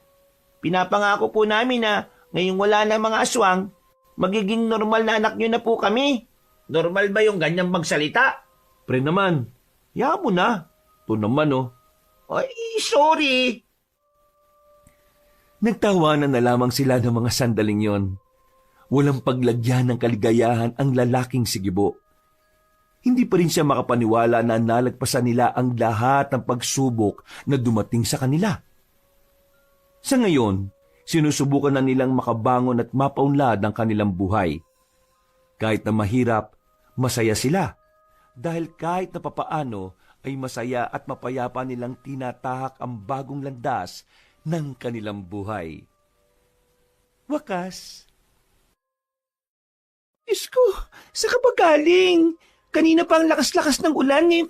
Pinapangako po namin na ngayong wala na mga aswang, magiging normal na anak niyo na po kami. Normal ba yung ganyang magsalita? Pre naman, ya mo na. To naman oh. Ay, sorry. Nagtawanan na lamang sila ng mga sandaling yon. Walang paglagyan ng kaligayahan ang lalaking si Gibo. Hindi pa rin siya makapaniwala na nalagpasan nila ang lahat ng pagsubok na dumating sa kanila. Sa ngayon, sinusubukan na nilang makabangon at mapaunlad ang kanilang buhay. Kahit na mahirap, masaya sila. Dahil kahit na papaano ay masaya at mapayapa nilang tinatahak ang bagong landas ng kanilang buhay. Wakas. Diyos ko, saan ka ba galing? Kanina pa ang lakas-lakas ng ulan, ngayon